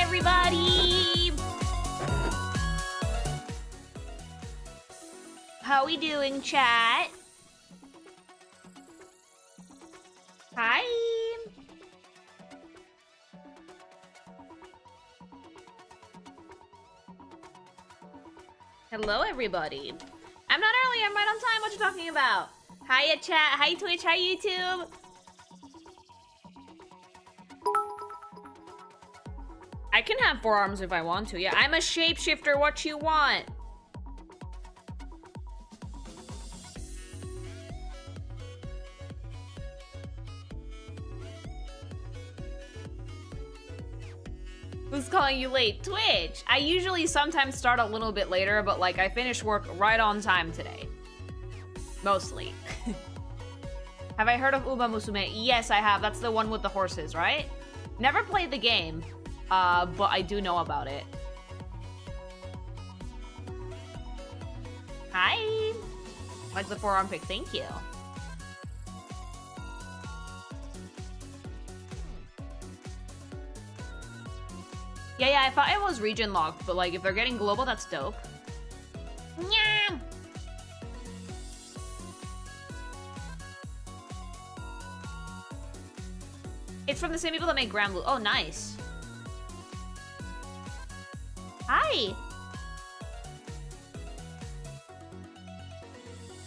everybody! How we doing, chat? Hi! Hello, everybody. I'm not early, I'm right on time. What you talking about? Hiya, chat. Hi, Twitch. Hi, YouTube. I can have forearms if I want to. Yeah, I'm a shapeshifter. What you want? Who's calling you late? Twitch. I usually sometimes start a little bit later, but like I finish work right on time today. Mostly. Have I heard of Uba Musume? Yes, I have. That's the one with the horses, right? Never played the game, but I do know about it. Hi. Like the forearm pick. Thank you. Yeah, I thought it was region locked, but like if they're getting global, that's dope. Yeah. It's from the same people that make Grand Blue. Oh, nice. Hi.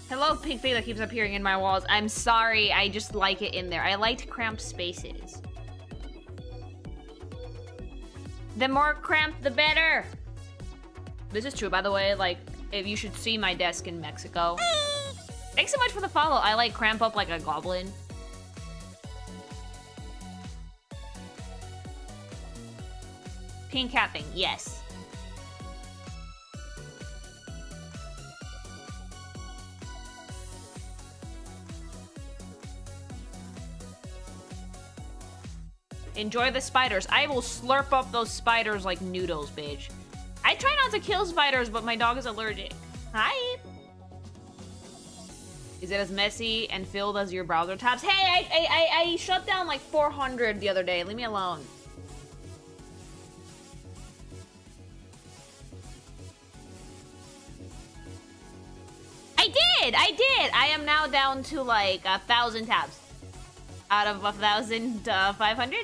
Hello, pink thing that keeps appearing in my walls. I'm sorry, I just like it in there. I like cramped spaces. The more cramped, the better. This is true, by the way. Like, if you should see my desk in Mexico. Thanks so much for the follow. I like cramp up like a goblin. Pink cat thing, yes. Enjoy the spiders. I will slurp up those spiders like noodles, bitch. I try not to kill spiders, but my dog is allergic. Hi. Is it as messy and filled as your browser tabs? Hey, I shut down like 400 the other day. Leave me alone. I did. I am now down to like 1,000 tabs out of 1,500.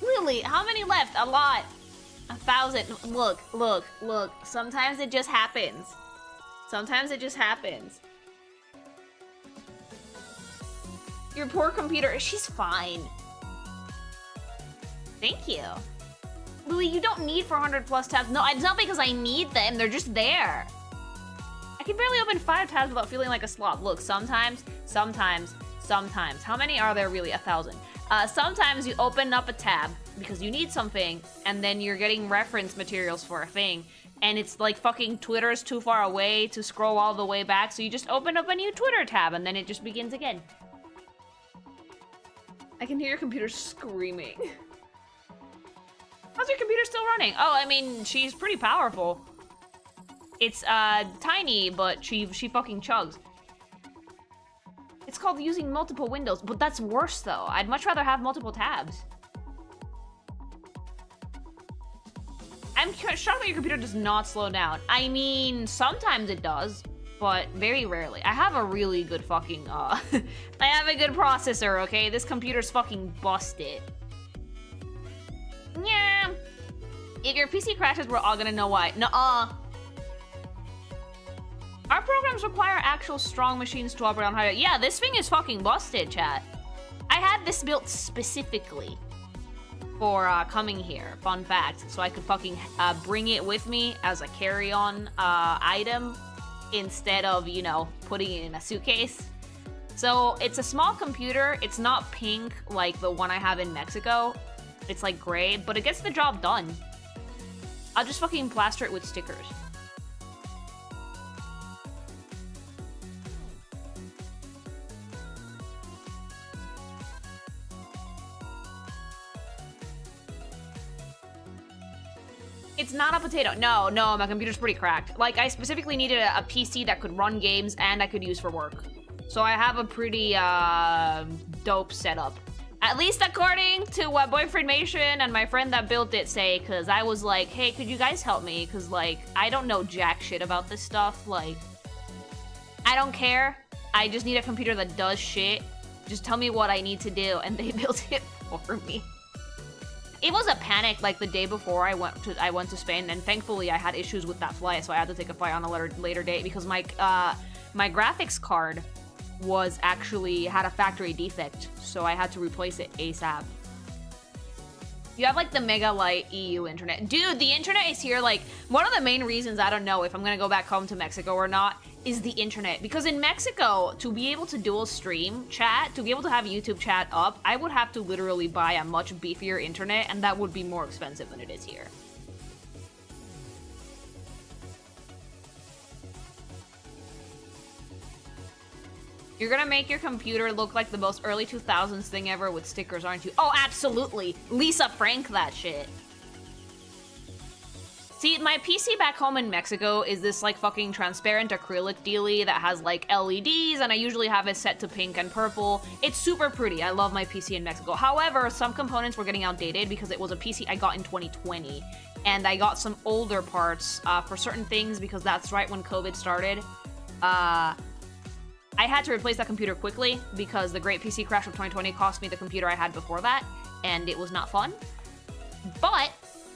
Lily, how many left? A lot. 1,000. Look. Sometimes it just happens. Sometimes it just happens. Your poor computer. She's fine. Thank you. Lily, you don't need 400 plus tabs. No, it's not because I need them. They're just there. I can barely open 5 tabs without feeling like a slob. Look, sometimes. How many are there really? 1,000. Sometimes you open up a tab because you need something, and then you're getting reference materials for a thing, and it's like fucking Twitter's too far away to scroll all the way back, so you just open up a new Twitter tab, and then it just begins again. I can hear your computer screaming. How's your computer still running? Oh, I mean, she's pretty powerful. It's tiny, but she fucking chugs. It's called using multiple windows, but that's worse though. I'd much rather have multiple tabs. I'm shocked that your computer does not slow down. I mean, sometimes it does, but very rarely. I have a really good fucking, I have a good processor, okay? This computer's fucking busted. Yeah. If your PC crashes, we're all gonna know why. Nuh-uh. Our programs require actual strong machines to operate on higher. Yeah, this thing is fucking busted, chat. I had this built specifically for coming here. Fun fact. So I could fucking bring it with me as a carry-on item instead of, you know, putting it in a suitcase. So it's a small computer. It's not pink like the one I have in Mexico. It's like gray, but it gets the job done. I'll just fucking plaster it with stickers. It's not a potato. No, my computer's pretty cracked. Like, I specifically needed a PC that could run games and I could use for work. So I have a pretty dope setup. At least according to what Boyfriendmation and my friend that built it say, because I was like, hey, could you guys help me? Because, like, I don't know jack shit about this stuff. Like, I don't care. I just need a computer that does shit. Just tell me what I need to do, and they built it for me. It was a panic, like, the day before I went to Spain, and thankfully I had issues with that flight, so I had to take a flight on a later date because my graphics card was actually had a factory defect, so I had to replace it ASAP. You have like the mega light EU internet. Dude, the internet is here. Like, one of the main reasons I don't know if I'm gonna go back home to Mexico or not is the internet. Because in Mexico, to be able to dual stream chat, to be able to have YouTube chat up, I would have to literally buy a much beefier internet, and that would be more expensive than it is here. You're gonna make your computer look like the most early 2000s thing ever with stickers, aren't you? Oh, absolutely! Lisa Frank that shit. See, my PC back home in Mexico is this, like, fucking transparent acrylic dealie that has, like, LEDs, and I usually have it set to pink and purple. It's super pretty. I love my PC in Mexico. However, some components were getting outdated because it was a PC I got in 2020, and I got some older parts for certain things because that's right when COVID started. I had to replace that computer quickly because the Great PC Crash of 2020 cost me the computer I had before that, and it was not fun. But,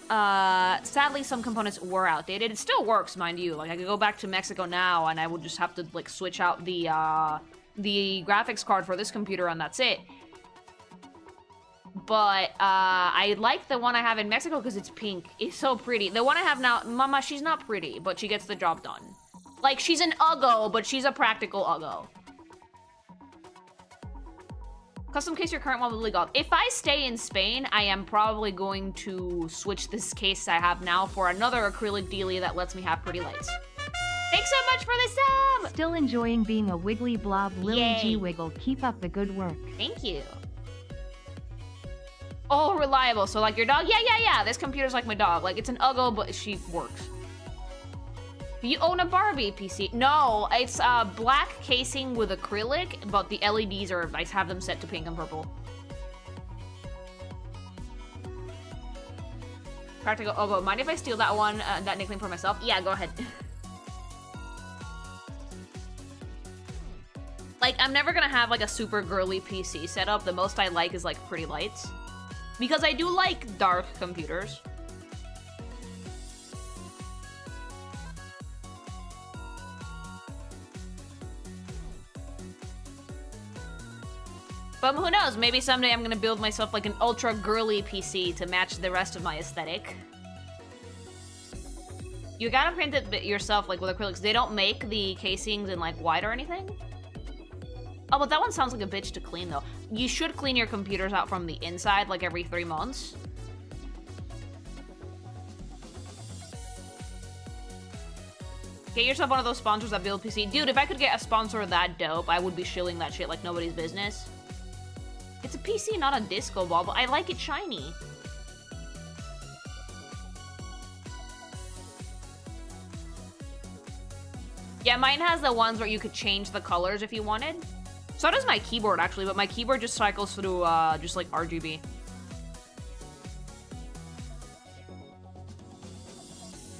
sadly, some components were outdated. It still works, mind you. Like, I could go back to Mexico now, and I would just have to, like, switch out the graphics card for this computer, and that's it. But, I like the one I have in Mexico because it's pink. It's so pretty. The one I have now, Mama, she's not pretty, but she gets the job done. Like, she's an uggo, but she's a practical uggo. Custom case your current one with legal. If I stay in Spain, I am probably going to switch this case I have now for another acrylic dealie that lets me have pretty lights. Thanks so much for the sub! Still enjoying being a wiggly blob, Lily Yay. G Wiggle. Keep up the good work. Thank you. Oh, reliable. So, like, your dog? Yeah. This computer's like my dog. Like, it's an uggo, but she works. Do you own a Barbie PC? No, it's black casing with acrylic, but the LEDs are, I have them set to pink and purple. Practical Ogo. Mind if I steal that one, that nickname for myself? Yeah, go ahead. Like, I'm never gonna have, like, a super girly PC setup. The most I like is, like, pretty lights. Because I do like dark computers. But who knows, maybe someday I'm gonna build myself like an ultra girly PC to match the rest of my aesthetic. You gotta print it yourself, like with acrylics. They don't make the casings in like white or anything. Oh, but that one sounds like a bitch to clean though. You should clean your computers out from the inside like every 3 months. Get yourself one of those sponsors that build PC. Dude, if I could get a sponsor that dope, I would be shilling that shit like nobody's business. It's a PC, not a disco ball, but I like it shiny. Yeah, mine has the ones where you could change the colors if you wanted. So does my keyboard, actually, but my keyboard just cycles through, just like RGB.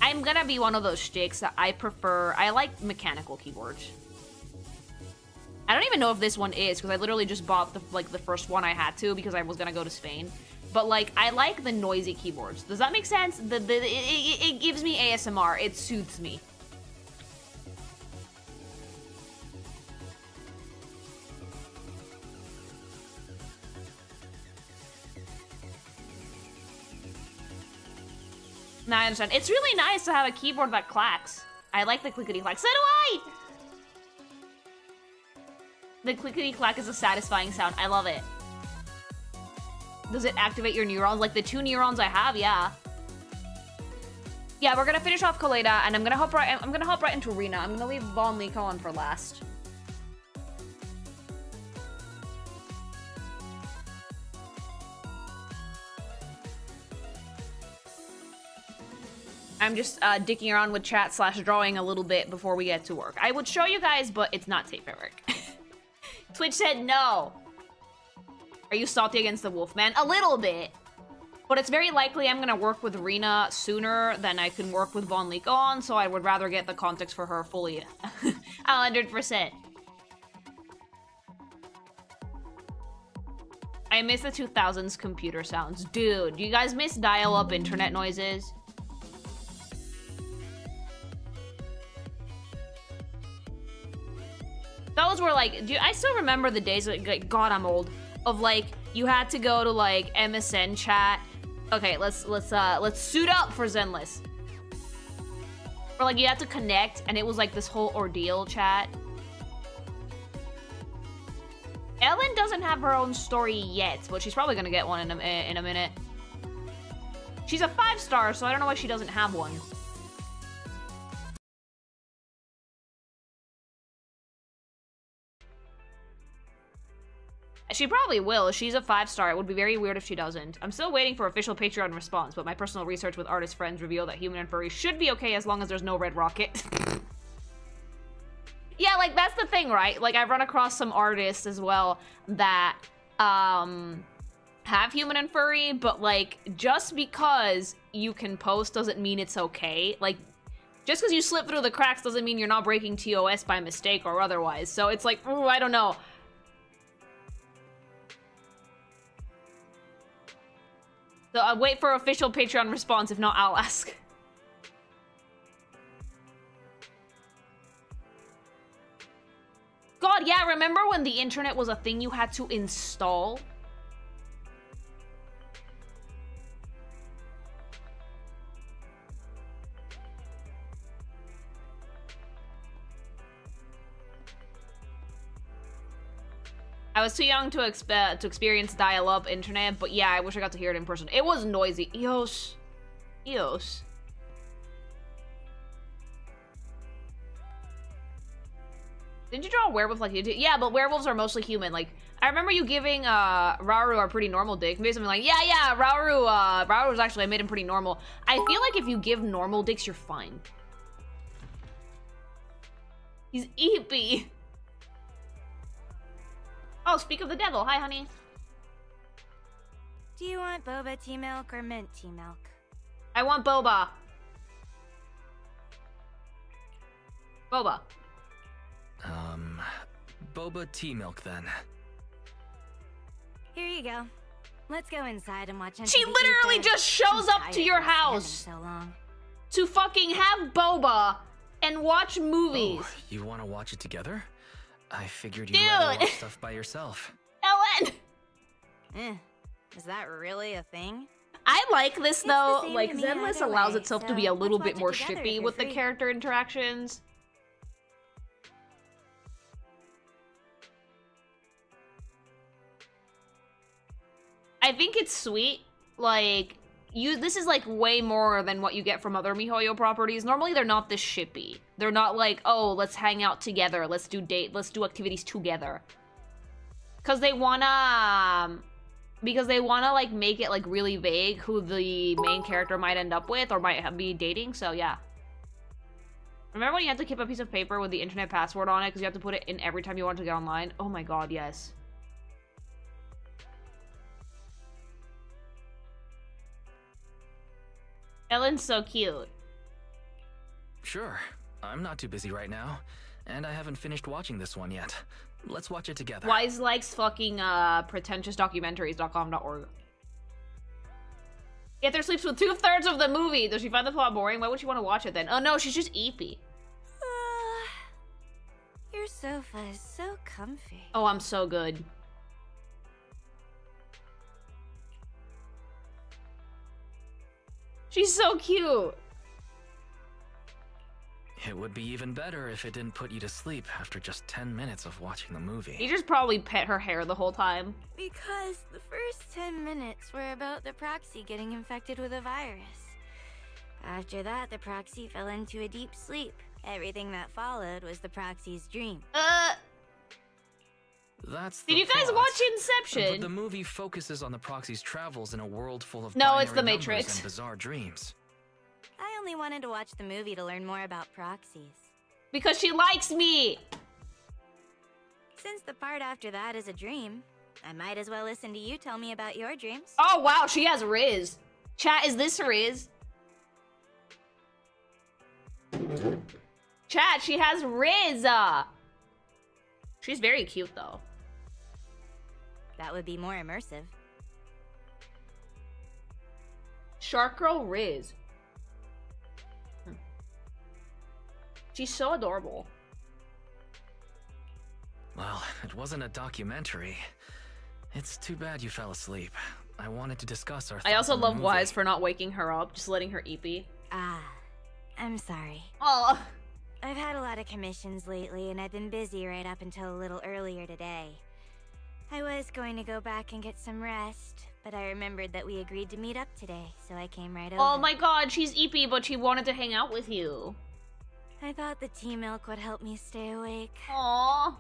I'm gonna be one of those chicks that I like mechanical keyboards. I don't even know if this one is, because I literally just bought the first one I had to, because I was gonna go to Spain. But, like, I like the noisy keyboards. Does that make sense? It gives me ASMR. It soothes me. Now I understand. It's really nice to have a keyboard that clacks. I like the clickety-clack. So do I! The clickety-clack is a satisfying sound. I love it. Does it activate your neurons? Like the 2 neurons I have, yeah. Yeah, we're gonna finish off Coleda, and I'm gonna hop right into Rina. I'm gonna leave Von Liko on for last. I'm just dicking around with chat / drawing a little bit before we get to work. I would show you guys, but it's not safe at work. Twitch said no. Are you salty against the Wolfman? A little bit. But it's very likely I'm gonna work with Rina sooner than I can work with Von Leek, so I would rather get the context for her fully. 100%. I miss the 2000s computer sounds. Dude, you guys miss dial-up internet noises? Those were like, I still remember the days, like, God, I'm old, of like, you had to go to like MSN chat. Okay, let's suit up for Zenless. Or like you had to connect and it was like this whole ordeal chat. Ellen doesn't have her own story yet, but she's probably gonna get one in a minute. She's a 5-star, so I don't know why she doesn't have one. She probably will. She's a 5-star. It would be very weird if she doesn't. I'm still waiting for official Patreon response, but my personal research with artist friends reveal that human and furry should be okay as long as there's no red rocket. Yeah, like, that's the thing, right? Like, I've run across some artists as well that, have human and furry, but, like, just because you can post doesn't mean it's okay. Like, just because you slip through the cracks doesn't mean you're not breaking TOS by mistake or otherwise. So it's like, ooh, I don't know. So I'll wait for official Patreon response. If not, I'll ask. God, yeah, remember when the internet was a thing you had to install? I was too young to experience dial-up internet, but yeah, I wish I got to hear it in person. It was noisy. Eos. Eos. Didn't you draw a werewolf like you did? Yeah, but werewolves are mostly human. Like, I remember you giving Rauru a pretty normal dick. Maybe something like, yeah, Rauru's actually, I made him pretty normal. I feel like if you give normal dicks, you're fine. He's eepy. Oh, speak of the devil. Hi, honey. Do you want boba tea milk or mint tea milk? I want boba. Boba. Boba tea milk then. Here you go. Let's go inside and watch. She literally just shows up to your house so long. to fucking have boba and watch movies. Oh, you want to watch it together? I figured you'd Dude. rather watch stuff by yourself. Ellen! Is that really a thing? I like this though. the same Like, to me Zenless either allows way, itself to so be a little let's bit watch more it together if shippy you're with the free. character interactions. I think it's sweet. Like, this is like way more than what you get from other MiHoYo properties. Normally they're not this shippy. They're not like, oh, let's hang out together, let's do activities together. Because they wanna like make it like really vague who the main character might end up with or might be dating, so yeah. Remember when you had to keep a piece of paper with the internet password on it because you have to put it in every time you want to get online? Oh my god, yes. Ellen's so cute. Sure. I'm not too busy right now, and I haven't finished watching this one yet. Let's watch it together. Wise likes fucking pretentiousdocumentaries.com.org. Ether sleeps with 2/3 of the movie. Does she find the plot boring? Why would she want to watch it then? Oh no, she's just eepy. Your sofa is so comfy. Oh, I'm so good. She's so cute. It would be even better if it didn't put you to sleep after just 10 minutes of watching the movie. You just probably pet her hair the whole time. Because the first 10 minutes were about the proxy getting infected with a virus. After that, the proxy fell into a deep sleep. Everything that followed was the proxy's dream. That's Did the you guys plot. watch Inception? But the movie focuses on the proxy's travels in a world full of No, it's binary The numbers Matrix. and bizarre dreams. I only wanted to watch the movie to learn more about proxies. Because she likes me. Since the part after that is a dream, I might as well listen to you tell me about your dreams. Oh, wow, she has Riz. Chat, is this Riz? Chat, she has Riz. She's very cute, though. That would be more immersive. Shark Girl Riz. She's so adorable. Well, it wasn't a documentary. It's too bad you fell asleep. I wanted to discuss our thoughts I also on the love movie. Wise for not waking her up, just letting her eepy. Ah, I'm sorry. Oh. I've had a lot of commissions lately, and I've been busy right up until a little earlier today. I was going to go back and get some rest, but I remembered that we agreed to meet up today, so I came right over. Oh my god, she's eepy, but she wanted to hang out with you. I thought the tea milk would help me stay awake. Aww.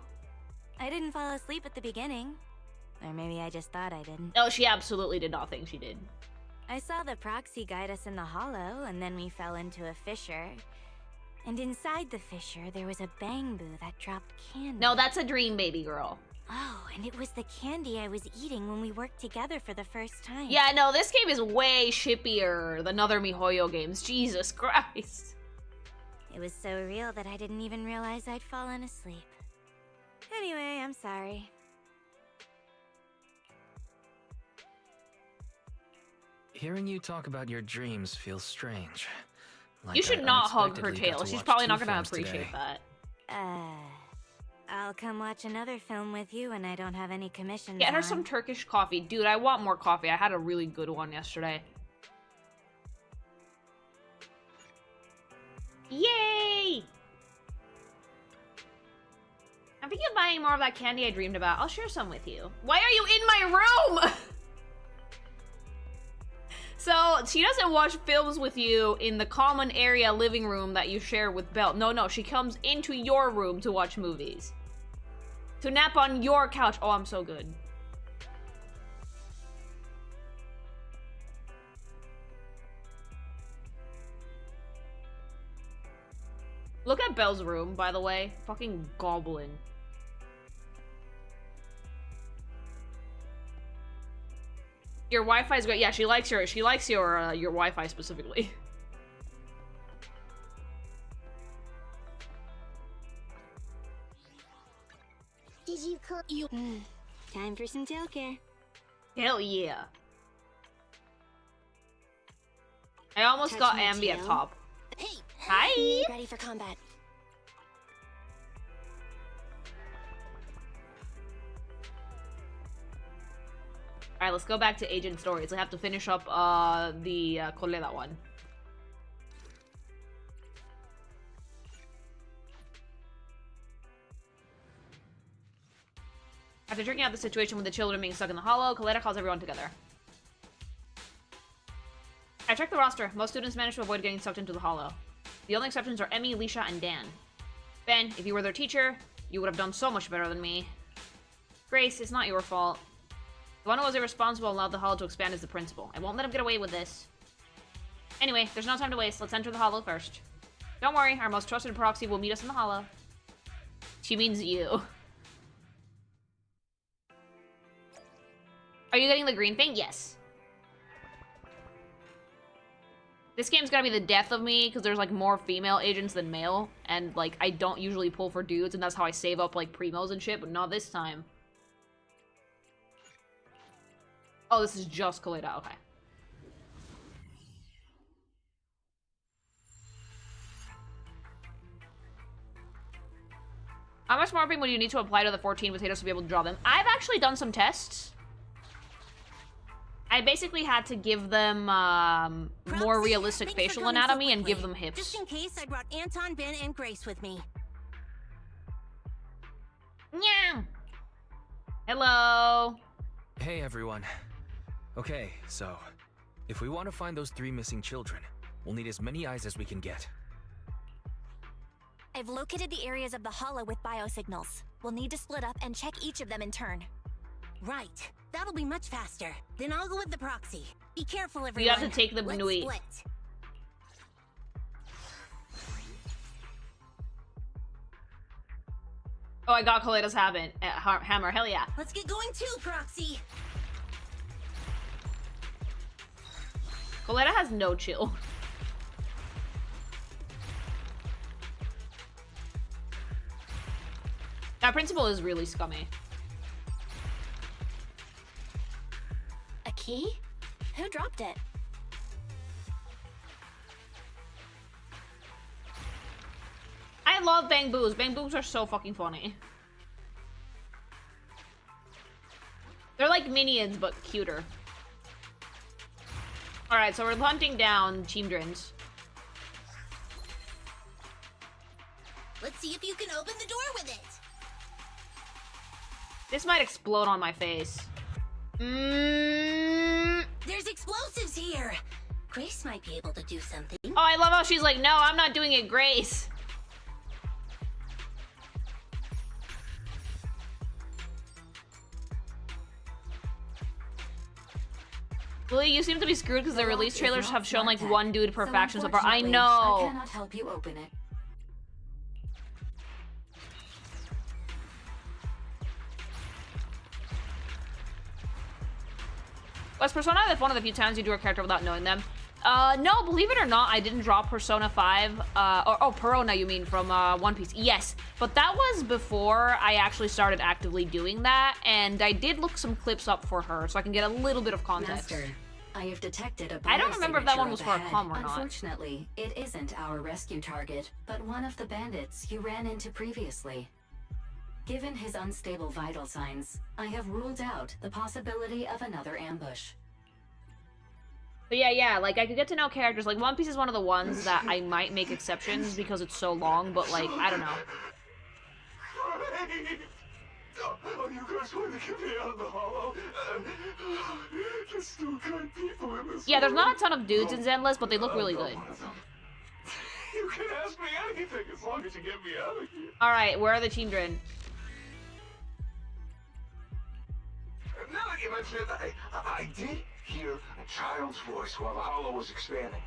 I didn't fall asleep at the beginning. Or maybe I just thought I didn't. No, she absolutely did not think she did. I saw the proxy guide us in the hollow, and then we fell into a fissure. And inside the fissure, there was a bamboo that dropped candy. No, that's a dream, baby girl. Oh, and it was the candy I was eating when we worked together for the first time. Yeah, no, this game is way shippier than other MiHoYo games. Jesus Christ. It was so real that I didn't even realize I'd fallen asleep. Anyway, I'm sorry. Hearing you talk about your dreams feels strange. Like You should I not hug her unexpectedly got tail. to She's watch probably 2 not gonna films appreciate today. that. I'll come watch another film with you when I don't have any commissions. Get her on. some Turkish coffee. Dude, I want more coffee. I had a really good one yesterday. Yay! I'm thinking of buying more of that candy I dreamed about. I'll share some with you. Why are you in my room? So, she doesn't watch films with you in the common area living room that you share with Belle. No, she comes into your room to watch movies. To nap on your couch. Oh, I'm so good. Look at Belle's room, by the way. Fucking goblin. Your Wi-Fi is great. Yeah, she likes your Wi-Fi specifically. Did you call you? Time for some tail care. Hell yeah. I almost Touch got my Ambi at tail. top. Hey. Hi. Ready for combat. Alright, let's go back to Agent Stories. I have to finish up the Coleda one. After drinking out the situation with the children being stuck in the hollow, Coleda calls everyone together. I checked the roster. Most students managed to avoid getting sucked into the hollow. The only exceptions are Emmy, Alicia, and Dan. Ben, if you were their teacher, you would have done so much better than me. Grace, it's not your fault. The one who was irresponsible and allowed the hollow to expand is the principal. I won't let him get away with this. Anyway, there's no time to waste. Let's enter the hollow first. Don't worry, our most trusted proxy will meet us in the hollow. She means you. Are you getting the green thing? Yes. This game's gonna be the death of me, because there's, like, more female agents than male. And, like, I don't usually pull for dudes, and that's how I save up, like, primos and shit, but not this time. Oh, this is just Coleda, okay. How much morphine would you need to apply to the 14 potatoes to be able to draw them? I've actually done some tests. I basically had to give them more realistic Thanks for facial coming so anatomy and give quickly. them hips. Just in case, I brought Anton, Ben, and Grace with me. Yeah. Hello. Hey everyone. Okay, so if we want to find those 3 missing children, we'll need as many eyes as we can get. I've located the areas of the hollow with biosignals. We'll need to split up and check each of them in turn. Right. That'll be much faster. Then I'll go with the proxy. Be careful, everyone. You have to take the Let's Nui. split. Oh, I got Coletta's hammer. Hell yeah. Let's get going too, Proxy. Coletta has no chill. That principal is really scummy. A key? Who dropped it? I love Bang Boos. Bang Boos are so fucking funny. They're like minions, but cuter. Alright, so we're hunting down childrens. Let's see if you can open the door with it. This might explode on my face. There's explosives here. Grace might be able to do something. Oh, I love how she's like, no, I'm not doing it, Grace. Lily, you seem to be screwed because the release trailers have shown like one dude per faction so far. I know. I cannot help you open it. Was Persona one of the few times you do a character without knowing them? No, believe it or not, I didn't drop Persona 5, Perona, you mean, from One Piece. Yes, but that was before I actually started actively doing that, and I did look some clips up for her, so I can get a little bit of context. Master, I have detected a I don't remember if that one was for a ahead. comm or not. Unfortunately, it isn't our rescue target, but one of the bandits you ran into previously. Given his unstable vital signs, I have ruled out the possibility of another ambush. But yeah, like, I could get to know characters. Like, One Piece is one of the ones that I might make exceptions because it's so long, but, like, I don't know. Oh, you guys want to get me out of the hollow? There's still good people in this Yeah, there's world. not a ton of dudes in Zenless, but they look really good. You can ask me anything as long as you get me out of here. Alright, where are the children? Now that you mention it, I did hear a child's voice while the hollow was expanding,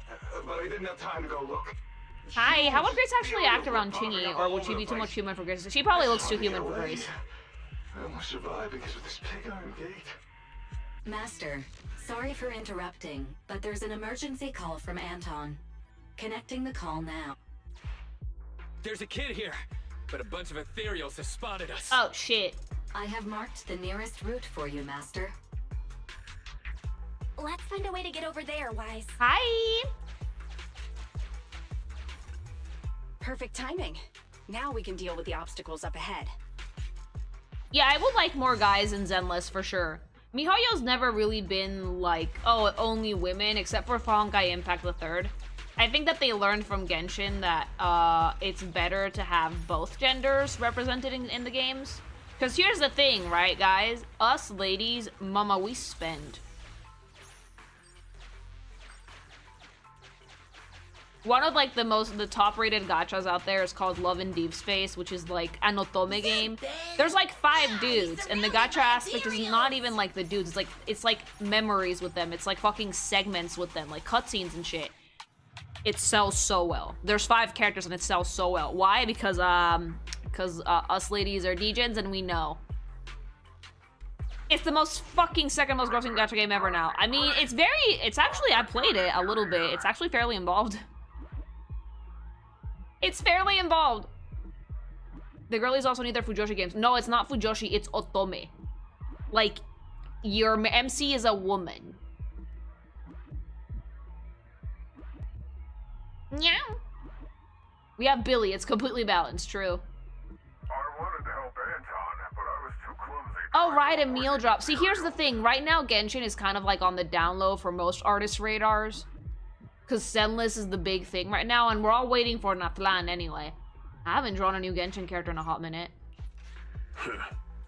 but I didn't have time to go look. Hi, how would Grace actually act around Chingy, or would she be too much human for Grace? She probably looks too human for Grace. I almost survived because of this pig iron gate. Master, sorry for interrupting, but there's an emergency call from Anton. Connecting the call now. There's a kid here, but a bunch of ethereals have spotted us. Oh, shit. I have marked the nearest route for you, Master. Let's find a way to get over there, Wise. Hi! Perfect timing. Now we can deal with the obstacles up ahead. Yeah, I would like more guys in Zenless, for sure. MiHoYo's never really been like, oh, only women, except for Honkai Impact the Third. I think that they learned from Genshin that it's better to have both genders represented in the games. Because here's the thing, right, guys? Us ladies, mama, we spend. One of like the top rated gachas out there is called Love in Deep Space, which is like an otome game. There's like 5 dudes, and the gacha aspect is not even like the dudes. It's like memories with them. It's like fucking segments with them, like cutscenes and shit. It sells so well. There's 5 characters and it sells so well. Why? Because us ladies are degens and we know. It's the most fucking second most grossing gacha game ever now. I mean, it's actually, I played it a little bit. It's actually fairly involved. It's fairly involved. The girlies also need their Fujoshi games. No, it's not Fujoshi, it's otome. Like, your MC is a woman. Meow. We have Billy, it's completely balanced, true. I wanted to help Anton, but I was too clumsy. Oh, right, a meal drop. See, here's the thing. Right now, Genshin is kind of like on the down low for most artists' radars. Because Zenless is the big thing right now, and we're all waiting for Natlan anyway. I haven't drawn a new Genshin character in a hot minute.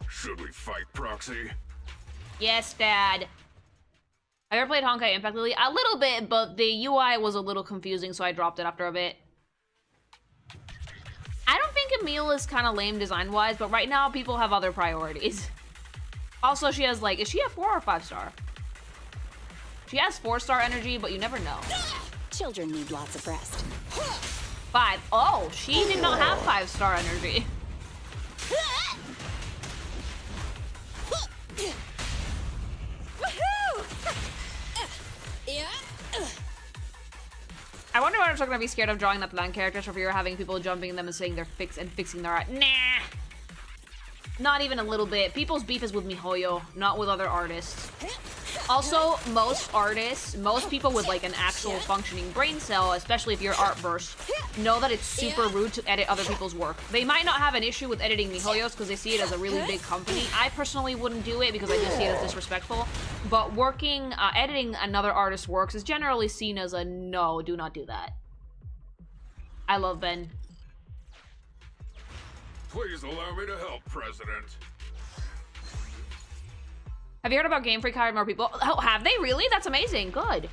Should we fight, Proxy? Yes, Dad. I ever played Honkai Impact Lily? A little bit, but the UI was a little confusing, so I dropped it after a bit. I don't think Emil is kind of lame design-wise, but right now people have other priorities. Also, she has like, is she a 4 or 5 star? She has 4-star energy, but you never know. Children need lots of rest. 5. Oh, she did not have 5-star energy. I wonder if I'm still gonna be scared of drawing that blank characters, or if you're having people jumping in them and saying they're fixing their art. Nah. Not even a little bit. People's beef is with MiHoYo, not with other artists. Also, most artists, most people with like an actual functioning brain cell, especially if you're Artverse, know that it's super rude to edit other people's work. They might not have an issue with editing MiHoYo's because they see it as a really big company. I personally wouldn't do it because I just see it as disrespectful. But editing another artist's works is generally seen as a no, do not do that. I love Ben. Please allow me to help, President. Have you heard about Game Freak hiring more people? Oh, have they really? That's amazing. Good.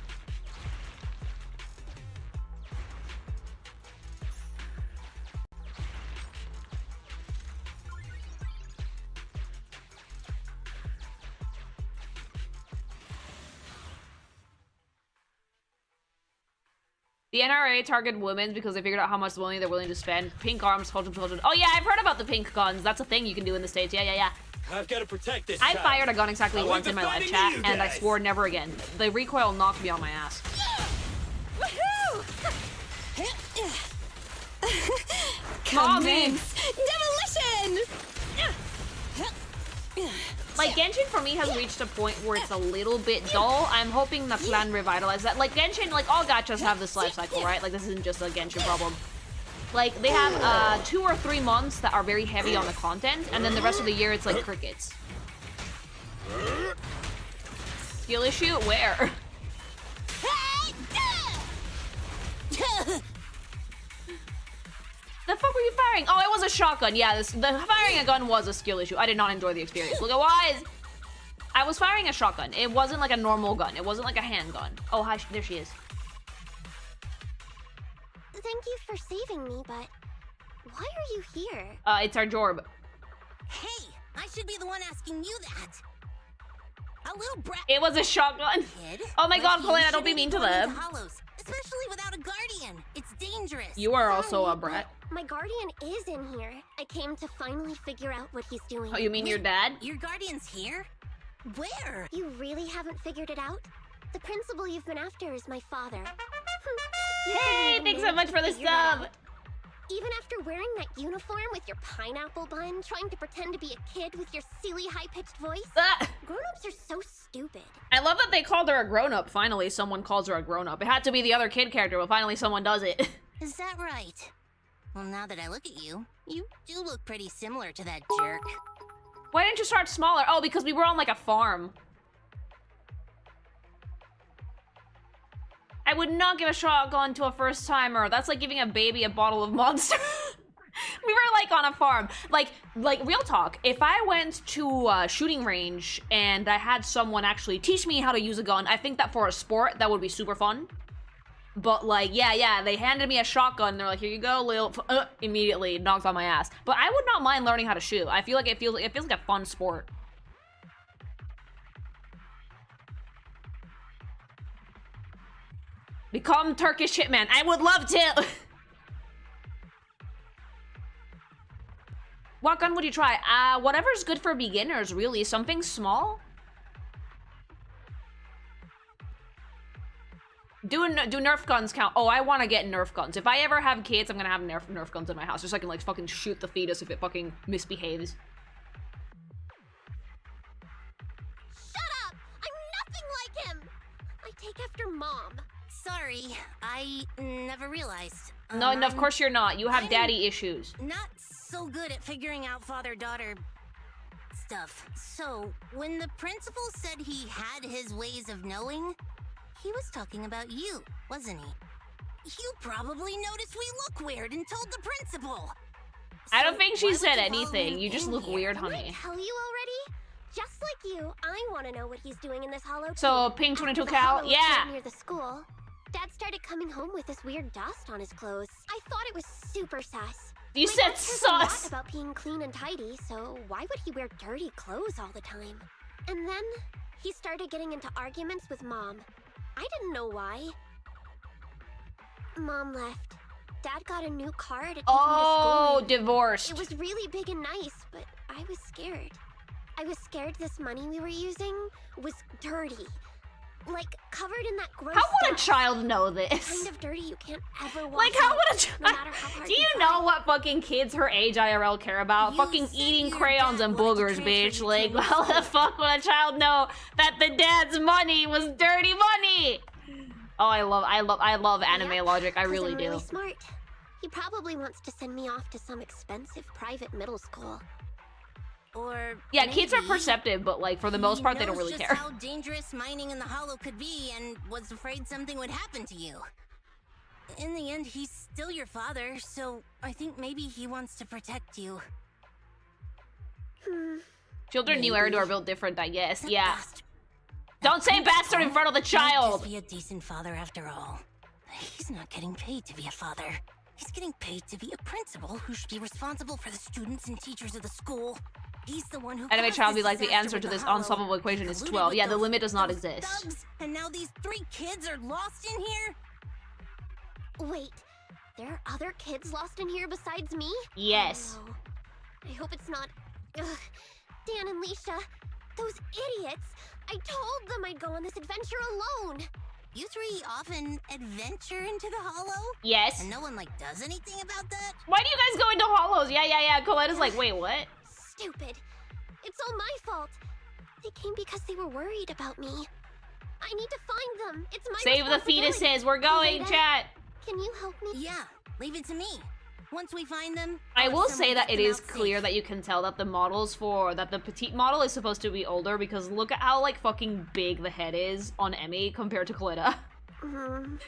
The NRA targeted women because they figured out how much money they're willing to spend. Pink arms, hold them. Oh yeah, I've heard about the pink guns. That's a thing you can do in the States. Yeah. I've got to protect this. I fired a gun exactly once in my live chat, and I swore never again. The recoil knocked me on my ass. Woohoo! Commence! Demolition! Like, Genshin for me has reached a point where it's a little bit dull. I'm hoping the plan revitalize that. Like, Genshin, like, all gachas have this life cycle, right? Like, this isn't just a Genshin problem. Like, they have 2 or 3 months that are very heavy on the content, and then the rest of the year it's like crickets. Skill issue? Where? The fuck were you firing? Oh, it was a shotgun. Yeah, the firing a gun was a skill issue. I did not enjoy the experience. Look at wise. I was firing a shotgun. It wasn't like a normal gun. It wasn't like a handgun. Oh, hi, there she is. Thank you for saving me, but why are you here? It's our Jorb. Hey, I should be the one asking you that. A little brat. It was a shotgun. Kid, Oh my god, Polena, don't shouldn't be mean to going them. into hollows, especially without a guardian. It's dangerous. You are also Sorry, a brat. but my guardian is in here. I came to finally figure out what he's doing. Oh, you mean your dad? Your guardian's here? Where? You really haven't figured it out? The principal you've been after is my father. You couldn't Hey, even thanks so manage much to for the figure that sub. out. Even after wearing that uniform with your pineapple bun, trying to pretend to be a kid with your silly high-pitched voice? Grown-ups are so stupid. I love that they called her a grown-up. Finally, someone calls her a grown-up. It had to be the other kid character, but finally someone does it. Is that right? Well, now that I look at you, you do look pretty similar to that jerk. Why didn't you start smaller? Oh, because we were on like a farm. I would not give a shotgun to a first timer. That's like giving a baby a bottle of Monster. We were like on a farm. Like real talk. If I went to a shooting range and I had someone actually teach me how to use a gun, I think that for a sport, that would be super fun. But like, yeah, they handed me a shotgun. They're like, here you go, Lil. Immediately knocked on my ass. But I would not mind learning how to shoot. I feel like it feels like a fun sport. Become Turkish Hitman. I would love to. What gun would you try? Whatever's good for beginners, really. Something small. Do Nerf guns count? Oh, I want to get Nerf guns. If I ever have kids, I'm gonna have Nerf guns in my house, just so I can like fucking shoot the fetus if it fucking misbehaves. Shut up! I'm nothing like him! I take after Mom. Sorry, I never realized. No, of course you're not. You have I'm daddy issues. Not so good at figuring out father-daughter stuff. So, when the principal said he had his ways of knowing, he was talking about you, wasn't he? You probably noticed we look weird and told the principal. I don't think she why would said you follow anything. him You just in look here? weird, Didn't I honey. tell you already? Just like you, I want to know what he's doing in this hollow. So, too. Pink 22 After the Cal? hollow Yeah. appeared near the school, Dad started coming home with this weird dust on his clothes. I thought it was super sus. You My said dad cares a lot sus. about being clean and tidy, so why would he wear dirty clothes all the time? And then he started getting into arguments with Mom. I didn't know why. Mom left. Dad got a new car to take me to school. Oh, and divorced. it was really big and nice, but I was scared. I was scared this money we were using was dirty. Like, covered in that gross How would a dust. child know this? Kind of dirty you can't ever wash Like, how out, would a no child... matter how hard Do you know what fucking kids her age IRL care about? Fucking eating crayons and boogers, bitch. Like, how the fuck would a child know that the dad's money was dirty money? Oh, I love anime logic. I 'Cause really I'm do. really smart. He probably wants to send me off to some expensive private middle school. Or Yeah, kids are maybe perceptive, but like for the most part, they don't really knows care. just how dangerous mining in the hollow could be and was afraid something would happen to you. In the end, he's still your father, so I think maybe he wants to protect you. Children new era are built different, I guess. Yeah. Bastard. Don't say bastard in front of the Might child. just be a decent father after all. He's not getting paid to be a father. He's getting paid to be a principal who should be responsible for the students and teachers of the school. He's the one who Anime caused child be this like, the disaster answer with to the this hollow, unsolvable equation is colluded 12. with Yeah, the those- limit does not those exist. thugs, and now these 3 kids are lost in here? Wait, there are other kids lost in here besides me? Yes. Oh, no. I hope it's not... Ugh. Dan and Leisha, those idiots! I told them I'd go on this adventure alone! You 3 often adventure into the hollow? Yes. And no one, like, does anything about that? Why do you guys go into hollows? Yeah. Coletta's like, wait, what? Stupid. It's all my fault. They came because they were worried about me. I need to find them. It's my Save the responsibility. fetuses. We're going, Leda, chat. Can you help me? Yeah, leave it to me. Once we find them, I I'll will assemble say that them it is out clear safe. that you can tell that the petite model is supposed to be older because look at how like fucking big the head is on Emmy compared to Coletta.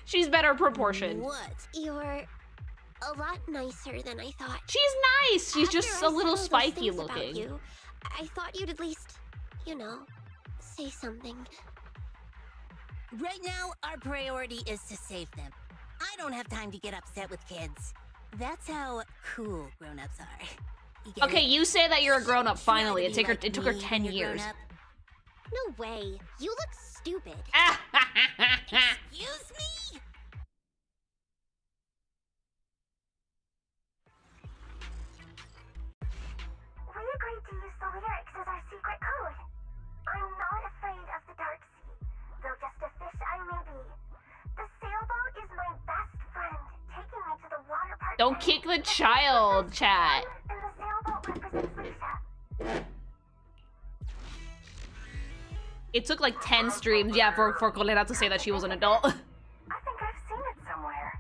She's better proportioned. What? You're a lot nicer than I thought. She's nice. She's After just I a little said all those spiky things about looking. you, I thought you'd at least, you know, say something. Right now, our priority is to save them. I don't have time to get upset with kids. That's how cool grown-ups are. You get Okay, it? you say that you're a grown up Try finally. to It be took her like 10 me when you're years. grown up. No way. You look stupid. Excuse me? We agreed to use the lyrics as our secret code. I'm not afraid of the dark sea, though just a fish I may be. The sailboat is my best friend, taking me to the water park. Don't kick the child, chat. And the sailboat represents Lisa. It took like 10 streams, yeah, for Coletta to say that she was an adult. I think I've seen it somewhere.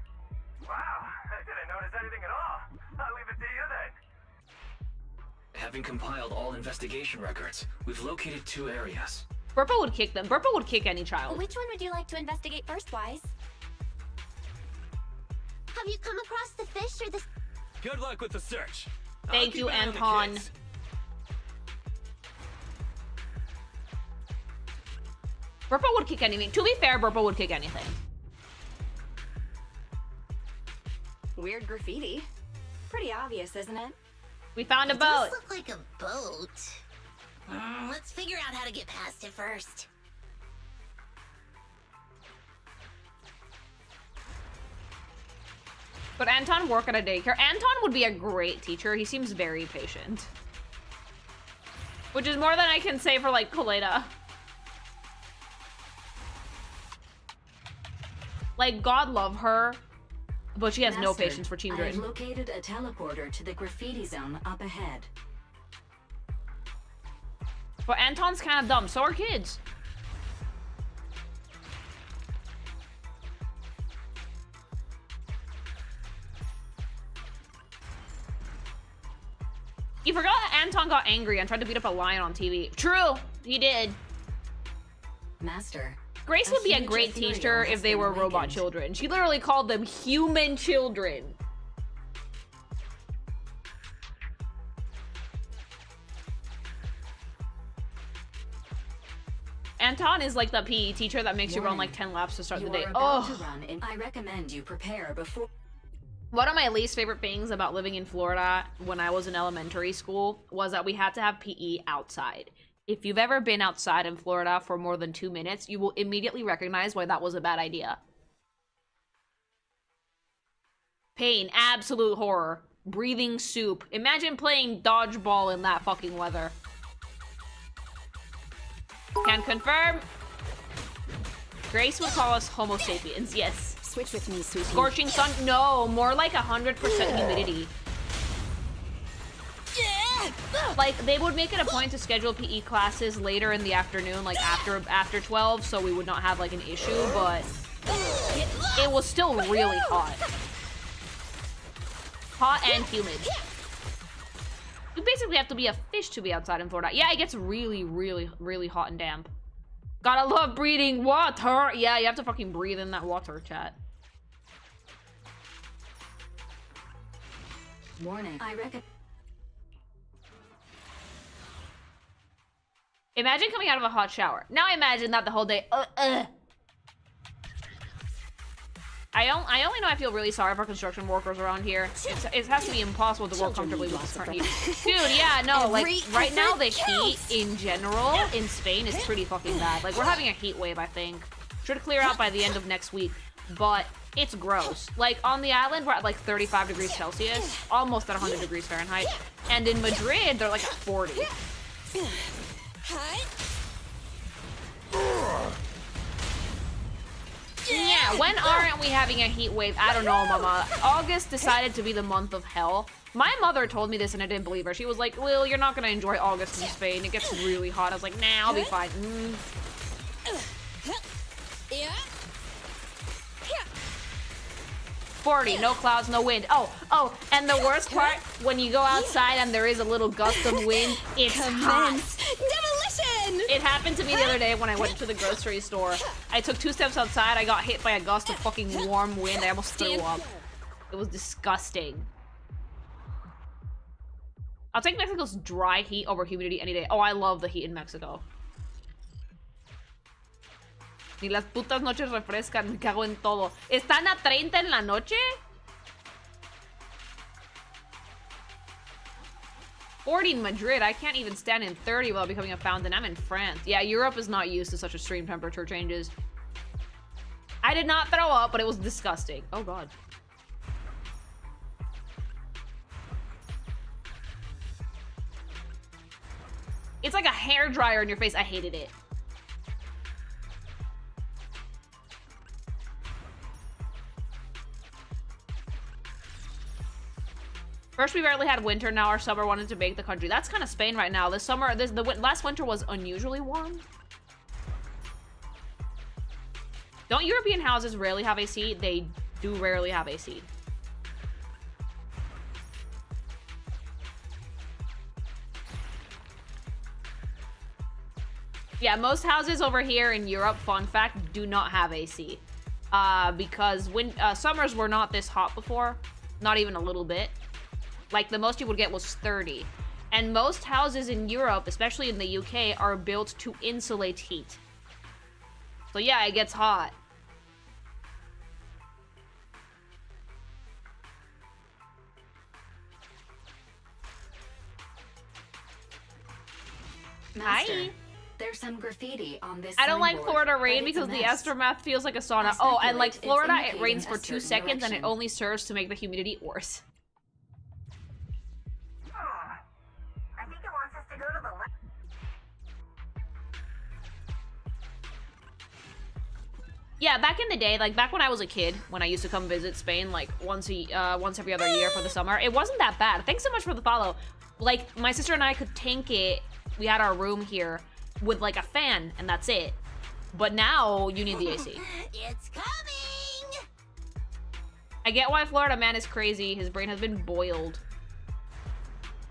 Wow, I didn't notice anything at all. I'll leave it to you then. Having compiled all investigation records, we've located 2 areas. Burpa would kick them. Burpa would kick any child. Which one would you like to investigate first, Wise? Have you come across the fish or the... Good luck with the search. Thank you, Anton. Burpa would kick anything. To be fair, Burpa would kick anything. Weird graffiti. Pretty obvious, isn't it? We found a It boat. does look like a boat. Let's figure out how to get past it first. But Anton work at a daycare. Anton would be a great teacher. He seems very patient. Which is more than I can say for, like, Coletta. Like, God love her, but she has no Master, patience for I've children. located a teleporter to the graffiti zone up ahead. But Anton's kind of dumb. So are kids. You forgot that Anton got angry and tried to beat up a lion on TV. True, he did. Master, Grace would be a great teacher if they were robot children. She literally called them human children. Anton is like the PE teacher that makes you run like 10 laps to start the day. about to Oh, run in. I recommend you prepare before. one of my least favorite things about living in Florida when I was in elementary school was that we had to have PE outside. If you've ever been outside in Florida for more than 2 minutes, you will immediately recognize why that was a bad idea. Pain, absolute horror, breathing soup. Imagine playing dodgeball in that fucking weather. Can confirm. Grace would call us Homo sapiens, yes. Switch with me, sweetie. Scorching sun? No, more like 100% humidity. Like, they would make it a point to schedule PE classes later in the afternoon, like after 12, so we would not have like an issue, but it was still really hot. Hot and humid. You basically have to be a fish to be outside in Florida. Yeah, it gets really, really, really hot and damp. Gotta love breathing water. Yeah, you have to fucking breathe in that water, chat. Warning. I reckon. Imagine coming out of a hot shower. Now imagine that the whole day. I only know I feel really sorry for construction workers around here. It has to be impossible to work comfortably with this current heat. Dude, yeah, no, like, right now the heat in general in Spain is pretty fucking bad. Like, we're having a heat wave, I think. Should clear out by the end of next week, but it's gross. Like, on the island, we're at like 35 degrees Celsius, almost at 100 degrees Fahrenheit. And in Madrid, they're like at 40. Yeah, when aren't we having a heat wave? I don't know, mama. August decided to be the month of hell. My mother told me this and I didn't believe her. She was like, Will, you're not gonna enjoy August in Spain. It gets really hot. I was like, nah, I'll be fine. 40, no clouds, no wind. Oh, and the worst part, when you go outside and there is a little gust of wind, it's hot. Demolition! It happened to me the other day when I went to the grocery store. I took 2 steps outside, I got hit by a gust of fucking warm wind. I almost threw up. It was disgusting. I'll take Mexico's dry heat over humidity any day. Oh, I love the heat in Mexico. Ni las putas noches refrescan, me cago en todo. ¿Están a 30 en la noche? 40 in Madrid. I can't even stand in 30 without becoming a fountain. I'm in France. Yeah, Europe is not used to such extreme temperature changes. I did not throw up, but it was disgusting. Oh, God. It's like a hairdryer in your face. I hated it. First, we barely had winter. Now our summer wanted to make the country. That's kind of Spain right now. This summer, the last winter was unusually warm. Don't European houses rarely have AC? They do rarely have AC. Yeah, most houses over here in Europe, fun fact, do not have AC. Because summers were not this hot before. Not even a little bit. Like, the most you would get was 30. And most houses in Europe, especially in the UK, are built to insulate heat. So yeah, it gets hot. Master, Hi. There's some graffiti on this I don't like signboard, Florida but rain it's a because the mess. aftermath feels like a sauna. I Oh, and like speculate Florida, it's it rains indicating for a 2 certain seconds and it direction. only serves to make the humidity worse. I think it wants us to go to the left. Yeah, back in the day, like back when I was a kid, when I used to come visit Spain, like once every other year for the summer, it wasn't that bad. Thanks so much for the follow. Like my sister and I could tank it. We had our room here with like a fan, and that's it. But now you need the AC. It's coming! I get why Florida man is crazy. His brain has been boiled.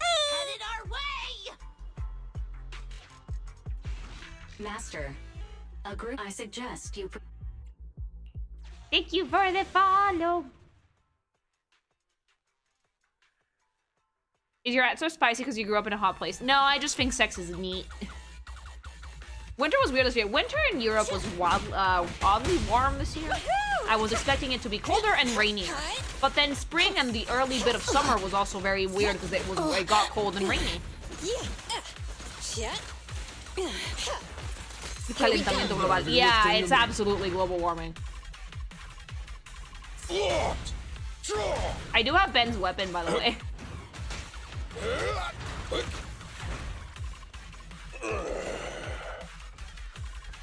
Headed our way! Master, a group I suggest you. Thank you for the follow. Is your answer spicy because you grew up in a hot place? No, I just think sex is neat. Winter was weird this year. Winter in Europe was oddly warm this year. I was expecting it to be colder and rainier. But then spring and the early bit of summer was also very weird because it got cold and rainy. Calentamiento global. Yeah, it's absolutely global warming. I do have Ben's weapon, by the way.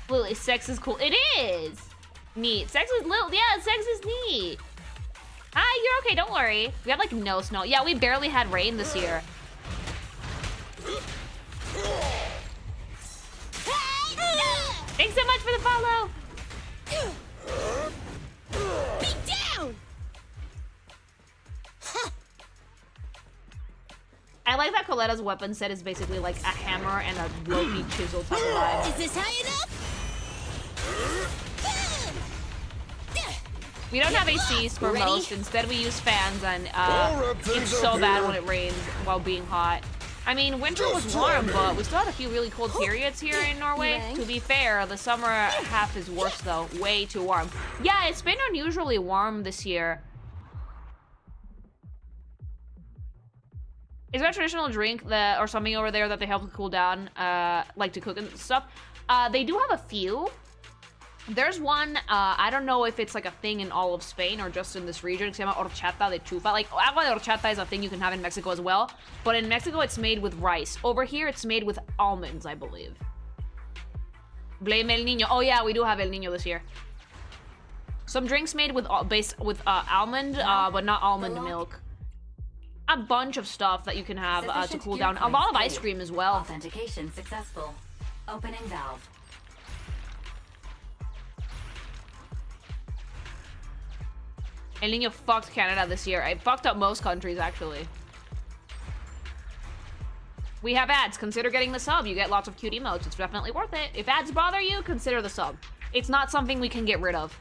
Lily, sex is cool. It is! Neat. Sex is little. Yeah, sex is neat. Hi, you're okay. Don't worry. We have like no snow. Yeah, we barely had rain this year. Thanks so much for the follow. Be down! I like that Coletta's weapon set is basically like a hammer and a Loki chisel type of vibe. Is this high enough? We don't have ACs for most. Instead, we use fans, and it's so bad when it rains while being hot. I mean, winter was warm, but we still had a few really cold periods here in Norway. To be fair, the summer half is worse, though. Way too warm. Yeah, it's been unusually warm this year. Is there a traditional drink that or something over there that they help to cool down, like to cook and stuff? They do have a few. There's one, I don't know if it's like a thing in all of Spain or just in this region. Se llama horchata de chufa. Like, agua de horchata is a thing you can have in Mexico as well. But in Mexico, it's made with rice. Over here, it's made with almonds, I believe. Blame el niño. Oh yeah, we do have el niño this year. Some drinks made with almond, but not almond milk. A bunch of stuff that you can have to cool down. A lot of ice cream as well. Authentication successful. Opening valve. El Niño fucked Canada this year. It fucked up most countries, actually. We have ads. Consider getting the sub. You get lots of cute emotes. It's definitely worth it. If ads bother you, consider the sub. It's not something we can get rid of.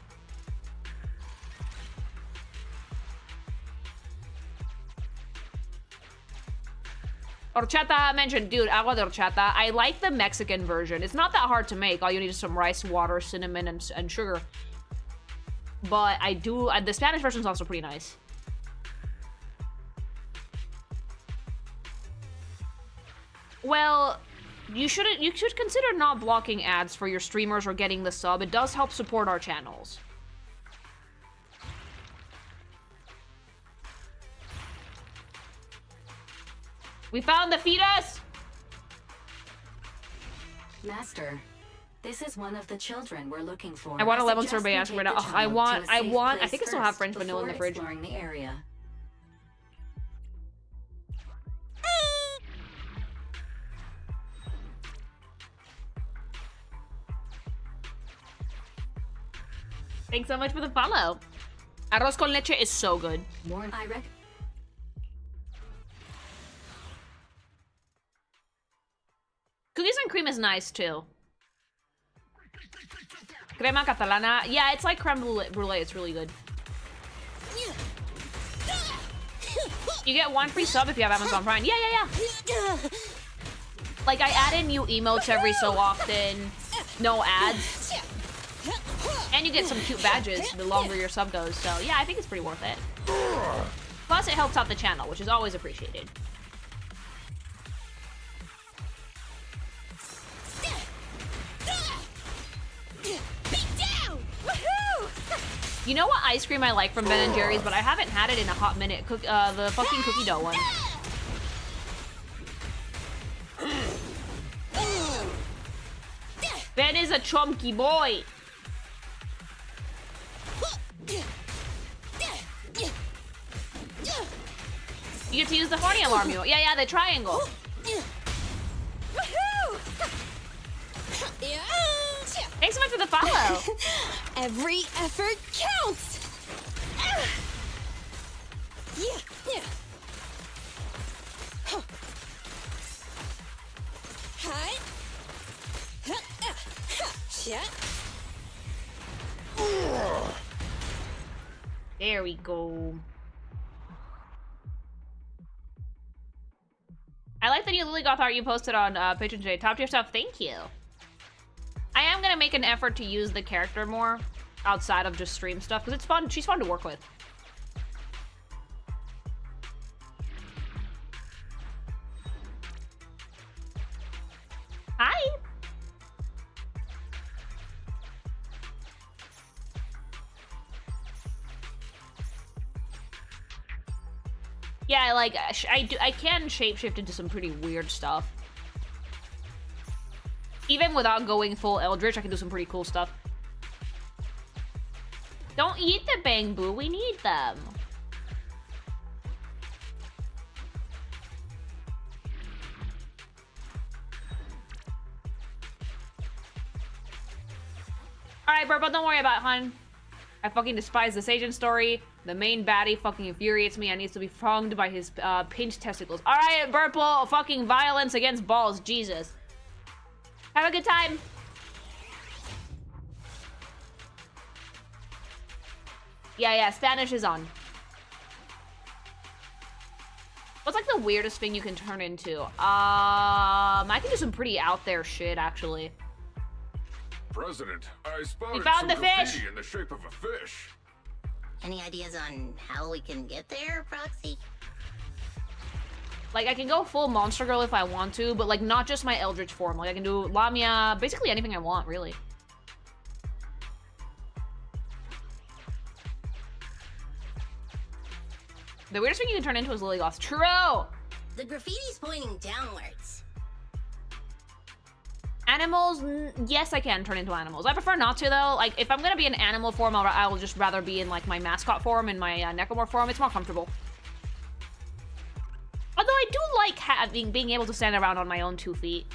Horchata mentioned, dude, agua de horchata. I like the Mexican version. It's not that hard to make. All you need is some rice, water, cinnamon, and sugar. But I do, the Spanish version is also pretty nice. Well, you should consider not blocking ads for your streamers or getting the sub. It does help support our channels. We found the fetus! Master, this is one of the children we're looking for. I want a lemon sorbet ice cream. Oh, I think I still have French vanilla in the fridge. Exploring the area. Thanks so much for the follow. Arroz con leche is so good. Cookies and cream is nice too. Crema catalana. Yeah, it's like creme brulee. It's really good. You get one free sub if you have Amazon Prime. Yeah. Like, I add in new emotes every so often. No ads. And you get some cute badges the longer your sub goes. So, yeah, I think it's pretty worth it. Plus, it helps out the channel, which is always appreciated. You know what ice cream I like from Ben & Jerry's, but I haven't had it in a hot minute? The fucking cookie dough one. Ben is a chunky boy. You get to use the horny alarm. Yeah, the triangle. Thanks so much for the follow. Every effort counts. There we go. I like the new Lily Goth art you posted on Patreon today. Top tier stuff. Thank you. I am gonna make an effort to use the character more outside of just stream stuff because it's fun. She's fun to work with. Hi. Yeah, like I can shapeshift into some pretty weird stuff. Even without going full Eldritch, I can do some pretty cool stuff. Don't eat the bamboo. We need them. Alright, Burple, don't worry about it, hon. I fucking despise this agent story. The main baddie fucking infuriates me. I needs to be funged by his pinched testicles. Alright, Burple, fucking violence against balls. Jesus. Have a good time. Yeah, Spanish is on. What's like the weirdest thing you can turn into? I can do some pretty out there shit, actually. President, I spotted found some the fish! graffiti in the shape of a fish. Any ideas on how we can get there, Proxy? Like, I can go full Monster Girl if I want to, but, like, not just my Eldritch form. Like, I can do Lamia, basically anything I want, really. The weirdest thing you can turn into is Lilligoth. True! The graffiti's pointing downwards. Animals, yes, I can turn into animals. I prefer not to, though. Like, if I'm gonna be in animal form, I will just rather be in, like, my mascot form and my necromorph form. It's more comfortable. Although I do like being able to stand around on my own 2 feet.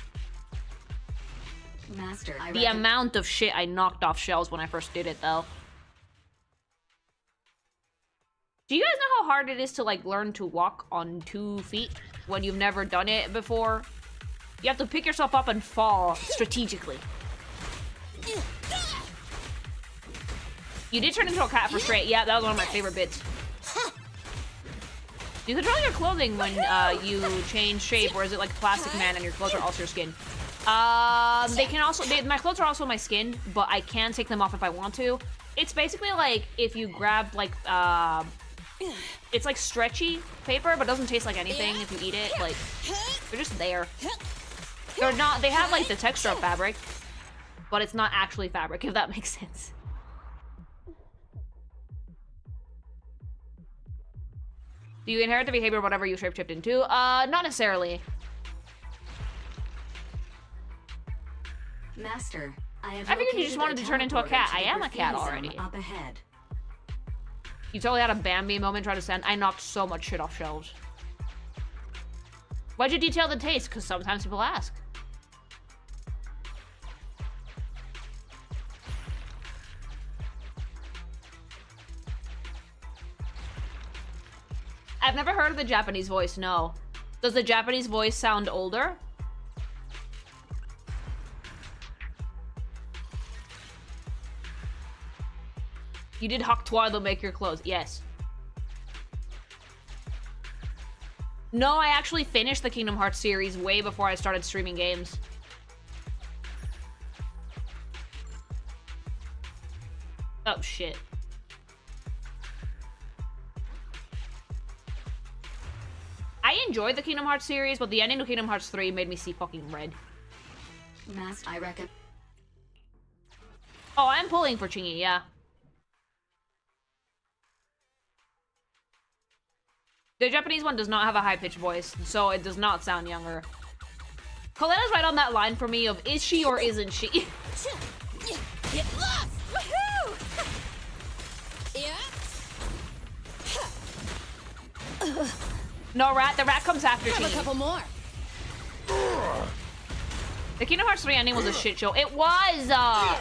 Master, The amount of shit I knocked off shelves when I first did it, though. Do you guys know how hard it is to, like, learn to walk on 2 feet when you've never done it before? You have to pick yourself up and fall strategically. You did turn into a cat for straight. Yeah, that was one of my favorite bits. You control your clothing when you change shape, or is it like Plastic Man and your clothes are also your skin? They can also, my clothes are also my skin, but I can take them off if I want to. It's basically like if you grab like, it's like stretchy paper, but doesn't taste like anything if you eat it. Like, they're just there. They're not, they have like the texture of fabric, but it's not actually fabric, if that makes sense. Do you inherit the behavior of whatever you shapeshift into? Not necessarily. Master, I figured you just wanted to turn into a cat. I am a cat already. Up ahead. You totally had a Bambi moment trying to stand. I knocked so much shit off shelves. Why'd you detail the taste? Because sometimes people ask. I've never heard of the Japanese voice, no. Does the Japanese voice sound older? You did Haktuar, they'll make your clothes. Yes. No, I actually finished the Kingdom Hearts series way before I started streaming games. Oh, shit. I enjoyed the Kingdom Hearts series, but the ending to Kingdom Hearts 3 made me see fucking red. Master, I reckon. Oh, I'm pulling for Chingy, yeah. The Japanese one does not have a high-pitched voice, so it does not sound younger. Coletta's right on that line for me of, is she or isn't she? Get lost! Woohoo! Yeah. No, the rat comes after Grab Chingy. a couple more. The Kingdom Hearts 3 ending was a shit show. It was, oh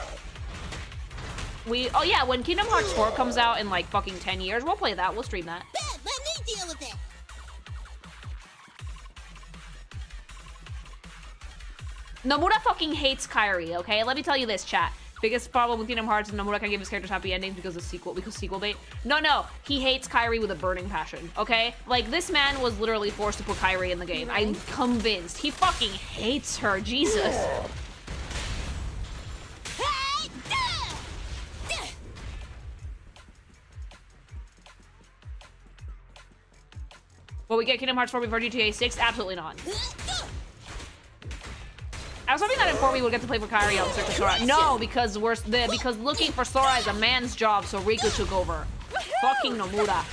yeah, when Kingdom Hearts 4 comes out in like fucking 10 years, we'll play that. We'll stream that. Bet, let me deal with it. Nomura fucking hates Kairi, okay? Let me tell you this, chat. Biggest problem with Kingdom Hearts is Nomura can't give his characters happy endings because sequel bait. No, he hates Kairi with a burning passion, okay? Like, this man was literally forced to put Kairi in the game. I'm convinced. He fucking hates her, Jesus. Will we get Kingdom Hearts 4 before GTA 6? Absolutely not. I was hoping that in 4 we would get to play for Kairi on Search for Sora. No, because because looking for Sora is a man's job, so Riku took over. Fucking Nomura.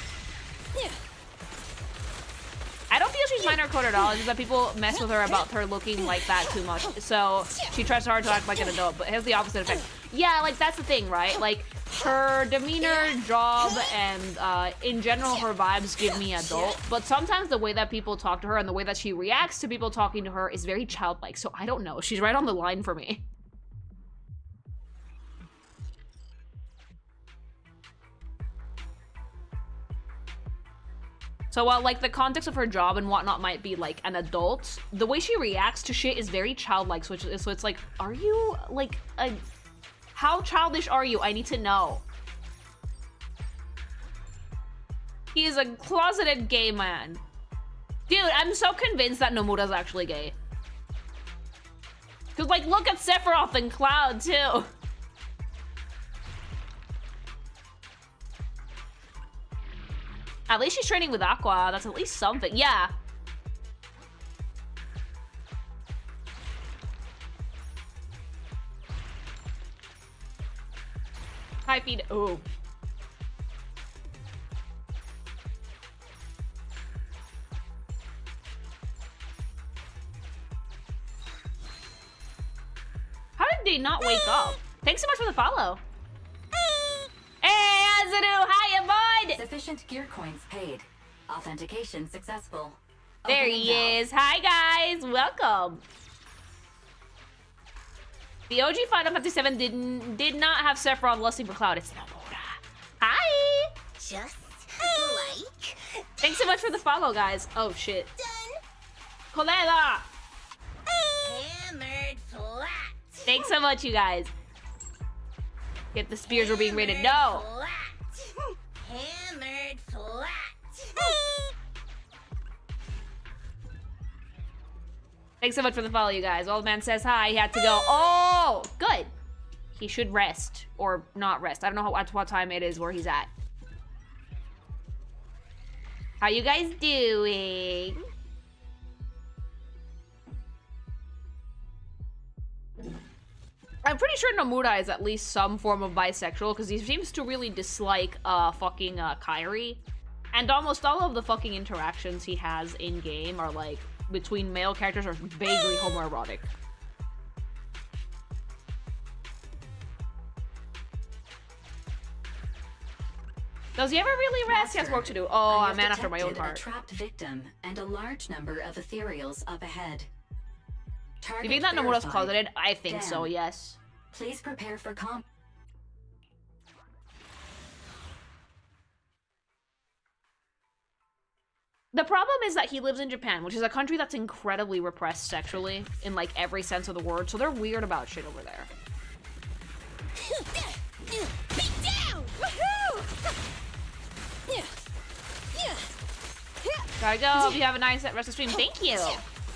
I don't feel she's minor coded at all. It's just that people mess with her about her looking like that too much. So she tries hard to act like an adult, but it has the opposite effect. Yeah, like that's the thing, right? Like Her demeanor, job, and in general, her vibes give me adult. But sometimes the way that people talk to her and the way that she reacts to people talking to her is very childlike. So I don't know. She's right on the line for me. So while, like, the context of her job and whatnot might be, like, an adult, the way she reacts to shit is very childlike. So it's like, are you, like, how childish are you? I need to know. He is a closeted gay man. Dude, I'm so convinced that Nomura's actually gay. Cause, like, look at Sephiroth and Cloud, too. At least she's training with Aqua. That's at least something. Yeah. High feed. Oh. How did they not wake up? Thanks so much for the follow. Hey, Azadu, hiya, bud! Sufficient gear coins paid. Authentication successful. There he is. Hi, guys. Welcome. The OG Final Fantasy VII did not have Sephiroth lusting for Cloud. It's Nomura. Hi! Just like... Thanks so much for the follow, guys. Oh, shit. Done. Kolela! Hammered flat. Thanks so much, you guys. Get the spears were being raided. No! Flat. Hammered flat. Thanks so much for the follow, you guys. Old man says hi. He had to go. Oh, good. He should rest or not rest. I don't know what time it is where he's at. How you guys doing? I'm pretty sure Nomura is at least some form of bisexual because he seems to really dislike fucking Kairi. And almost all of the fucking interactions he has in game are like between male characters are vaguely homoerotic. Does he ever really rest? He has work to do. Oh, I'm a man after my own heart. A trapped victim and a large number of ethereals up ahead. Do you think that Nomura's closeted? I think so, yes. Please prepare for comp. The problem is that he lives in Japan, which is a country that's incredibly repressed sexually in like every sense of the word, so they're weird about shit over there. Beat down! Woohoo! Gotta go. Hope you have a nice rest of stream. Thank you.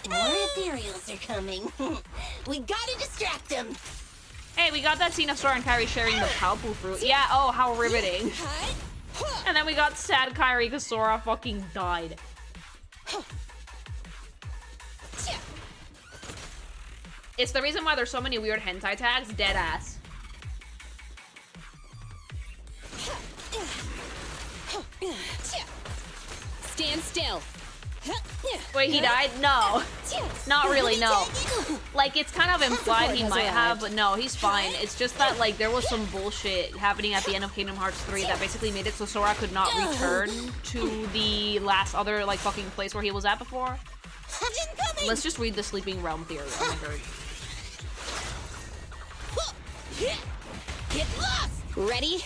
More ethereals are coming. We gotta distract them. Hey, we got that scene of Sora and Kairi sharing the Palpu fruit. Yeah, oh, how riveting. And then we got sad Kairi because Sora fucking died. It's the reason why there's so many weird hentai tags. Deadass. Stand still. Wait, he died? No. Not really, no. Like, it's kind of implied he might have, but no, he's fine. It's just that, like, there was some bullshit happening at the end of Kingdom Hearts 3 that basically made it so Sora could not return to the last other, like, fucking place where he was at before. Let's just read the Sleeping Realm theory. Oh my god. Get lost! Ready?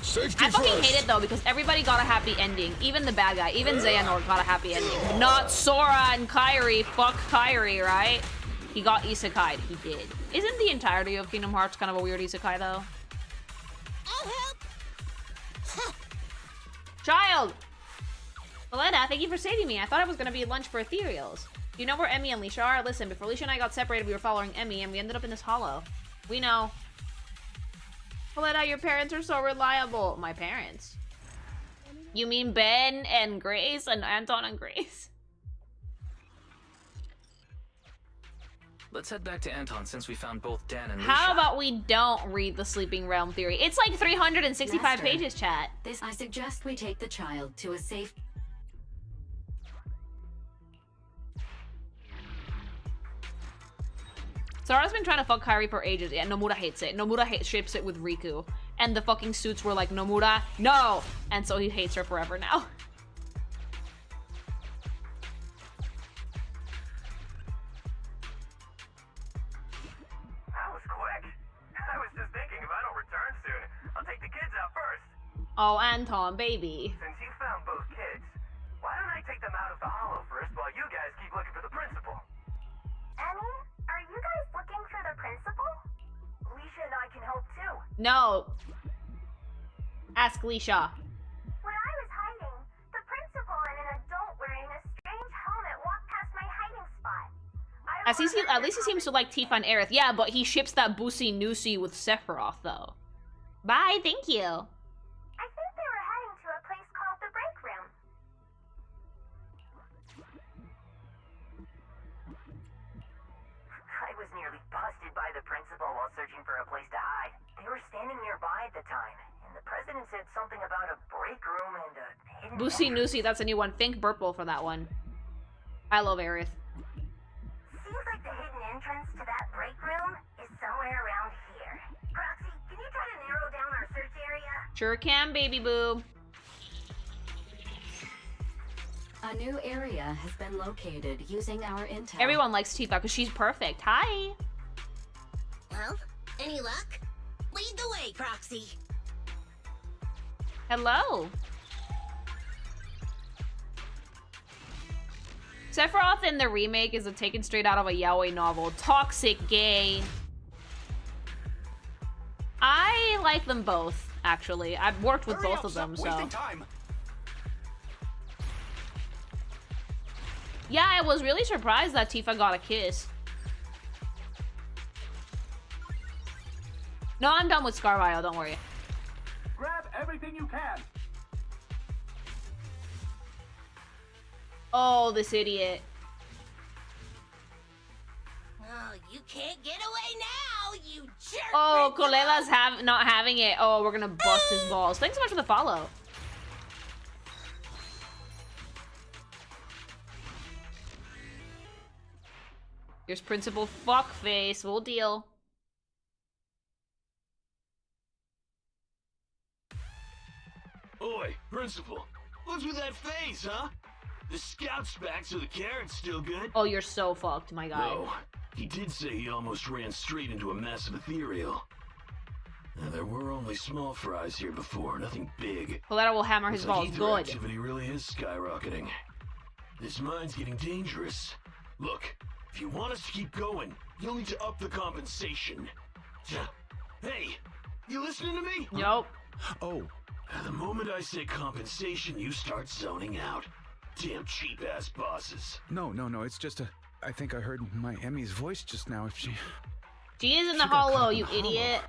Safety I fucking first. hate it though because everybody got a happy ending. Even the bad guy, even Xehanort got a happy ending. Not Sora and Kairi. Fuck Kairi, right? He got isekai'd. He did. Isn't the entirety of Kingdom Hearts kind of a weird isekai though? I'll help. Child! Valetta, thank you for saving me. I thought I was gonna be at lunch for ethereals. You know where Emmy and Lisha are? Listen, before Lisha and I got separated, we were following Emmy and we ended up in this hollow. We know. Valetta, your parents are so reliable. My parents? You mean Ben and Grace and Anton and Grace? Let's head back to Anton since we found both Dan and Lisha. How about we don't read the Sleeping Realm theory? It's like 365 Master, pages, chat. I suggest we take the child to a safe... Sarah's been trying to fuck Kairi for ages. Yeah, Nomura hates it. Nomura ships it with Riku. And the fucking suits were like, Nomura, no! And so he hates her forever now. That was quick. I was just thinking if I don't return soon, I'll take the kids out first. Oh, Anton, baby. Since you found both kids, why don't I take them out of the hollow first while you guys keep looking for the principal? Annie, are you guys looking for the principal? Leisha and I can help too. No. Ask Leisha. When I was hiding, the principal and an adult wearing a strange helmet walked past my hiding spot. At least he seems to like Tifa and Aerith. Yeah, but he ships that Busi Nusi with Sephiroth, though. Bye, thank you. I think they were heading to a place called the break room. I was nearly busted by the principal while searching for a place to hide. They were standing nearby at the time, and the president said something about a break room and a hidden... Busi Nusi, that's a new one. Thank Burple for that one. I love Aerith. Seems like the hidden entrance to that break room is somewhere around here. Proxy, can you try to narrow down our search area? Sure can, baby boo. A new area has been located using our intel. Everyone likes Tifa because she's perfect. Hi. Well, any luck? Lead the way, Proxy. Hello. Sephiroth in the remake is taken straight out of a yaoi novel. Toxic gay. I like them both, actually. I've worked with both of them, so. Yeah, I was really surprised that Tifa got a kiss. No, I'm done with Scarvile, don't worry. Grab everything you can. Oh, this idiot. Oh, you can't get away now, you jerk! Oh, Colela's not having it. Oh, we're gonna bust his balls. Thanks so much for the follow. Here's Principal Fuckface. We'll deal. Oi, Principal. What's with that face, huh? The scout's back, so the carrot's still good. Oh, you're so fucked, my guy. No, he did say he almost ran straight into a massive ethereal. Now, there were only small fries here before, nothing big. Coletta will hammer his balls. Ether Good. activity really is skyrocketing. This mine's getting dangerous. Look, if you want us to keep going, you'll need to up the compensation. Hey, you listening to me? Nope. Oh. The moment I say compensation, you start zoning out. Damn cheap-ass bosses. No, it's just I think I heard my Emmy's voice just now. If she is in the hollow, you idiot.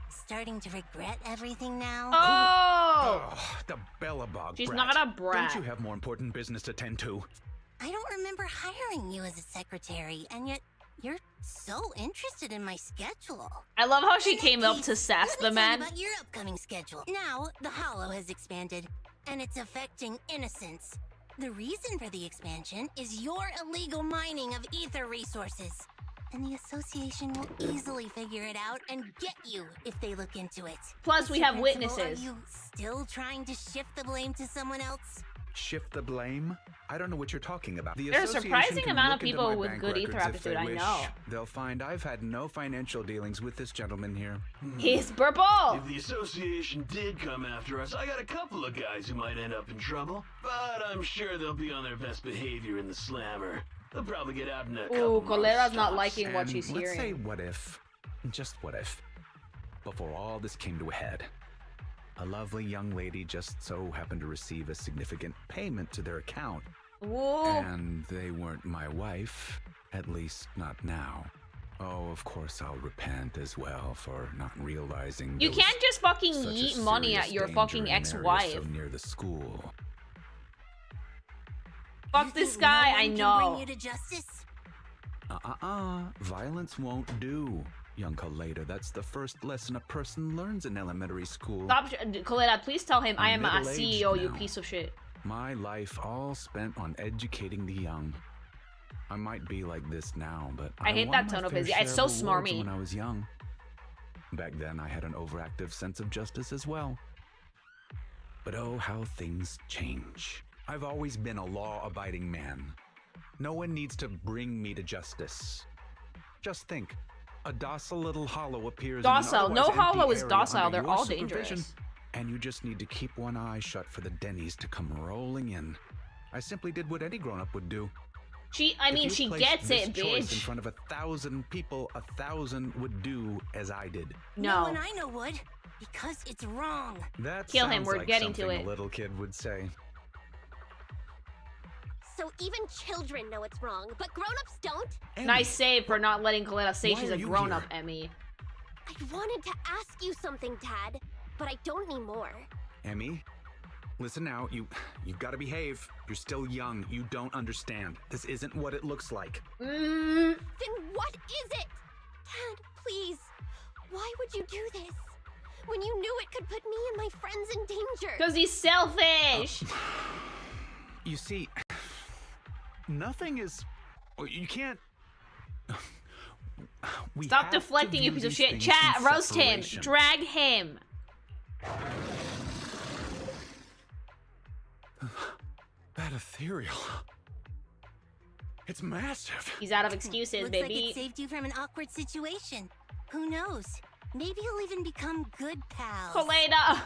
Starting to regret everything now? Oh, the Bellabog She's brat. not a brat. Don't you have more important business to tend to? I don't remember hiring you as a secretary, and yet you're so interested in my schedule. I love how she came up to sass the man. About your upcoming schedule. Now, the Hollow has expanded, and it's affecting innocents. The reason for the expansion is your illegal mining of ether resources. And the association will easily figure it out and get you if they look into it. Plus, we have Principal, witnesses. Are you still trying to shift the blame to someone else? Shift the blame? I don't know what you're talking about. The There's a association surprising can amount look of into people my with bank good ether records if aptitude, they I wish. know. They'll find I've had no financial dealings with this gentleman here. He's purple! If the association did come after us, I got a couple of guys who might end up in trouble. But I'm sure they'll be on their best behavior in the slammer. They'll probably get out in a couple Ooh, Colera's months not tops. liking what And she's let's hearing. say what if, just what if, before all this came to a head, a lovely young lady just so happened to receive a significant payment to their account. Whoa. And they weren't my wife, at least not now. Oh, of course I'll repent as well for not realizing You there can't was just fucking such a yeet money serious at your danger fucking in an area ex-wife. so near the school. Fuck this guy, I know. Bring you to justice? Violence won't do, young Coletta. That's the first lesson a person learns in elementary school. Stop, Coletta, please tell him I am a middle-aged CEO, you now. piece of shit. My life all spent on educating the young. I might be like this now, but I hate won that my tone of fair his. share It's of so awards smarmy. when I was young. Back then, I had an overactive sense of justice as well. But oh, how things change. I've always been a law-abiding man. No one needs to bring me to justice. Just think, a docile little hollow appears Docile. in an No otherwise empty hollow is area docile. under They're your all supervision, dangerous. and you just need to keep one eye shut for the Denny's to come rolling in. I simply did what any grown-up would do. I mean, she gets it, choice in bitch. front of 1,000 people, 1,000 would do as I did. No. And I know would, because it's wrong. That Kill him, sounds we're like getting to something it. a little kid would say. So even children know it's wrong, but grown-ups don't? Nice save for not letting Coletta say Why she's are a you grown-up, here? Emmy. I wanted to ask you something, Dad, but I don't anymore. Emmy, listen now, you've got to behave. You're still young. You don't understand. This isn't what it looks like. Then what is it? Dad, please. Why would you do this? When you knew it could put me and my friends in danger. Because he's selfish. You see, nothing is... You can't... We Stop have to deflecting, you view piece of these shit. things Chat, in roast him. separation. Drag him. That ethereal. It's massive. He's out of excuses, Looks baby. like it saved you from an awkward situation. Who knows? Maybe you'll even become good pals. Coletta.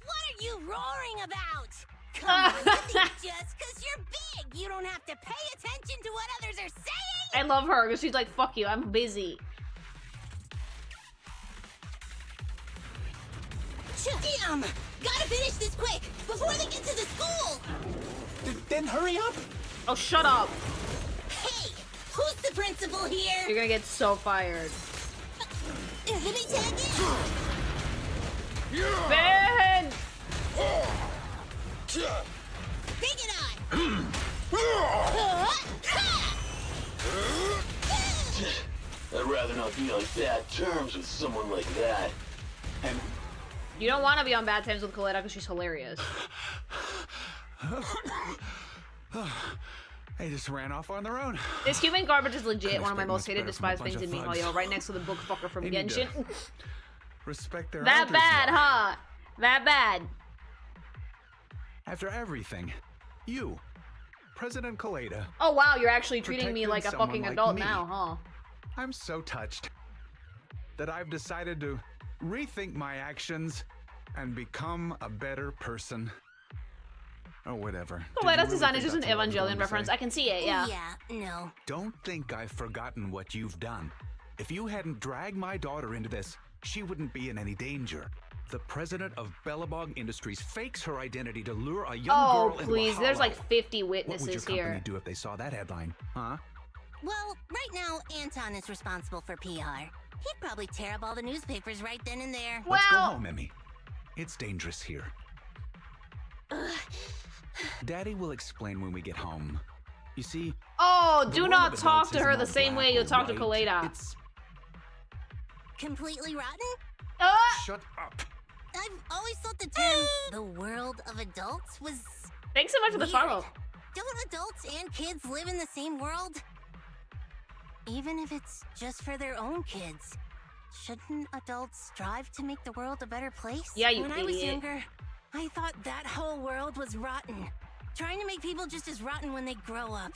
What are you roaring about? Come on, you think just because you're big, you don't have to pay attention to what others are saying? I love her because she's like, fuck you, I'm busy. Damn! Gotta finish this quick before they get to the school! Then hurry up! Oh, shut up. Hey! Who's the principal here? You're gonna get so fired. Let me tag in! Ben! Bring it on! I'd rather not be on bad terms with someone like that. And You don't want to be on bad terms with Coletta because she's hilarious. They just ran off on their own. This human garbage is legit Couldn't one of my expect most much hated, better from a despised bunch things in of Miho, thugs. yo. Right next to the book fucker from They need to Genshin. Respect their That elders bad, more. huh? That bad. After everything, you, President Coletta. Oh wow, you're actually treating me protected like a someone fucking like adult me. now, huh? I'm so touched that I've decided to rethink my actions and become a better person. Or whatever. Did you Coletta's really design think is just an that's what I was Evangelion going to reference. say? I can see it, yeah. No. Don't think I've forgotten what you've done. If you hadn't dragged my daughter into this, she wouldn't be in any danger. The president of Bellabog Industries fakes her identity to lure a young Oh, girl into a please. There's hollow. like 50 What would your witnesses company here. do if they saw that headline, huh? Well, right now, Anton is responsible for PR. He'd probably tear up all the newspapers right then and there. Let's go home, Emmy. It's dangerous here. Daddy will explain when we get home. You see... Oh, the do world not of talk adults to isn't her the all same black way you or talk to white. Coletta. It's... Completely rotten? Shut up. I've always thought the term the world of adults was... Thanks so much for the weird. follow. Don't adults and kids live in the same world? Even if it's just for their own kids. Shouldn't adults strive to make the world a better place? Yeah, you When I was idiot. younger, I thought that whole world was rotten. Trying to make people just as rotten when they grow up.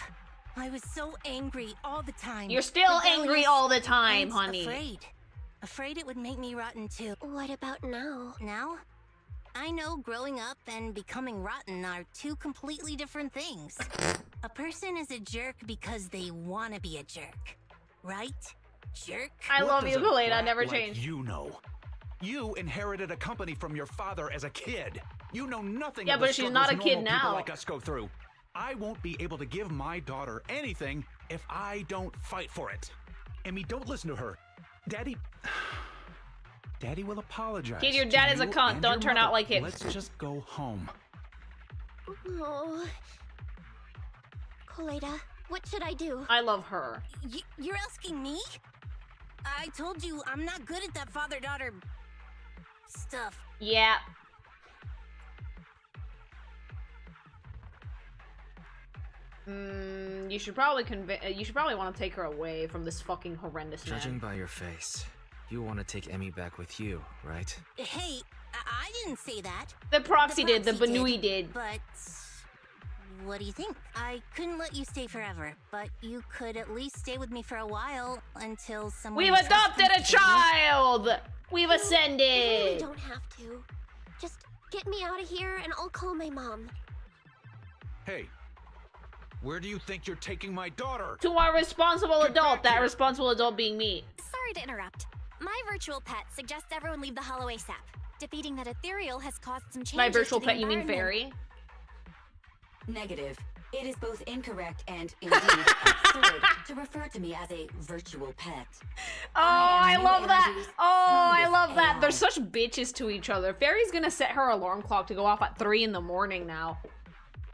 I was so angry all the time. You're still Rebellious angry all the time, and honey. Afraid. Afraid it would make me rotten too. What about now? Now? I know growing up and becoming rotten are two completely different things. A person is a jerk because they want to be a jerk. Right? Jerk? I What love does you, a Coletta. brat Never like change. You know. You inherited a company from your father as a kid. You know nothing Yeah, of the but she's struggles not a kid normal people now. like us go through. I won't be able to give my daughter anything if I don't fight for it. Emmy, don't listen to her. Daddy will apologize. Kid, your to dad is a you cunt. and Don't your turn out mother. like him. Let's just go home. Oh. Coletta, what should I do? I love her. You're asking me? I told you I'm not good at that father-daughter stuff. Yeah. You should probably want to take her away from this fucking horrendous man. Judging by your face, you want to take Emmy back with you, right? Hey, I didn't say that. The proxy did, the Banui did. But what do you think? I couldn't let you stay forever, but you could at least stay with me for a while until someone. We've adopted a child! We've You ascended! really don't have to. Just get me out of here and I'll call my mom. Hey, where do you think you're taking my daughter? To our responsible adult, that responsible adult being me. Sorry to interrupt. My virtual pet suggests everyone leave the hollow ASAP. Defeating that ethereal has caused some changes. By virtual to the pet, you mean environment. fairy? Negative. It is both incorrect and indeed absurd to refer to me as a virtual pet. Oh, I love that. Oh, I love that. AI. They're such bitches to each other. Fairy's gonna set her alarm clock to go off at 3 in the morning now.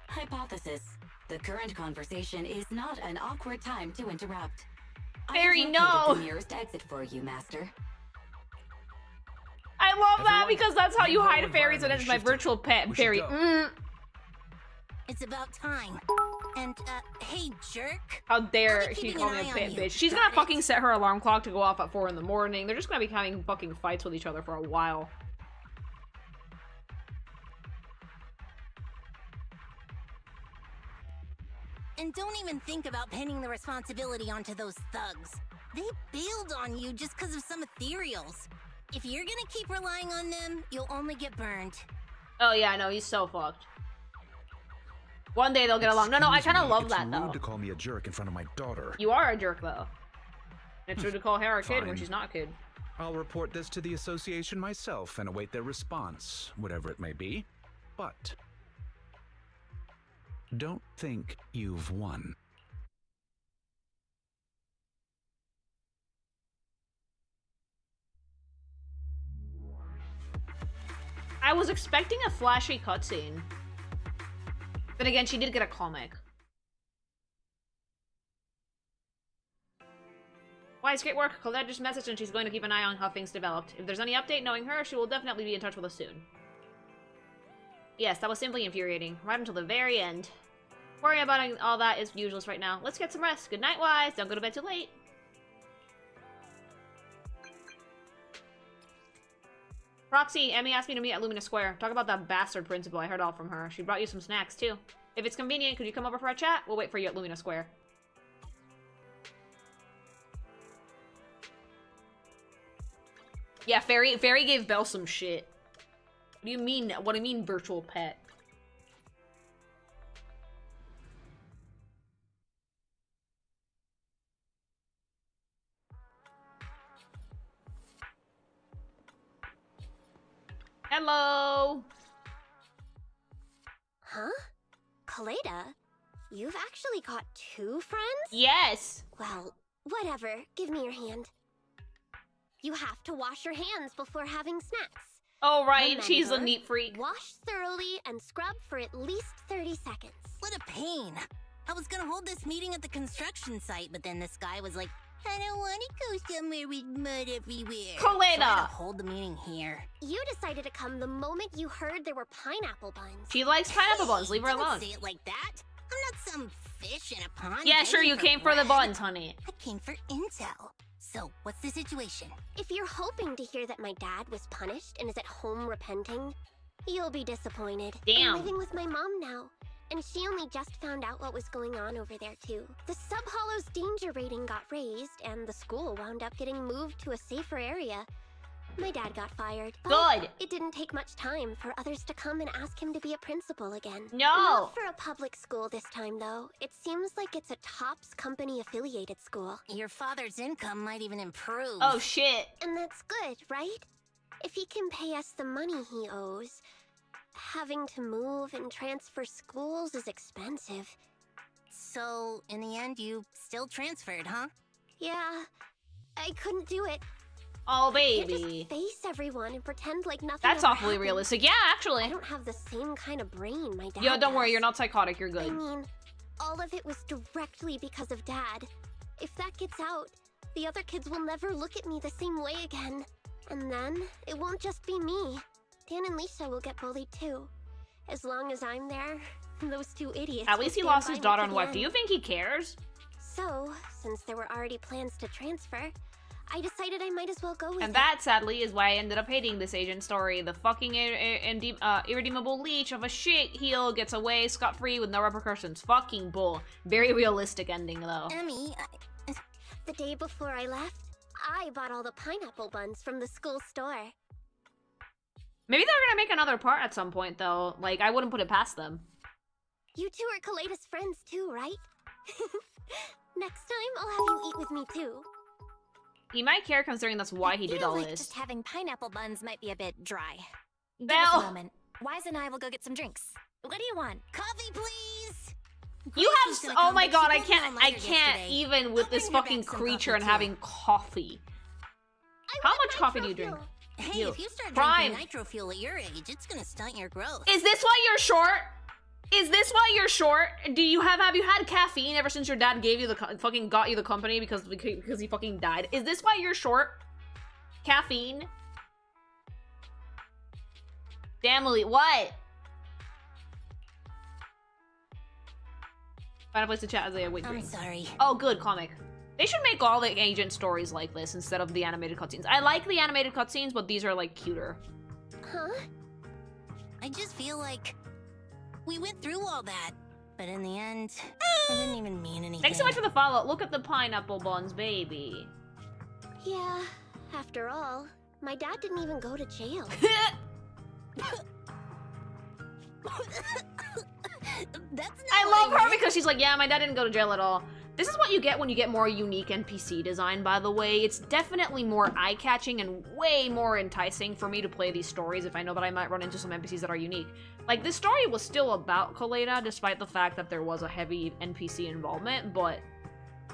Hypothesis. The current conversation is not an awkward time to interrupt. Fairy, I have no. located the nearest exit for you, Master. I love that Everyone, because that's how you the hide fairies, and environment it's my is shifting. virtual pet. We should Fairy. go. It's about time. And hey, jerk. How dare I'll be she keeping call an me a eye on pit you. bitch. She's Got gonna it? fucking set her alarm clock to go off at 4 in the morning. They're just gonna be having fucking fights with each other for a while. And don't even think about pinning the responsibility onto those thugs. They bailed on you just because of some ethereals. If you're gonna keep relying on them, you'll only get burned. Oh yeah, I know, he's so fucked. One day they'll get along. No, I Excuse kind of me, love it's that rude though. to call me a jerk in front of my daughter. You are a jerk though. It's rude to call her a kid when Fine. she's not a kid. I'll report this to the association myself and await their response, whatever it may be. But don't think you've won. I was expecting a flashy cutscene. But again, she did get a comic. Wise, great work. Colette just messaged and she's going to keep an eye on how things developed. If there's any update, knowing her, she will definitely be in touch with us soon. Yes, that was simply infuriating. Right until the very end. Worrying about all that is useless right now. Let's get some rest. Good night, Wise. Don't go to bed too late. Roxy, Emmy asked me to meet at Lumina Square. Talk about that bastard principal. I heard all from her. She brought you some snacks, too. If it's convenient, could you come over for a chat? We'll wait for you at Lumina Square. Yeah, Fairy gave Belle some shit. What do you mean? What do you mean, virtual pet? Hello! Huh? Kaleda? You've actually got 2 friends? Yes! Well, whatever. Give me your hand. You have to wash your hands before having snacks. Oh, right. She's a Remember, neat freak. Wash thoroughly and scrub for at least 30 seconds. What a pain. I was gonna hold this meeting at the construction site, but then this guy was like, I don't want to go somewhere with mud everywhere. So I had to Kaleda! hold the meeting here. You decided to come the moment you heard there were pineapple buns. She likes pineapple buns. Leave her Don't alone. say it like that. I'm not some fish in a pond. Yeah, sure, you begging came for the bread. buns, honey. I came for intel. So, what's the situation? If you're hoping to hear that my dad was punished and is at home repenting, you'll be disappointed. Damn. I'm living with my mom now, and she only just found out what was going on over there too. The Sub-Hollow's danger rating got raised, and the school wound up getting moved to a safer area. My dad got fired. But Good. it didn't take much time for others to come and ask him to be a principal again. No. Not for a public school this time, though. It seems like it's a TOPS company-affiliated school. Your father's income might even improve. Oh, shit. And that's good, right? If he can pay us the money he owes, having to move and transfer schools is expensive. So, in the end, you still transferred, huh? Yeah, I couldn't do it. Oh, I can't baby. just face everyone and pretend like nothing That's ever awfully happened. realistic. Yeah, actually. I don't have the same kind of brain my dad Yo, don't worry. does. You're not psychotic. You're I good. mean, all of it was directly because of Dad. If that gets out, the other kids will never look at me the same way again. And then, it won't just be me. Dan and Lisa will get bullied too. As long as I'm there, Those two idiots. At least he will lost stand his by me daughter to and the wife. end. Do you think he cares? So, since there were already plans to transfer, I decided I might as well go with And it. that, sadly, is why I ended up hating this agent story. The fucking irredeemable leech of a shit heel gets away scot-free with no repercussions. Fucking bull. Very realistic ending, though. Emmy, The day before I left, I bought all the pineapple buns from the school store. Maybe they're gonna make another part at some point, though. Like, I wouldn't put it past them. You two are Kaleda's friends too, right? Next time, I'll have you eat with me too. He might care considering that's why he did all like this. just having pineapple buns might be a bit dry. Give Belle! us a moment. Wise and I will go get some drinks. What do you want? Coffee, please. You have gonna oh come, my but god, she I pulled can't me all I nighter can't yesterday. even with I'll this bring her fucking back some creature coffee, and too. having coffee. How much coffee do you drink? Hey, You. if you start Prime. drinking nitro fuel at your age, it's gonna stunt your growth. Is this why you're short? Is this why you're short? Do you have you had caffeine ever since your dad gave you the fucking got you the company because he fucking died? Is this why you're short? Caffeine? Damn, Lily, what? Find a place to chat as they wait. I'm sorry. Oh, good comic. They should make all the agent stories like this instead of the animated cutscenes. I like the animated cutscenes, but these are like cuter. Huh? I just feel like we went through all that, but in the end, it didn't even mean anything. Thanks so much for the follow. Look at the pineapple buns, baby. Yeah, after all, my dad didn't even go to jail. That's not I what love her meant. because she's like, yeah, my dad didn't go to jail at all. This is what you get when you get more unique NPC design, by the way. It's definitely more eye-catching and way more enticing for me to play these stories if I know that I might run into some NPCs that are unique. Like, this story was still about Kaleda, despite the fact that there was a heavy NPC involvement, but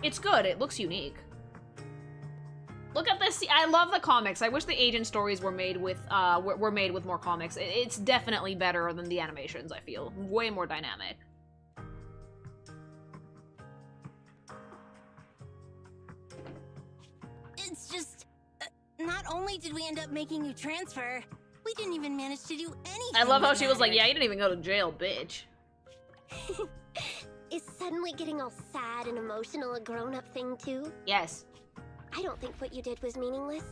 it's good. It looks unique. Look at this. I love the comics. I wish the agent stories were made with more comics. It's definitely better than the animations, I feel. Way more dynamic. It's just, not only did we end up making you transfer, we didn't even manage to do anything. I love how that she was like, mattered. yeah, you didn't even go to jail, bitch. Is suddenly getting all sad and emotional a grown-up thing too? Yes. I don't think what you did was meaningless.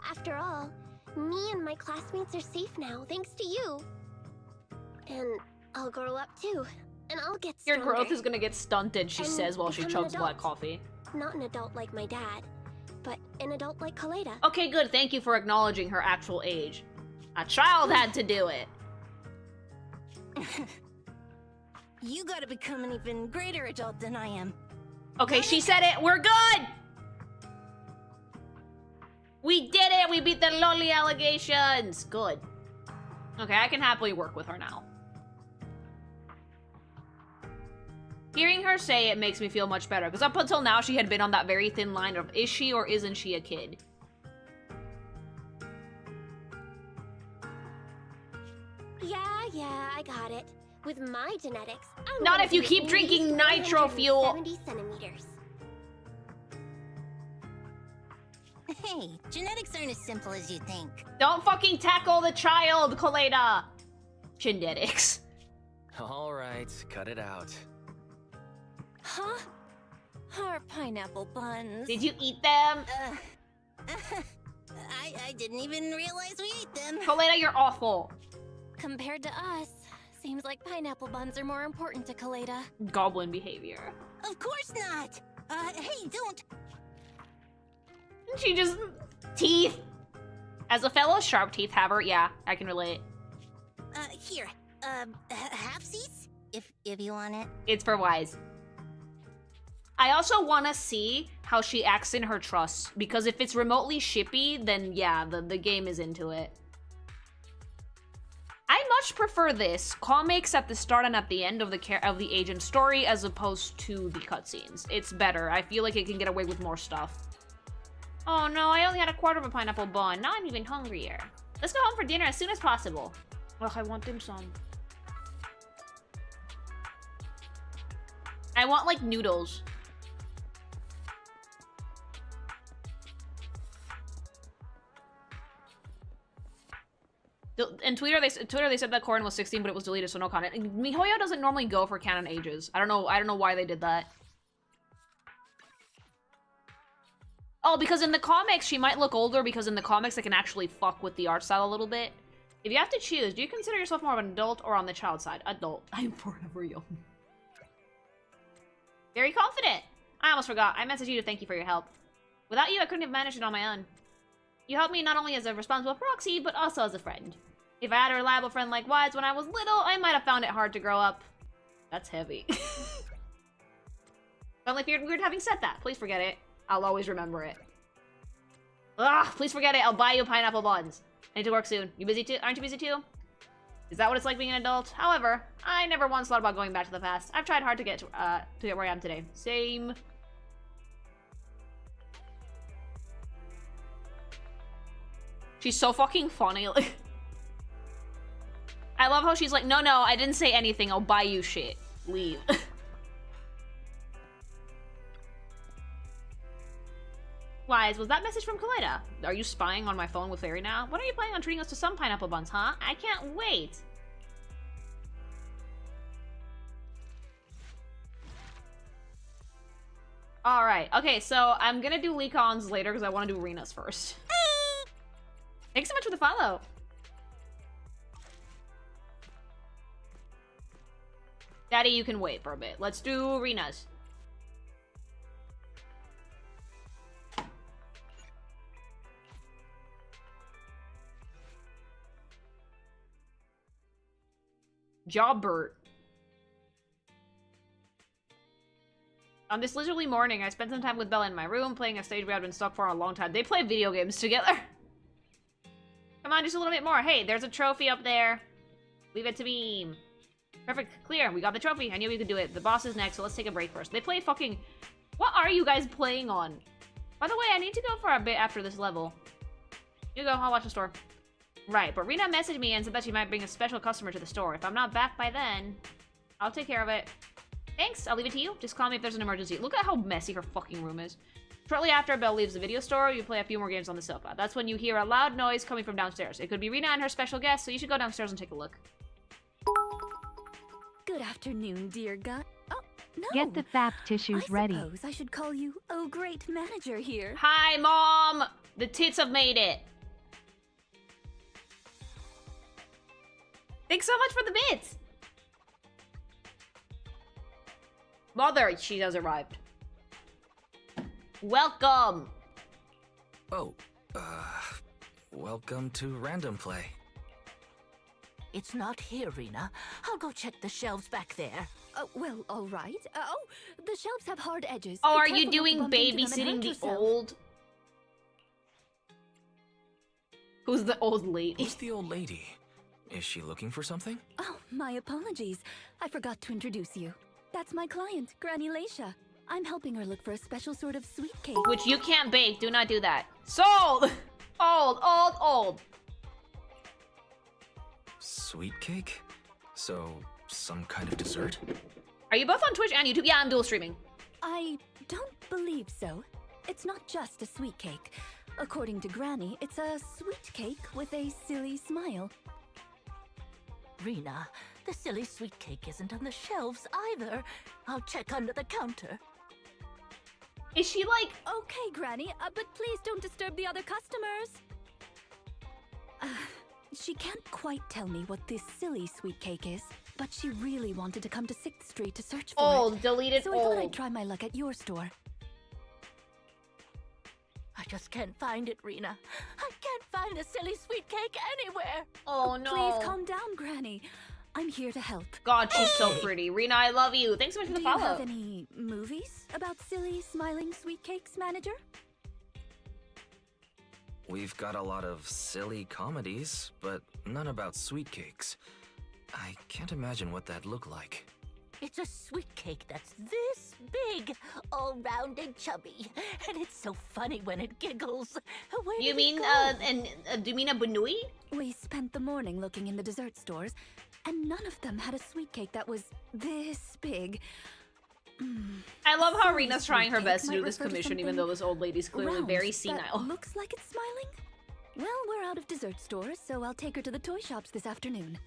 After all, me and my classmates are safe now, thanks to you. And I'll grow up too, and I'll get Your stronger. growth is gonna get stunted, she And says while she become an chugs black adult. coffee. Not an adult like my dad, but an adult like Kaleda. Okay, good. Thank you for acknowledging her actual age. A child had to do it. You gotta become an even greater adult than I am. Okay, she said it. We're good! We did it! We beat the lolly allegations! Good. Okay, I can happily work with her now. Hearing her say it makes me feel much better, because up until now she had been on that very thin line of is she or isn't she a kid? Yeah, I got it. With my genetics, I'm Not gonna if you be keep at drinking least nitro fuel. 170 centimeters. Hey, genetics aren't as simple as you think. Don't fucking tackle the child, Kaleda! Genetics. Alright, cut it out. Huh? Our pineapple buns. Did you eat them? I didn't even realize we ate them. Kaleda, you're awful. Compared to us, seems like pineapple buns are more important to Kaleda. Goblin behavior. Of course not. Hey, don't. She just... Teeth. As a fellow sharp teeth haver, yeah, I can relate. Here. Halfsies? If you want it. It's for Wise. I also want to see how she acts in her trusts, because if it's remotely shippy, then yeah, the game is into it. I much prefer this, comics at the start and at the end of the agent story as opposed to the cutscenes. It's better. I feel like it can get away with more stuff. Oh no, I only had a quarter of a pineapple bun. Now I'm even hungrier. Let's go home for dinner as soon as possible. Ugh, I want dim sum. I want like noodles. In Twitter they said that Corin was 16, but it was deleted, so no content. MiHoYo doesn't normally go for canon ages. I don't know why they did that. Oh, because in the comics she might look older, because in the comics they can actually fuck with the art style a little bit. If you have to choose, do you consider yourself more of an adult or on the child side? Adult. I'm forever young. Very confident. I almost forgot. I messaged you to thank you for your help. Without you, I couldn't have managed it on my own. You helped me not only as a responsible proxy, but also as a friend. If I had a reliable friend like Wise when I was little, I might have found it hard to grow up. That's heavy. Only if you're weird having said that. Please forget it. I'll always remember it. Ugh, please forget it. I'll buy you pineapple buns. I need to work soon. You busy too? Aren't you busy too? Is that what it's like being an adult? However, I never once thought about going back to the past. I've tried hard to get where I am today. Same. She's so fucking funny. Like, I love how she's like, no, I didn't say anything. I'll buy you shit. Leave. Wise, was that message from Kaleda? Are you spying on my phone with Fairy now? When are you planning on treating us to some pineapple buns, huh? I can't wait. Alright, okay, so I'm gonna do Lee-Cons later because I want to do Rina's first. Thanks so much for the follow. Daddy, you can wait for a bit. Let's do Rina's. Jobbert. On this leisurely morning, I spent some time with Bella in my room, playing a stage we had been stuck for a long time. They play video games together. Come on, just a little bit more. Hey, there's a trophy up there. Leave it to me. Perfect. Clear. We got the trophy. I knew we could do it. The boss is next, so let's take a break first. They play fucking... What are you guys playing on? By the way, I need to go for a bit after this level. You go. I'll watch the store. Right, but Rina messaged me and said that she might bring a special customer to the store. If I'm not back by then, I'll take care of it. Thanks, I'll leave it to you. Just call me if there's an emergency. Look at how messy her fucking room is. Shortly after Belle leaves the video store, you play a few more games on the sofa. That's when you hear a loud noise coming from downstairs. It could be Rina and her special guest, so you should go downstairs and take a look. Good afternoon, dear God. Oh, no. Get the FAP tissues ready. I suppose I should call you, oh, great manager here. Hi, Mom! The tits have made it. Thanks so much for the bits! Mother, she has arrived. Welcome! Oh, welcome to Random Play. It's not here, Rina. I'll go check the shelves back there. Oh, well, all right. Oh, the shelves have hard edges. Oh, Be are careful you not to doing bump into them and babysitting hurt the yourself. old? Who's the old lady? Who's the old lady? Is she looking for something? Oh, my apologies. I forgot to introduce you. That's my client, Granny Leisha. I'm helping her look for a special sort of sweet cake. Which you can't bake. Do not do that. Sold! Old. Sweet cake? So, some kind of dessert? Are you both on Twitch and YouTube? Yeah, I'm dual streaming. I don't believe so. It's not just a sweet cake. According to Granny, it's a sweet cake with a silly smile. Rina, the silly sweet cake isn't on the shelves either. I'll check under the counter. Is she like... Okay, Granny, but please don't disturb the other customers. She can't quite tell me what this silly sweet cake is, but she really wanted to come to 6th Street to search for it. Old, deleted so I thought I'd old. try my luck at your store. I just can't find it, Rina. I can't find the silly sweet cake anywhere. Oh, no. Please calm down, Granny. I'm here to help. God, she's so pretty. Rina, I love you. Thanks so much for the Do follow. you have any movies about silly, smiling sweet cakes, manager? We've got a lot of silly comedies, but none about sweet cakes. I can't imagine what that'd look like. It's a sweet cake that's this big, all round and chubby, and it's so funny when it giggles. Where You did mean, it go? do you mean a bunui? We spent the morning looking in the dessert stores, and none of them had a sweet cake that was this big. I love how Silly Rina's trying her sweet best cake to do might this refer to commission, even something though this old lady's clearly round very that senile. looks like it's smiling? Well, we're out of dessert stores, so I'll take her to the toy shops this afternoon.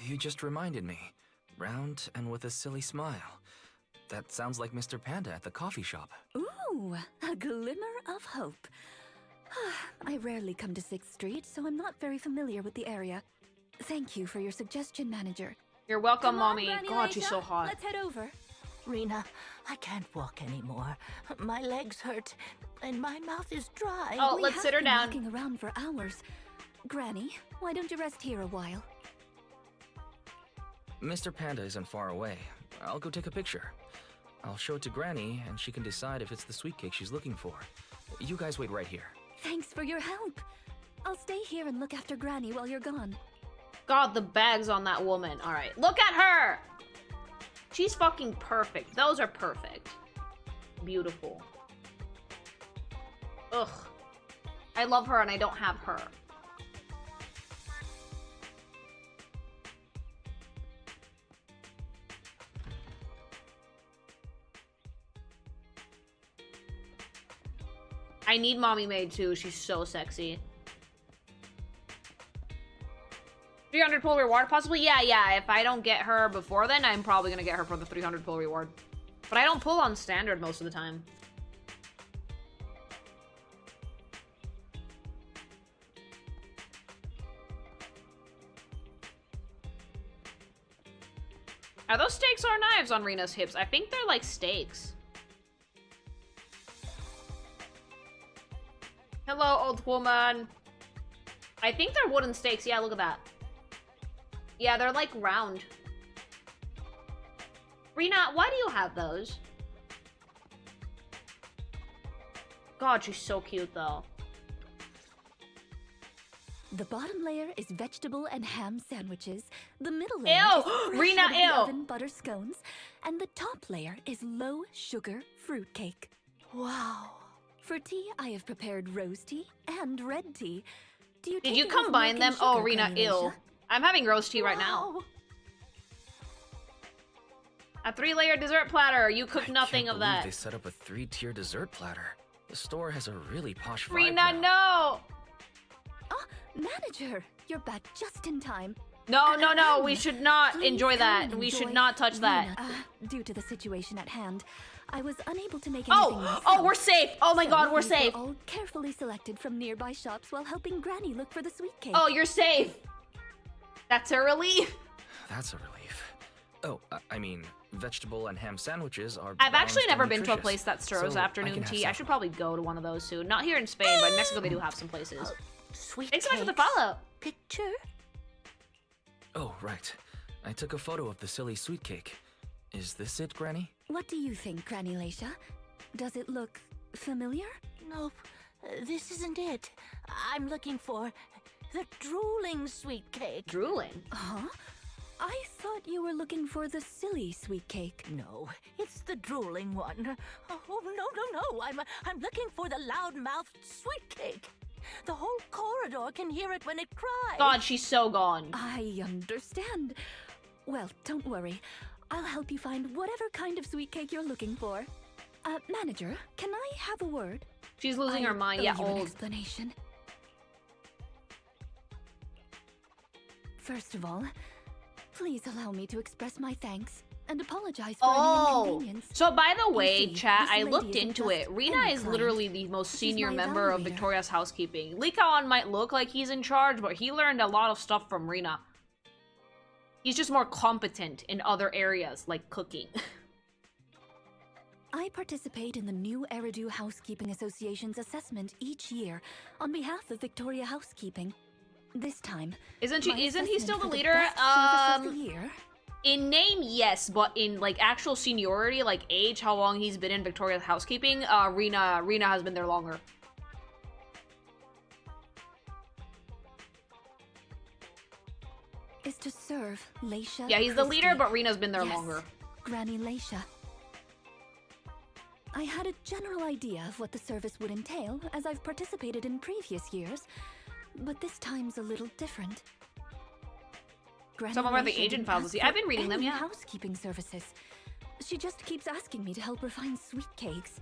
You just reminded me. Round and with a silly smile. That sounds like Mr. Panda at the coffee shop. Ooh, a glimmer of hope. I rarely come to 6th Street, so I'm not very familiar with the area. Thank you for your suggestion, Manager. You're welcome, Come on, Mommy. Granny God, she's Leisha, so hot. Let's head over. Rina, I can't walk anymore. My legs hurt, and my mouth is dry. Oh, We let's have sit her been down. Walking around for hours. Granny, why don't you rest here a while? Mr. Panda isn't far away. I'll go take a picture. I'll show it to Granny, and she can decide if it's the sweet cake she's looking for. You guys wait right here. Thanks for your help. I'll stay here and look after Granny while you're gone. God, the bags on that woman. All right, look at her. She's fucking perfect. Those are perfect. Beautiful. Ugh. I love her and I don't have her. I need Mommy Maid too. She's so sexy. 300 pull reward, possibly? Yeah. If I don't get her before then, I'm probably gonna get her for the 300 pull reward. But I don't pull on standard most of the time. Are those stakes or knives on Rina's hips? I think they're like stakes. Hello, old woman. I think they're wooden stakes. Yeah, look at that. Yeah, they're like round. Rina, why do you have those? God, she's so cute though. The bottom layer is vegetable and ham sandwiches. The middle layer is fresh Rina, out of ew. the oven butter scones, and the top layer is low sugar fruitcake. Wow. For tea, I have prepared rose tea and red tea. Do you Did take you it with combine milk them? and Oh, sugar, Rina, Granny ill. Leisha? I'm having roast tea right now. A 3-layer dessert platter. You cook nothing of that. They set up a 3-tier dessert platter. The store has a really posh vibe Rina, now. no! Oh, Manager, you're back just in time. No. We should not Please enjoy come that. and We should enjoy not touch that. Rina. Due to the situation at hand, I was unable to make anything myself. Oh, we're safe. Oh my God, we're these were safe. all carefully selected from nearby shops while helping Granny look for the sweet cake. Oh, you're safe. That's a relief. That's a relief. Oh, I mean, vegetable and ham sandwiches are I've actually balanced never and been to a nutritious, place that serves so I afternoon can have tea. I should several. probably go to one of those soon. Not here in Spain, but in Mexico they do have some places. Sweet Thanks so much for the cakes. follow. Picture? Oh, right. I took a photo of the silly sweet cake. Is this it, Granny? What do you think, Granny Leisha? Does it look familiar? Nope. This isn't it. I'm looking for the drooling sweet cake. Drooling? Huh? I thought you were looking for the silly sweet cake. No, it's the drooling one. Oh, no. I'm looking for the loud-mouthed sweet cake. The whole corridor can hear it when it cries. God, she's so gone. I understand. Well, don't worry. I'll help you find whatever kind of sweet cake you're looking for. Manager, can I have a word? She's losing her mind. owe Yeah, you an old. explanation. First of all, please allow me to express my thanks and apologize for any inconvenience. So by the way, see, chat, this I lady looked isn't into just it. Rina any is client. literally the most senior my member of evaluator. Victoria's housekeeping. Likaon might look like he's in charge, but he learned a lot of stuff from Rina. He's just more competent in other areas, like cooking. I participate in the new Eridu Housekeeping Association's assessment each year on behalf of Victoria Housekeeping. This time, Isn't my he still assessment the for leader? best service of the year. In name, yes, but in like actual seniority, like age, how long he's been in Victoria's housekeeping, Rina has been there longer. Is to serve Leisha. Yeah, he's the leader, Christie. but Rina's been there Yes, longer. Granny Leisha. I had a general idea of what the service would entail, as I've participated in previous years, but this time's a little different. Granny Some of them are the Leisha agent didn't files. ask See, I've for been reading them, any yeah. housekeeping services. She just keeps asking me to help her find sweet cakes.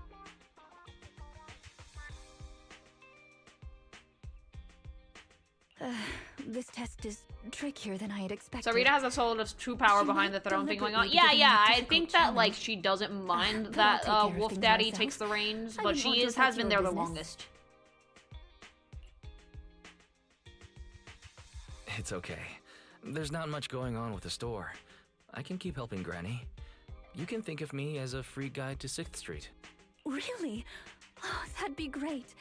This test is trickier than I had expected. So Rita has a sort of true power behind the throne thing going on. Yeah, I think that like she doesn't mind that Wolf Daddy takes the reins, but she has been there the longest. It's okay. There's not much going on with the store. I can keep helping Granny. You can think of me as a free guide to 6th Street. Really? Oh, that'd be great.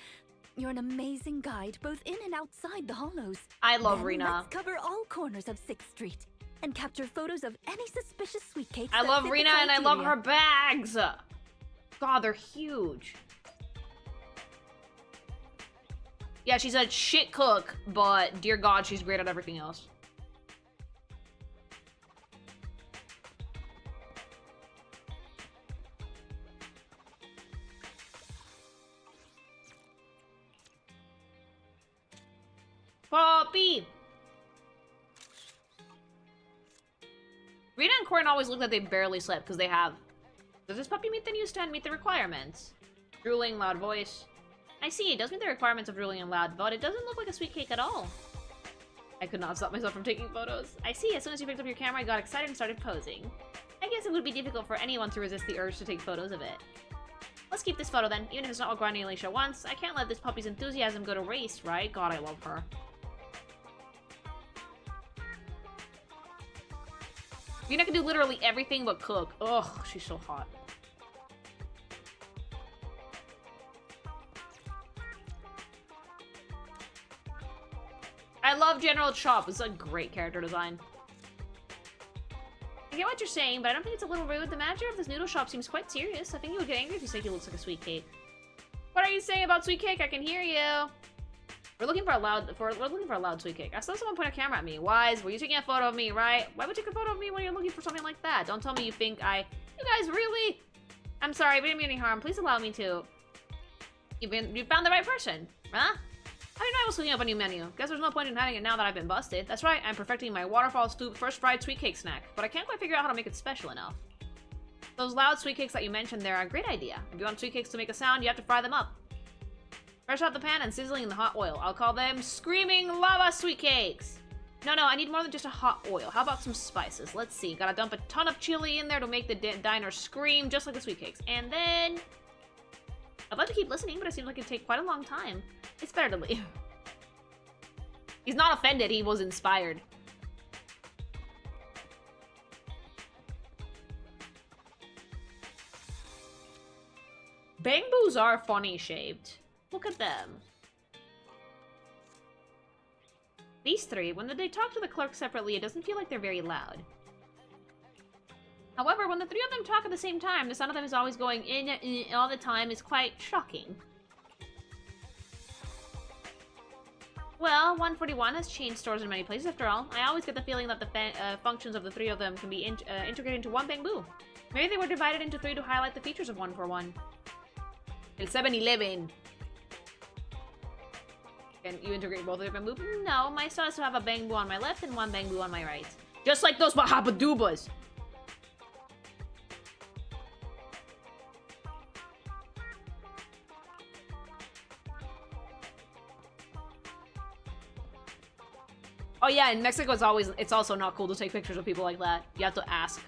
You're an amazing guide, both in and outside the hollows. I love Then Rina. Let's cover all corners of 6th Street and capture photos of any suspicious sweet cakes. I that love fit the Rina and I love criteria. her bags. God, they're huge. Yeah, she's a shit cook, but dear God, she's great at everything else. Poppy! Rita and Corin always look like they barely slept, because they have. Does this puppy meet the newsstand meet the requirements? Drooling, loud voice. I see, it does meet the requirements of drooling and loud, but it doesn't look like a sweet cake at all. I could not stop myself from taking photos. I see, as soon as you picked up your camera, I got excited and started posing. I guess it would be difficult for anyone to resist the urge to take photos of it. Let's keep this photo then, even if it's not what Granny and Alicia wants. I can't let this puppy's enthusiasm go to waste, right? God, I love her. Rina can do literally everything but cook. Ugh, she's so hot. I love General Chop. It's a great character design. I get what you're saying, but I don't think it's a little rude. The manager of this noodle shop seems quite serious. I think he would get angry if you said he looks like a sweet cake. What are you saying about sweet cake? I can hear you. We're looking for a loud sweet cake. I saw someone point a camera at me. Wise, were you taking a photo of me, right? Why would you take a photo of me when you're looking for something like that? Don't tell me you think You guys really? I'm sorry, I didn't mean any harm. Please allow me to. You found the right person, huh? How do you know I was cooking up a new menu? Guess there's no point in hiding it now that I've been busted. That's right, I'm perfecting my waterfall scoop first fried sweet cake snack, but I can't quite figure out how to make it special enough. Those loud sweet cakes that you mentioned there are a great idea. If you want sweet cakes to make a sound, you have to fry them up. Fresh out the pan and sizzling in the hot oil. I'll call them screaming lava sweet cakes. No, I need more than just a hot oil. How about some spices? Let's see. Gotta dump a ton of chili in there to make the diner scream just like the sweet cakes. And then... I'd like to keep listening, but it seems like it'd take quite a long time. It's better to leave. He's not offended, he was inspired. Bangbus are funny shaped. Look at them. These three, when they talk to the clerk separately, it doesn't feel like they're very loud. However, when the three of them talk at the same time, the sound of them is always going in all the time is quite shocking. Well, 141 has changed stores in many places after all. I always get the feeling that the functions of the three of them can be integrated into one Bangbu. Maybe they were divided into three to highlight the features of 141. El 7-Eleven. Can you integrate both of your Bangbu? No, my style is to have a Bangbu on my left and one Bangbu on my right. Just like those Mahabadubas! Oh yeah, in Mexico it's also not cool to take pictures of people like that. You have to ask.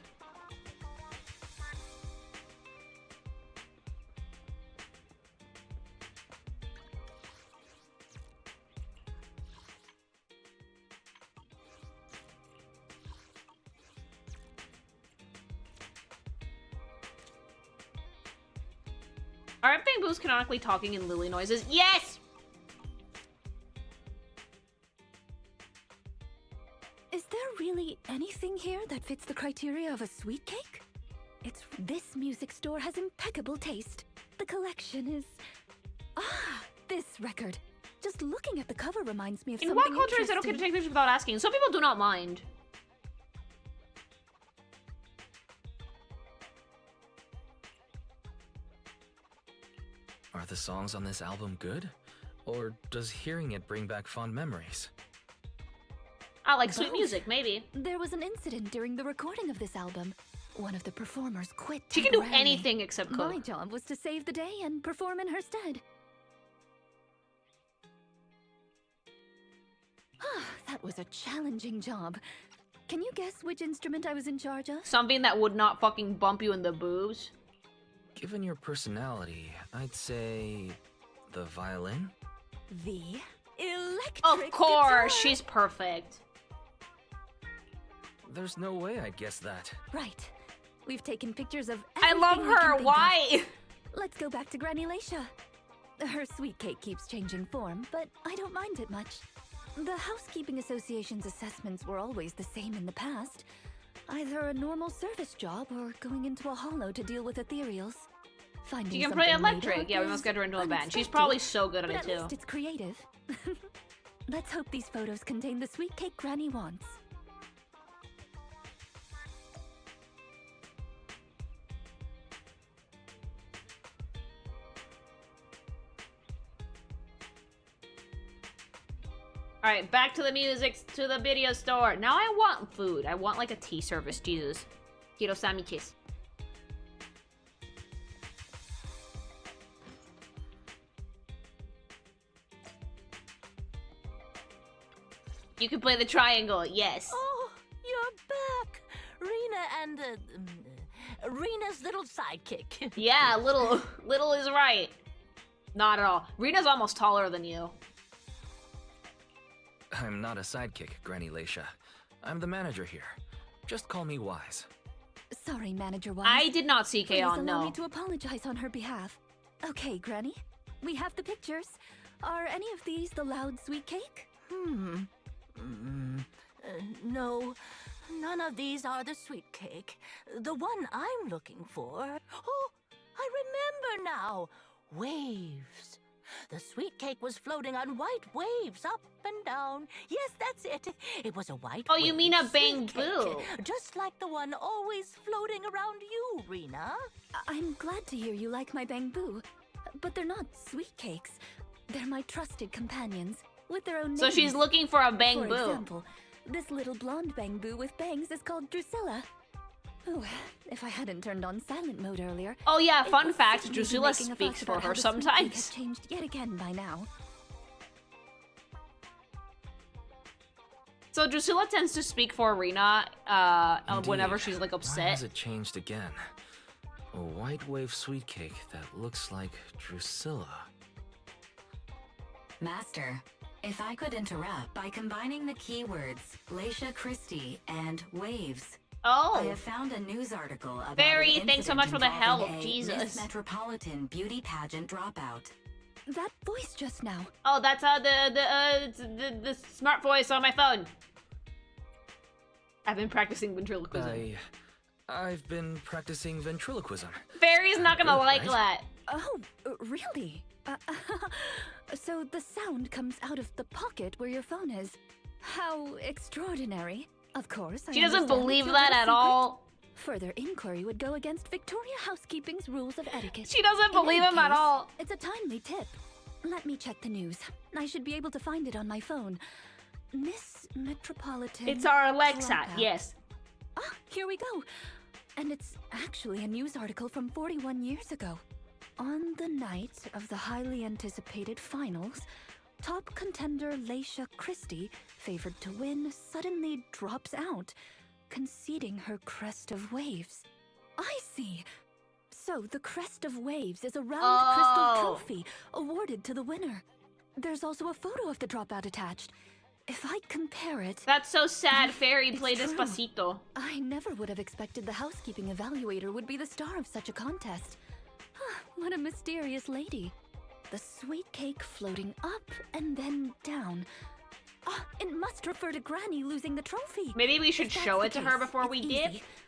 Aren't Bamboo's canonically talking in lily noises? Yes! Is there really anything here that fits the criteria of a sweet cake? This music store has impeccable taste. The collection is... Ah, this record. Just looking at the cover reminds me of something In what culture is it okay to take pictures without asking? Some people do not mind. Are the songs on this album good? Or does hearing it bring back fond memories? I like sweet music, maybe. There was an incident during the recording of this album. One of the performers quit. She can do anything except cook. My job was to save the day and perform in her stead. That was a challenging job. Can you guess which instrument I was in charge of? Something that would not fucking bump you in the boobs. Given your personality, I'd say the violin? The electric Of course, guitar. she's perfect. There's no way I'd guess that. Right. We've taken pictures of I love everything we can her. think Why? of. Let's go back to Granny Leisha. Her sweet cake keeps changing form, but I don't mind it much. The Housekeeping Association's assessments were always the same in the past. Either a normal service job or going into a hollow to deal with ethereals. Finding She can play something made electric. up Yeah, we is must get her into a band. She's unexpected, probably so good at but it too. least it's creative. Let's hope these photos contain the sweet cake Granny wants. Alright, back to the music, to the video store. Now I want food. I want like a tea service, Jesus. Quiero sandwiches. You can play the triangle, yes. Oh, you're back! Rina and, Rina's little sidekick. Yeah, little is right. Not at all. Rina's almost taller than you. I'm not a sidekick, Granny Leisha. I'm the manager here. Just call me Wise. Sorry, Manager Wise. I did not see Please K-On, allow no. me to apologize on her behalf. Okay, Granny. We have the pictures. Are any of these the loud sweet cake? No, none of these are the sweet cake. The one I'm looking for... Oh, I remember now! Waves. The sweet cake was floating on white waves, up and down. Yes, that's it. It was a white Oh, you mean a sweet bamboo. cake, just like the one always floating around you, Rina. I'm glad to hear you like my bamboo. But they're not sweet cakes. They're my trusted companions, with their own names. So she's looking for a For bamboo. example, this little blonde bamboo with bangs is called Drusilla. Oh, if I hadn't turned on silent mode earlier. Oh yeah, it fun would fact, certainly be Drusilla making a speaks fuss for about her how the sweet cake sometimes. has changed yet again by now. So Drusilla tends to speak for Rina whenever Indeed. she's like Why upset. has it changed again? A white wave sweet cake that looks like Drusilla. Master, if I could interrupt by combining the keywords Leisha Christie and waves. Oh. I have found a news article about Very, an thanks so much for the incident help, involving a Jesus. Miss Metropolitan beauty pageant dropout. That voice just now. Oh, that's the smart voice on my phone. I've been practicing ventriloquism. I've been practicing ventriloquism. Fairy's not gonna Good, like right? that. Oh, really? So the sound comes out of the pocket where your phone is. How extraordinary. Of course, I She doesn't understand believe it's that not a at secret. all. Further inquiry would go against Victoria Housekeeping's rules of etiquette. She doesn't In believe any him at case, all. It's a timely tip. Let me check the news. I should be able to find it on my phone. Miss Metropolitan... It's our Alexa, dropout. yes. Ah, here we go. And it's actually a news article from 41 years ago. On the night of the highly anticipated finals, top contender Leisha Christie, favored to win, suddenly drops out, conceding her crest of waves. I see. So the crest of waves is a round crystal trophy awarded to the winner. There's also a photo of the dropout attached. If I compare it... That's so sad. Fairy played true. Despacito. I never would have expected the housekeeping evaluator would be the star of such a contest. What a mysterious lady. The sweet cake floating up and then down. It must refer to Granny losing the trophy. Maybe we should If that's show the it to her case, before it's we easy.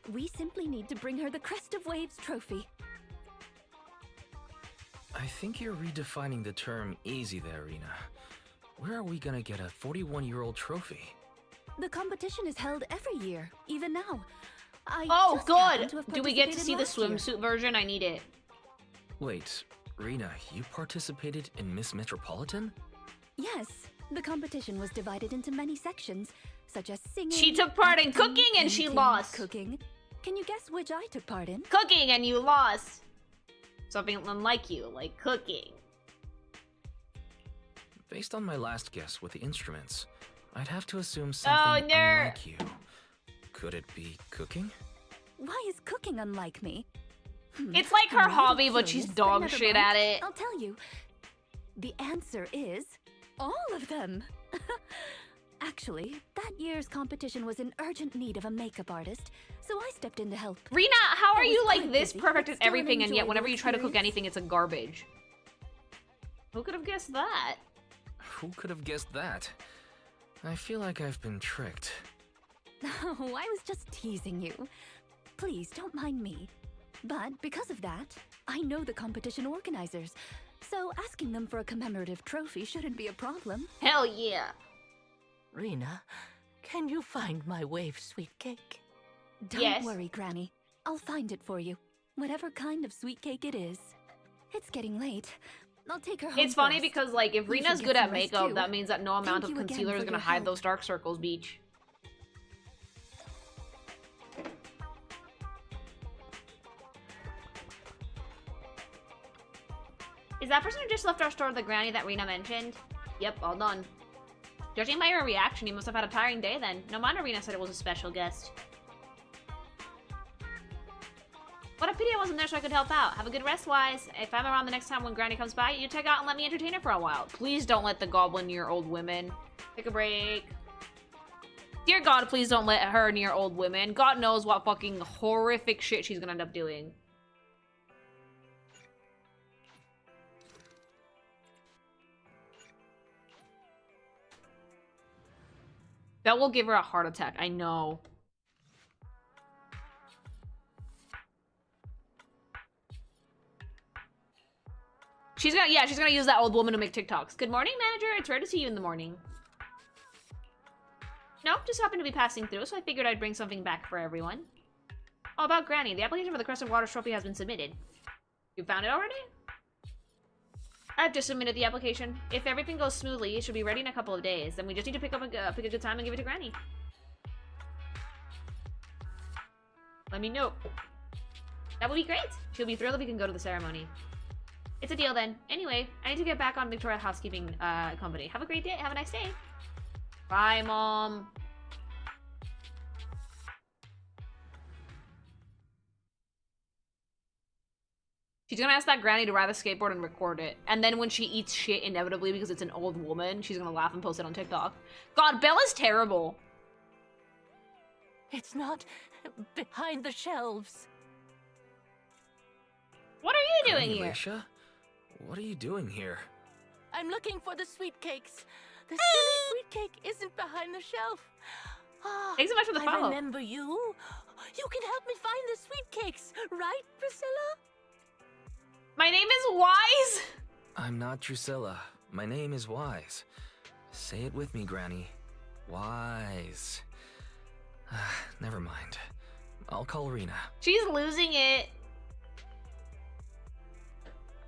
dip. We simply need to bring her the Crest of Waves trophy. I think you're redefining the term easy there, Rina. Where are we gonna get a 41-year-old trophy? The competition is held every year, even now. I Oh, just happen good! to have Do we get to participated see the last year. swimsuit version? I need it. Wait, Rina, you participated in Miss Metropolitan? Yes, the competition was divided into many sections, such as singing. She took part in acting, cooking and she painting, lost. Cooking. Can you guess which I took part in? Cooking and you lost. Something unlike you, like cooking. Based on my last guess with the instruments, I'd have to assume something no. unlike you. Could it be cooking? Why is cooking unlike me? It's like her I'm a little hobby, but she's curious, dog never shit mind. at it. I'll tell you. The answer is all of them. Actually, that year's competition was in urgent need of a makeup artist, so I stepped in to help. Rina, how are I was you like quite this busy, perfect but at still an everything, and yet whenever you try to cook enjoyable anything, it's a garbage? Who could have guessed that? Who could have guessed that? I feel like I've been tricked. Oh, I was just teasing you. Please, don't mind me. But because of that, I know the competition organizers, so asking them for a commemorative trophy shouldn't be a problem. Hell yeah. Rina, can you find my wave sweet cake? Don't worry, Granny. I'll find it for you. Whatever kind of sweet cake it is. It's getting late. I'll take her home It's funny first. because, like, if You should Rina's get good some at rest, makeup, too. that means that no amount Thank of you again concealer is for gonna your hide help. those dark circles, Beach. Is that person who just left our store the granny that Rina mentioned? Yep, all done. Judging by her reaction, you must have had a tiring day then. No wonder Rina said it was a special guest. What a pity I wasn't there so I could help out. Have a good rest, Wise. If I'm around the next time when Granny comes by, you check out and let me entertain her for a while. Please don't let the goblin near old women. Take a break. Dear God, please don't let her near old women. God knows what fucking horrific shit she's gonna end up doing. That will give her a heart attack, I know. She's gonna use that old woman to make TikToks. Good morning, manager. It's rare to see you in the morning. Nope, just happened to be passing through, so I figured I'd bring something back for everyone. Oh, about Granny. The application for the Crescent Waters Trophy has been submitted. You found it already? I've just submitted the application. If everything goes smoothly, it should be ready in a couple of days. Then we just need to pick a good time and give it to Granny. Let me know. That would be great. She'll be thrilled if we can go to the ceremony. It's a deal then. Anyway, I need to get back on Victoria Housekeeping Company. Have a great day. Have a nice day. Bye, Mom. She's gonna ask that Granny to ride the skateboard and record it. And then when she eats shit inevitably because it's an old woman, she's gonna laugh and post it on TikTok. God, Bella's terrible. It's not behind the shelves. What are you doing Granny here? Leisha? What are you doing here? I'm looking for the sweet cakes. The silly sweet cake isn't behind the shelf. Ah, Thanks so much for the follow. I remember you. You can help me find the sweet cakes, right, Priscilla? My name is Wise. I'm not Drusilla. My name is Wise. Say it with me, Granny. Wise. Never mind. I'll call Rina. She's losing it.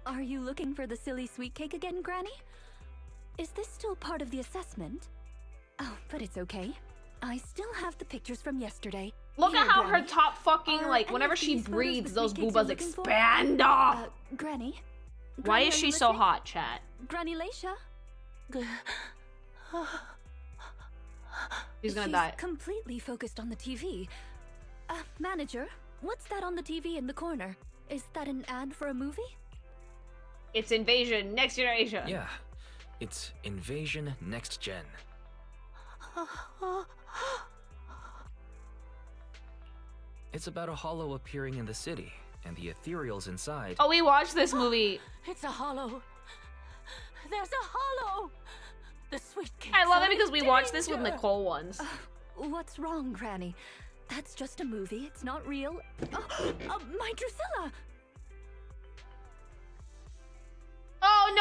Are you looking for the silly sweet cake again, Granny? Is this still part of the assessment? Oh, but it's okay. I still have the pictures from yesterday. Look Here, at how Granny. her top fucking, Are like, any whenever of she these photos breathes, the those sweet cakes boobas you're looking for? expand off. Granny? Why Granny, is are she you so listening? hot, chat? Granny Leisha? She's gonna She's die. completely focused on the TV. Manager, what's that on the TV in the corner? Is that an ad for a movie? It's Invasion Next Generation. Yeah. It's Invasion Next Gen. It's about a hollow appearing in the city, and the ethereals inside. Oh, we watched this movie. It's a hollow. There's a hollow. The sweet cakes. I love are it because we in watched this with danger. Nicole once. What's wrong, Granny? That's just a movie. It's not real. My Drusilla! Oh,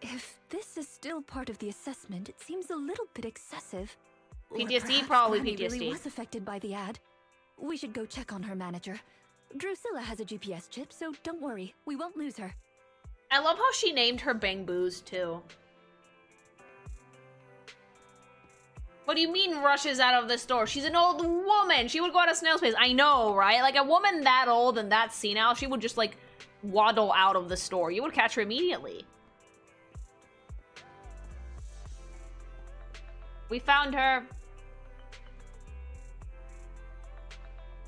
no! If this is still part of the assessment, it seems a little bit excessive. Or PTSD? perhaps Probably Granny PTSD. really was affected by the ad. We should go check on her, manager. Drusilla has a GPS chip, so don't worry. We won't lose her. I love how she named her Bang Boos, too. What do you mean rushes out of the store? She's an old woman. She would go out of snail's pace. I know, right? Like, a woman that old and that senile, she would just, like, waddle out of the store. You would catch her immediately. We found her.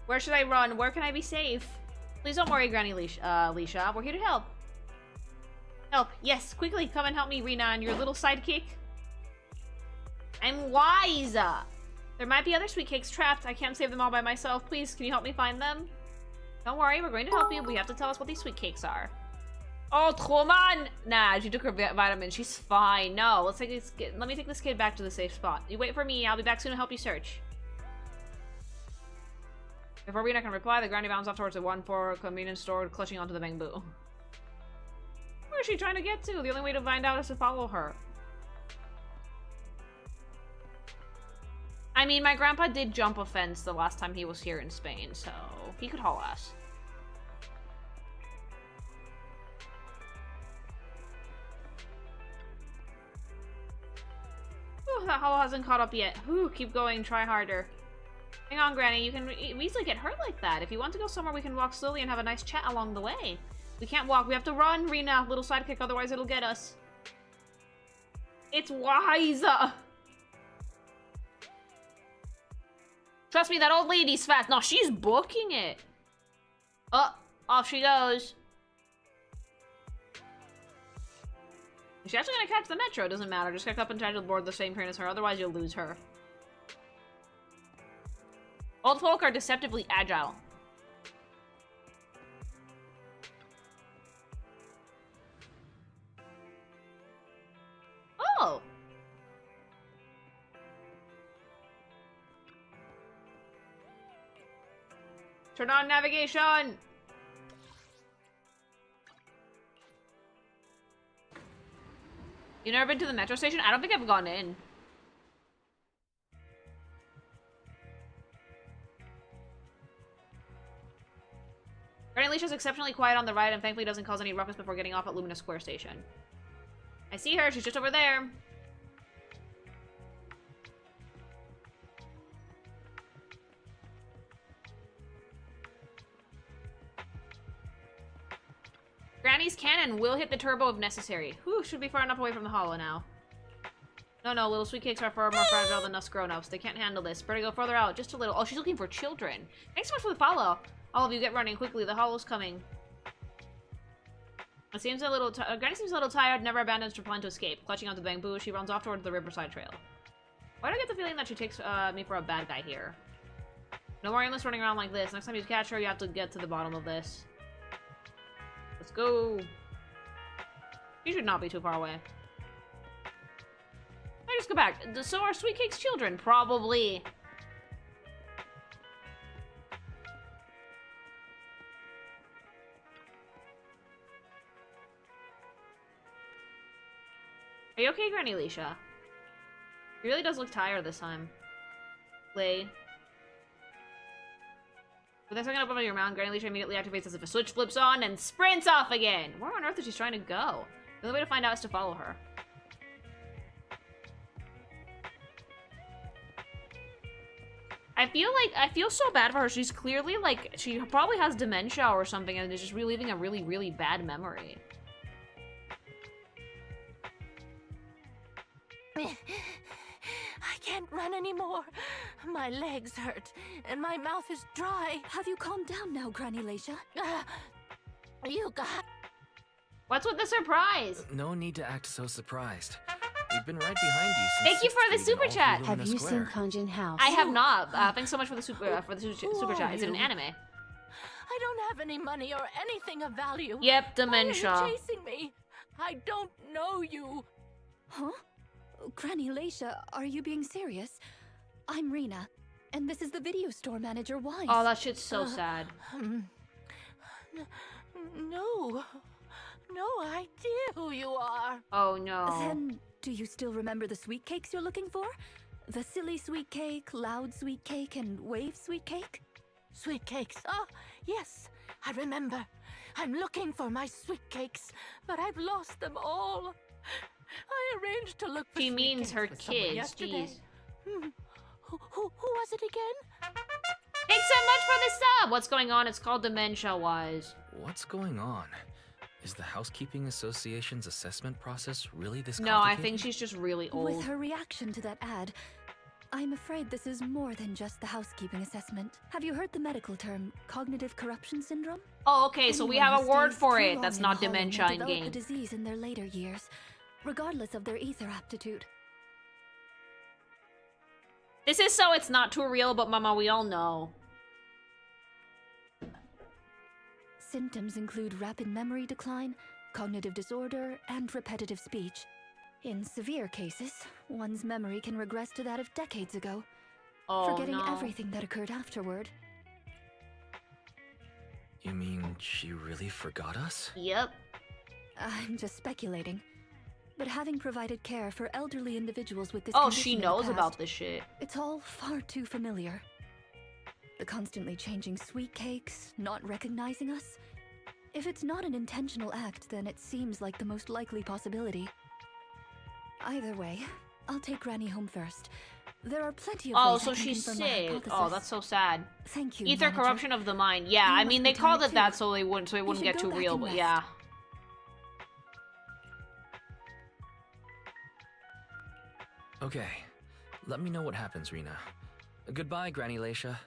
Where should I run? Where can I be safe? Please don't worry, Granny Leisha. We're here to help. Help. Yes, quickly come and help me, Rina, and your little sidekick. I'm Wise. There might be other sweet cakes trapped. I can't save them all by myself. Please, can you help me find them? Don't worry, we're going to help you. We have to tell us what these sweet cakes are. Oh, Troman! Nah, she took her vitamin. She's fine. No, let's take this kid. Let me take this kid back to the safe spot. You wait for me. I'll be back soon to help you search. Before Rina can reply, the granny bounds off towards the 1-4 convenience store, clutching onto the bamboo. Where is she trying to get to? The only way to find out is to follow her. I mean, my grandpa did jump a fence the last time he was here in Spain, so he could haul us. Ooh, that hollow hasn't caught up yet. Ooh, keep going, try harder. Hang on, Granny, you can easily get hurt like that. If you want to go somewhere, we can walk slowly and have a nice chat along the way. We can't walk, we have to run, Rina, little sidekick, otherwise it'll get us. It's Wise! Trust me, that old lady's fast. No, she's booking it. Oh, off she goes. Is she actually gonna catch the metro? Doesn't matter. Just get up and try to board the same train as her. Otherwise, you'll lose her. Old folk are deceptively agile. Oh! Turn on navigation! You never been to the metro station? I don't think I've gone in. Granny Leisha's exceptionally quiet on the ride and thankfully doesn't cause any ruckus before getting off at Lumina Square Station. I see her, she's just over there. Granny's cannon will hit the turbo if necessary. Whew, should be far enough away from the hollow now. No, little sweet cakes are far more fragile than us grown-ups. They can't handle this. Better go further out, just a little. Oh, she's looking for children. Thanks so much for the follow. All of you get running quickly. The hollow's coming. It seems a little. Granny seems a little tired. Never abandons her plan to escape. Clutching onto the bamboo, she runs off towards the Riverside Trail. Why do I get the feeling that she takes me for a bad guy here? No more aimless running around like this. Next time you catch her, you have to get to the bottom of this. Let's go. You should not be too far away. I just go back. So are Sweet Cake's children? Probably. Are you okay, Granny Leisha? He really does look tired this time. Lay. With that second up over your mount, Granny Leisha immediately activates as if a switch flips on and sprints off again. Where on earth is she trying to go? The only way to find out is to follow her. I feel so bad for her. She's clearly like, she probably has dementia or something and is just reliving a really, really bad memory. I can't run anymore. My legs hurt, and my mouth is dry. Have you calmed down now, Granny Leisha? You got... What's with the surprise? No need to act so surprised. We've been right behind you since. Thank you for the super chat. Have you seen Conjun House? I have not. Thanks so much for the super chat. Is it an anime? I don't have any money or anything of value. Yep, dementia. Why are you chasing me? I don't know you. Huh? Granny Leisha, are you being serious? I'm Rina, and this is the video store manager, Wise. Oh, that shit's so sad. No, idea who you are. Oh no. Then, do you still remember the sweet cakes you're looking for? The silly sweet cake, loud sweet cake, and wave sweet cake? Sweet cakes. Oh, yes, I remember. I'm looking for my sweet cakes, but I've lost them all. I arranged to look for She means her kids. Jeez. Who was it again? Thanks so much for the sub! What's going on? It's called dementia, Wise. What's going on? Is the Housekeeping Association's assessment process really this No, I complicated? think she's just really old. With her reaction to that ad, I'm afraid this is more than just the housekeeping assessment. Have you heard the medical term cognitive corruption syndrome? Oh, okay, so we have a word for it that's not dementia in develop game. the disease in their later years, regardless of their ether aptitude. This is so it's not too real, but Mama, we all know. Symptoms include rapid memory decline, cognitive disorder, and repetitive speech. In severe cases, one's memory can regress to that of decades ago, forgetting everything that occurred afterward. You mean she really forgot us? Yep. I'm just speculating, but having provided care for elderly individuals with this Oh, condition she in the knows past, about this shit. It's all far too familiar. The constantly changing sweet cakes, not recognizing us. If it's not an intentional act, then it seems like the most likely possibility. Either way, I'll take Granny home first. There are plenty of Oh, ways so I can she's confirm my sick. hypothesis. Oh, that's so sad. Thank you, Ether Manager. corruption of the mind. Yeah, You I must mean be they called tired it that too. so it wouldn't You should get go too back real, and but rest. yeah. Okay, let me know what happens, Rina. Goodbye, Granny Laisha.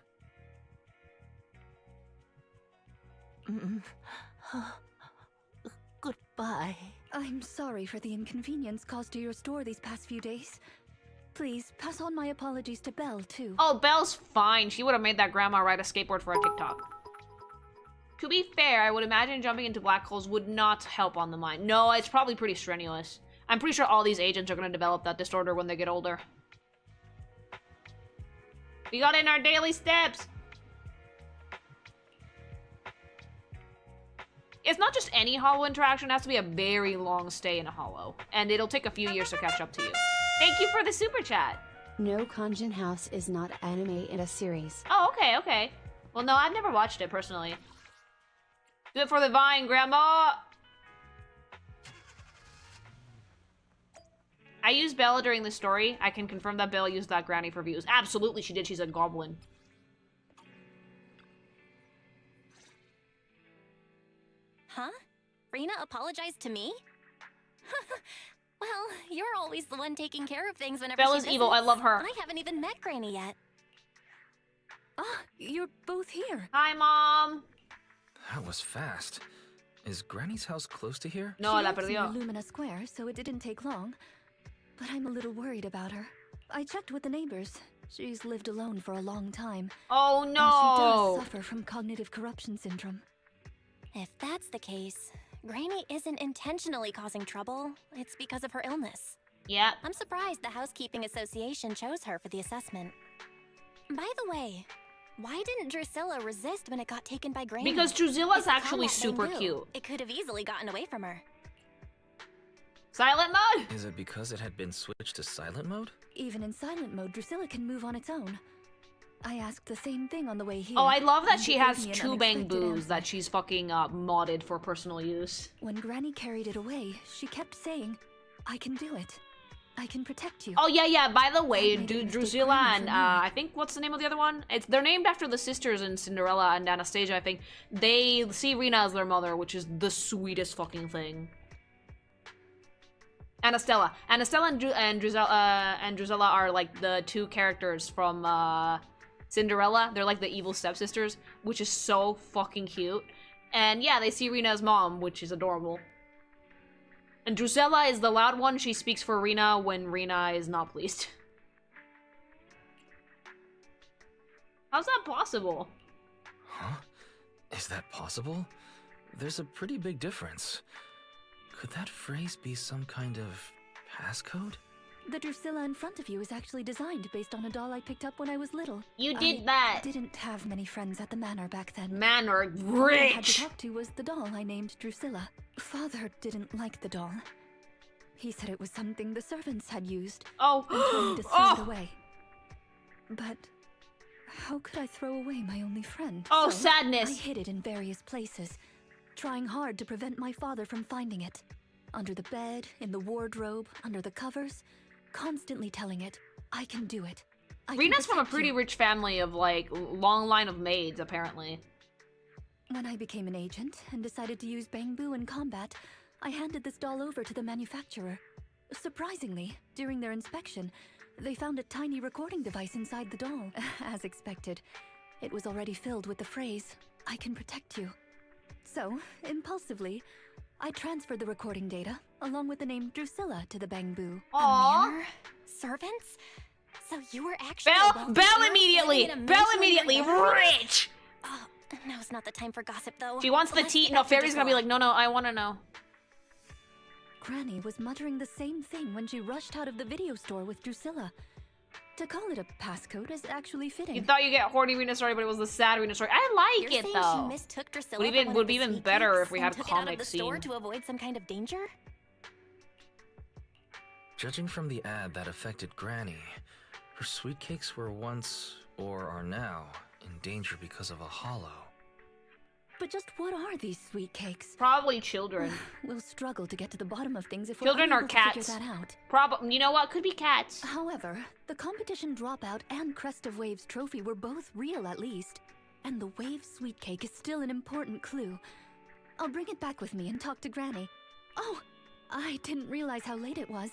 Goodbye. I'm sorry for the inconvenience caused to your store these past few days. Please pass on my apologies to Belle too. Oh, Belle's fine. She would have made that grandma ride a skateboard for a TikTok. To be fair, I would imagine jumping into black holes would not help on the mind. No, it's probably pretty strenuous. I'm pretty sure all these agents are going to develop that disorder when they get older. We got in our daily steps. It's not just any hollow interaction. It has to be a very long stay in a hollow. And it'll take a few years to catch up to you. Thank you for the super chat. No, Conjun House is not anime in a series. Oh, okay, okay. Well, no, I've never watched it personally. Do it for the Vine, Grandma! I used Bella during the story. I can confirm that Bella used that granny for views. Absolutely she did. She's a goblin. Huh? Rina apologized to me? Well, you're always the one taking care of things whenever Bella's she evil. I visits. love her. I haven't even met Granny yet. Ah, you're both here. Hi, Mom. That was fast. Is Granny's house close to here? No, She la lives near perdió. Lumina Square, so it didn't take long. But I'm a little worried about her. I checked with the neighbors. She's lived alone for a long time. Oh, And she no. does suffer from cognitive corruption syndrome. If that's the case, Granny isn't intentionally causing trouble. It's because of her illness. Yeah. I'm surprised the Housekeeping Association chose her for the assessment. By the way, why didn't Drusilla resist when it got taken by Granny? Because Drusilla's If it's actually on that thing super too, cute. It could have easily gotten away from her. Silent mode? Is it because it had been switched to silent mode? Even in silent mode, Drusilla can move on its own. I asked the same thing on the way here. Oh, I love that and she it gave has me an two bang unexpected boos answer. that she's fucking modded for personal use. When Granny carried it away, she kept saying, I can do it. I can protect you. Oh, yeah, yeah. By the way, That made it Drusilla and, for me. I think, what's the name of the other one? They're named after the sisters in Cinderella and Anastasia, I think. They see Rina as their mother, which is the sweetest fucking thing. Anastella. Anastella and Drusilla are, like, the two characters from, Cinderella. They're, like, the evil stepsisters, which is so fucking cute. And, yeah, they see Rina as mom, which is adorable. And Drusilla is the loud one. She speaks for Rina when Rina is not pleased. How's that possible? Huh? Is that possible? There's a pretty big difference. Could that phrase be some kind of passcode? The Drusilla in front of you is actually designed based on a doll I picked up when I was little. You did I that. Didn't have many friends at the manor back then. Manor, All I had to rich. talk to was the doll I named Drusilla. Father didn't like the doll. He said it was something the servants had used. Oh. And told me to throw it away. But how could I throw away my only friend? Oh, So sadness. I hid it in various places, trying hard to prevent my father from finding it. Under the bed, in the wardrobe, under the covers, constantly telling it, I can do it. I can Rina's from a protect pretty you." rich family of, like, long line of maids, apparently. When I became an agent and decided to use Bangbu in combat, I handed this doll over to the manufacturer. Surprisingly, during their inspection, they found a tiny recording device inside the doll. As expected, it was already filled with the phrase, "I can protect you." So, impulsively, I transferred the recording data, along with the name Drusilla, to the Bangbu. Aww. Manor? Servants? So you were actually Bell immediately! Bell immediately! Rich! Oh, now's not the time for gossip, though. She wants the Let's tea. get No, back to Fairy's gonna be Drusilla. like, no, I wanna know. Granny was muttering the same thing when she rushed out of the video store with Drusilla. To call it a passcode is actually fitting. You thought you get horny Rina story, but it was the sad Rina story. I like You're it saying though. she mistook Drusilla Would for one be of the even sweet better cakes if we and had took it out of comic the store scene. to avoid some kind of danger? Judging from the ad that affected Granny, her sweet cakes were once, or are now, in danger because of a hollow. But just what are these sweet cakes? Probably children. We'll struggle to get to the bottom of things if Children we're or unable to cats. figure that out. Probably. You know what? Could be cats. However, the competition dropout and Crest of Waves trophy were both real at least. And the Wave sweet cake is still an important clue. I'll bring it back with me and talk to Granny. Oh, I didn't realize how late it was.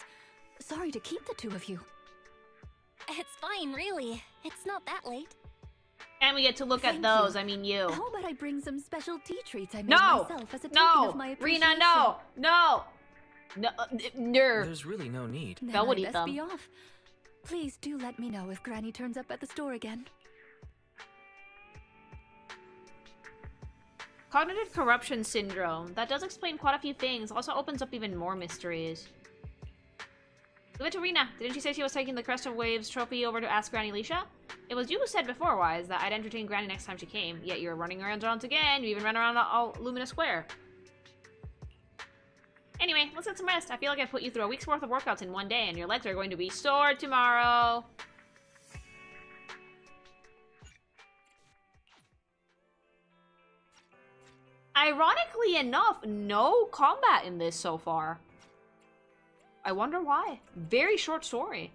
Sorry to keep the two of you. It's fine, really. It's not that late. And we get to look Thank at those. you. I mean, you. How about I bring some special tea treats I made No! myself as a token No! of my appreciation? Rina, no! No! No, nerve. There's really no need. Then Belle would I eat best them. be off. Please do let me know if Granny turns up at the store again. Cognitive corruption syndrome. That does explain quite a few things. Also opens up even more mysteries. Leave it to Rina. Didn't she say she was taking the Crest of Waves trophy over to ask Granny Leisha? It was you who said before, Wise, that I'd entertain Granny next time she came. Yet you're running around again. You even ran around all Lumina Square. Anyway, let's get some rest. I feel like I put you through a week's worth of workouts in one day, and your legs are going to be sore tomorrow. Ironically enough, no combat in this so far. I wonder why. Very short story.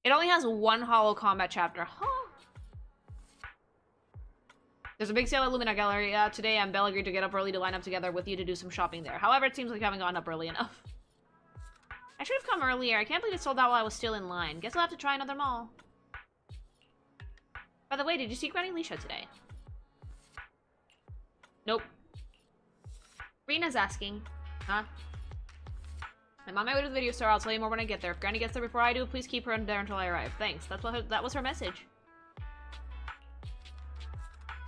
It only has one hollow combat chapter. Huh. There's a big sale at Lumina Gallery. Today, Belle agreed to get up early to line up together with you to do some shopping there. However, it seems like I haven't gotten up early enough. I should have come earlier. I can't believe it sold out while I was still in line. Guess I'll have to try another mall. By the way, did you see Granny Leisha today? Nope. Rina's asking. Huh? I'm on my way to the video store. I'll tell you more when I get there. If Granny gets there before I do, please keep her there until I arrive. Thanks. That was her message.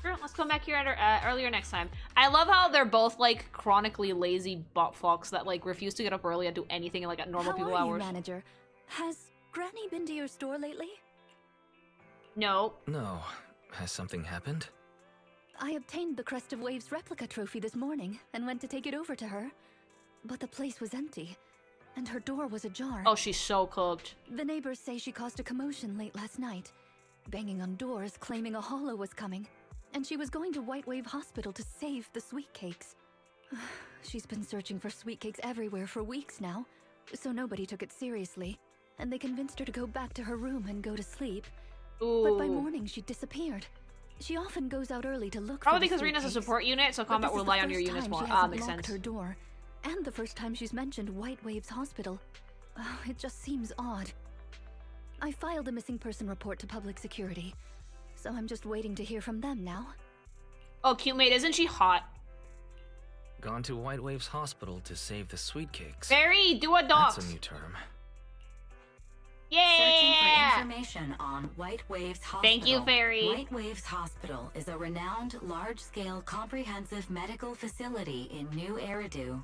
Sure, let's come back here at earlier next time. I love how they're both like chronically lazy butt fucks that like refuse to get up early and do anything like at normal people How are hours. you, manager? Has Granny been to your store lately? No. No. Has something happened? I obtained the Crest of Waves replica trophy this morning and went to take it over to her. But the place was empty, and her door was ajar. Oh, she's so cooked. The neighbors say she caused a commotion late last night, banging on doors claiming a hollow was coming, and she was going to White Wave Hospital to save the sweet cakes. She's been searching for sweet cakes everywhere for weeks now, so nobody took it seriously, and they convinced her to go back to her room and go to sleep. Ooh. But by morning, she disappeared. She often goes out early to look Probably for the because sweet Rina's a cakes. support unit, so But combat this will is the rely on your first units time more. she Ah, hasn't makes locked sense. her door, and the first time she's mentioned White Waves Hospital. It just seems odd. I filed a missing person report to public security, so I'm just waiting to hear from them now. Oh, cute mate, isn't she hot? Gone to White Waves Hospital to save the sweet cakes. Fairy, do a dox. That's a new term. Searching for Yeah! information on White Waves Hospital. Thank you, Fairy. White Waves Hospital is a renowned, large-scale, comprehensive medical facility in New Eridu.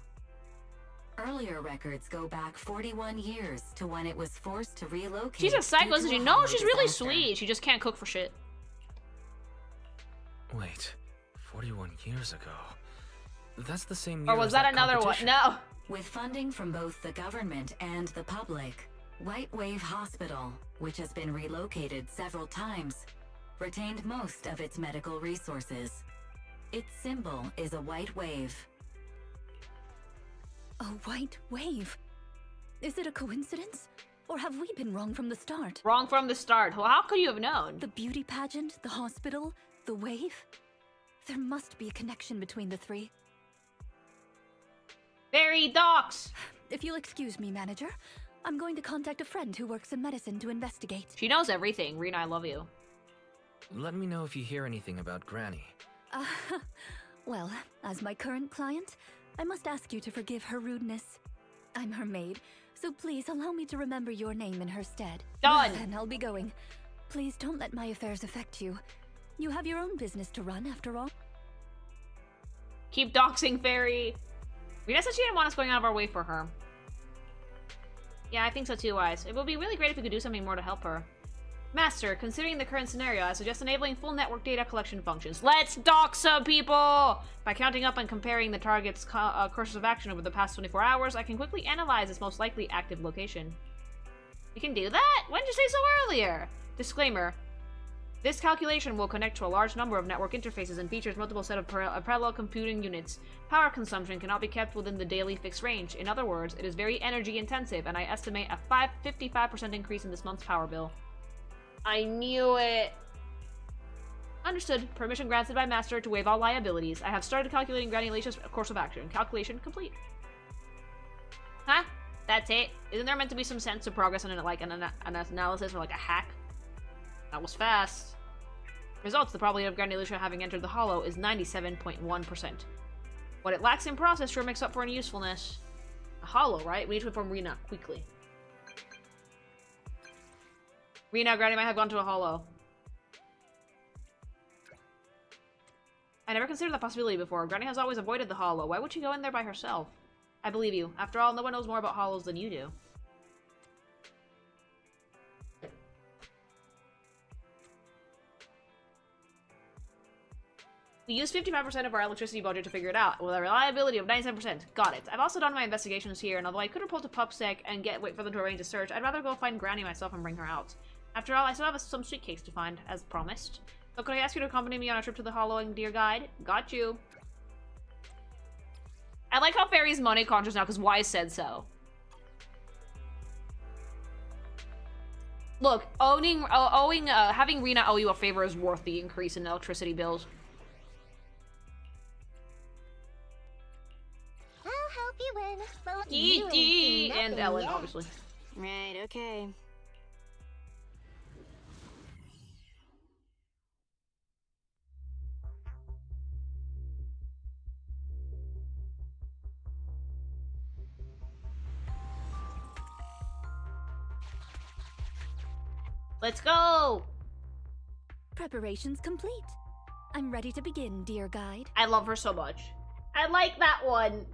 Earlier records go back 41 years to when it was forced to relocate. She's a psycho, due isn't to she? a No, hollow she's really disaster. sweet. She just can't cook for shit. Wait, 41 years ago. That's the same year Or was as that another one? competition. No. With funding from both the government and the public, White Wave Hospital, which has been relocated several times, retained most of its medical resources. Its symbol is a white wave. A white wave? Is it a coincidence? Or have we been wrong from the start? Wrong from the start. Well, how could you have known? The beauty pageant, the hospital, the wave? There must be a connection between the three. Fairy docs! If you'll excuse me, manager, I'm going to contact a friend who works in medicine to investigate. She knows everything. Rina, I love you. Let me know if you hear anything about Granny. Well, as my current client, I must ask you to forgive her rudeness. I'm her maid, so please allow me to remember your name in her stead. Done! Then I'll be going. Please don't let my affairs affect you. You have your own business to run, after all. Keep doxing, Fairy. Rina said she didn't want us going out of our way for her. Yeah, I think so too, Wise. It would be really great if we could do something more to help her. Master, considering the current scenario, I suggest enabling full network data collection functions. Let's dox some people! By counting up and comparing the target's courses of action over the past 24 hours, I can quickly analyze its most likely active location. We can do that? When did you say so earlier? Disclaimer. This calculation will connect to a large number of network interfaces and features multiple set of parallel computing units. Power consumption cannot be kept within the daily fixed range. In other words, it is very energy intensive, and I estimate a 55% increase in this month's power bill. I knew it. Understood. Permission granted by Master to waive all liabilities. I have started calculating Granny Lacia's course of action. Calculation complete. Huh? That's it? Isn't there meant to be some sense of progress in like an analysis or like a hack? That was fast. Results: the probability of Granny Lacia having entered the Hollow is 97.1%. What it lacks in process sure makes up for in usefulness. A Hollow, right? We need to inform Rina quickly. Rina, Granny might have gone to a Hollow. I never considered that possibility before. Granny has always avoided the Hollow. Why would she go in there by herself? I believe you. After all, no one knows more about Hollows than you do. We used 55% of our electricity budget to figure it out, with a reliability of 97%. Got it. I've also done my investigations here, and although I could report to PubSec and wait for them to arrange a search, I'd rather go find Granny myself and bring her out. After all, I still have some sweet cakes to find, as promised. So could I ask you to accompany me on a trip to the Hollow, dear guide? Got you. I like how Fairy's money conscious now, because Wise said so. Look, having Rina owe you a favor is worth the increase in electricity bills. I'll help you win. But Dee you ain't Dee seen and nothing Ellen, yet. obviously. Right, okay. Let's go! Preparations complete. I'm ready to begin, dear guide. I love her so much. I like that one.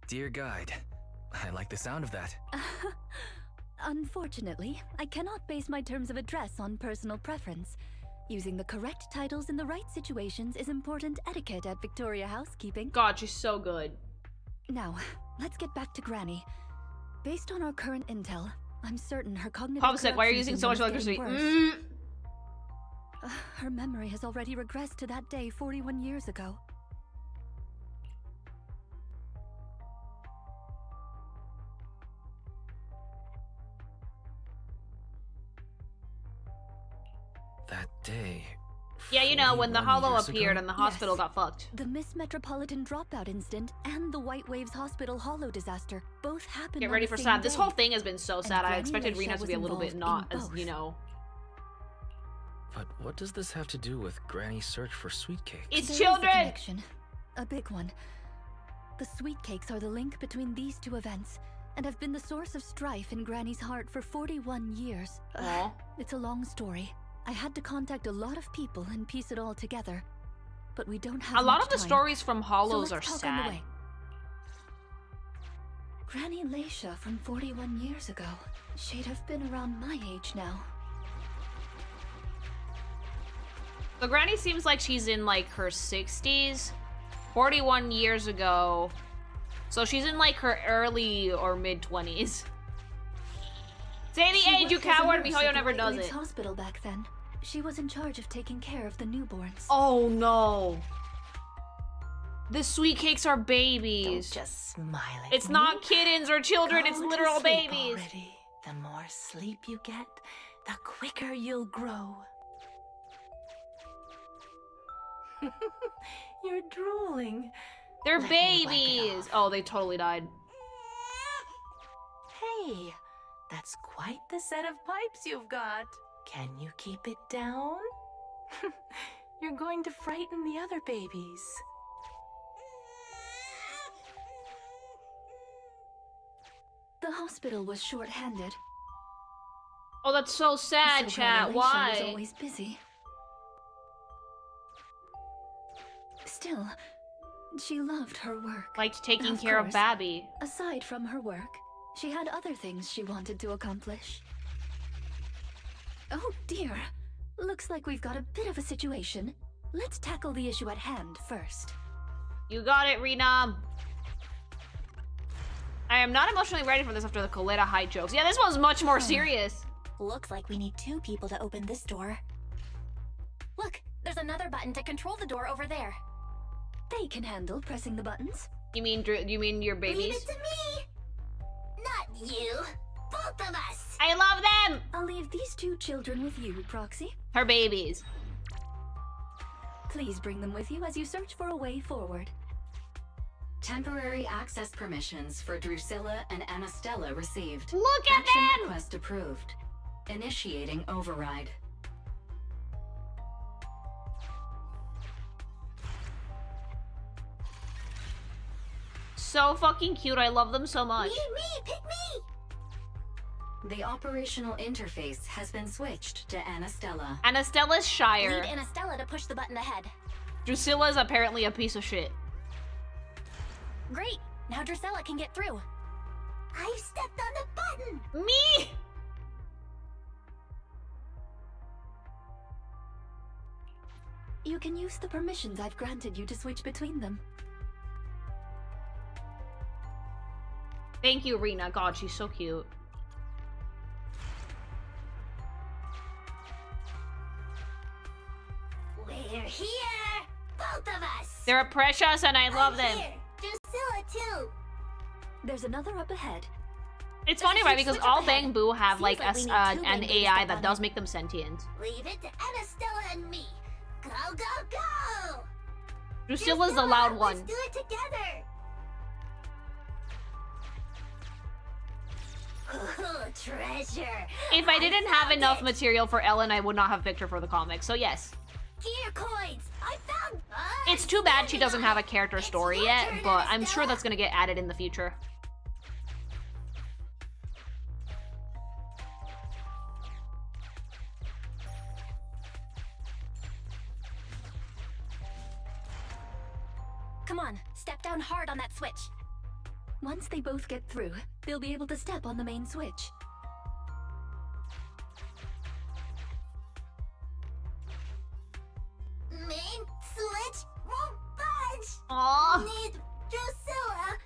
Dear guide, I like the sound of that. Unfortunately, I cannot base my terms of address on personal preference. Using the correct titles in the right situations is important etiquette at Victoria Housekeeping. God, she's so good. Now, let's get back to Granny. Based on our current intel, I'm certain her cognitive PubSec, why are you using so much electricity? Her memory has already regressed to that day 41 years ago. That day. Yeah, you know, when the 41 Hollow years appeared ago? and the hospital got fucked. The Miss Metropolitan dropout incident and the White Waves Hospital Hollow disaster both happened Get on ready the for same sad. This day. whole thing has been so And sad. I Granny expected Lacia Rina to was be a little bit involved not in as, both. you know. But what does this have to do with Granny's search for sweet cakes? It's There is a children! connection. A big one. The sweet cakes are the link between these two events, and have been the source of strife in Granny's heart for 41 years. Aw. It's a long story. I had to contact a lot of people and piece it all together. But we don't have A lot much of the time. stories from Hollows So are let's talk on the sad. way. Granny Lacia from 41 years ago. She'd have been around my age now. So Granny seems like she's in like her 60s. 41 years ago. So she's in like her early or mid 20s. Say the She age, you worked as a coward! nurse Mihoyo at the never White does Waves it. Hospital back then. She was in charge of taking care of the newborns. Oh no. The sweet cakes are babies. Just smile at It's me. not kittens or children, it's Go to literal sleep babies. already. The more sleep you get, the quicker you'll grow. You're drooling. They're Let me wipe it babies! off. Oh, they totally died. Hey, that's quite the set of pipes you've got. Can you keep it down? You're going to frighten the other babies. The hospital was short-handed. Oh, that's so sad, So chat. Granny Leisha Why? was always busy. Still, she loved her work. Liked taking Of care of course, Babby. Aside from her work, she had other things she wanted to accomplish. Oh dear. Looks like we've got a bit of a situation. Let's tackle the issue at hand first. You got it, Rina. I am not emotionally ready for this after the Coletta High jokes. Yeah, this one's much more serious. Looks like we need 2 people to open this door. Look, there's another button to control the door over there. They can handle pressing the buttons. You mean your babies? Leave it to me! Not you! Both of us! I love them! I'll leave these 2 children with you, Proxy. Her babies. Please bring them with you as you search for a way forward. Temporary access permissions for Drusilla and Anastella received. Look at Action them! request approved. Initiating override. So fucking cute. I love them so much. Me! Pick me! The operational interface has been switched to Anastella. Anastella's Shire. Lead Anastella to push the button ahead. Drusilla's apparently a piece of shit. Great! Now Drusilla can get through. I stepped on the button! Me! You can use the permissions I've granted you to switch between them. Thank you, Rina. God, she's so cute. We're here! Both of us! They're precious and I love them. Here. Drusilla, too! There's another up ahead. It's funny, right? Because all switch up Bang Boo have Seems like, like we need two an Bang Boos AI to that run does it. make them sentient. Leave it to Anastella and me! Go, go, go! Drusilla's the loud one. Let's do it together! Ooh, treasure! If I didn't have found enough it. material for Ellen, I would not have picked her for the comic. So yes. Gear coins! I found... It's too bad she doesn't have a character story your yet, turn, but I'm sure Anastella. that's gonna get added in the future. Come on, step down hard on that switch. Once they both get through, they'll be able to step on the main switch. Main switch won't budge! Aww. Need Drusilla!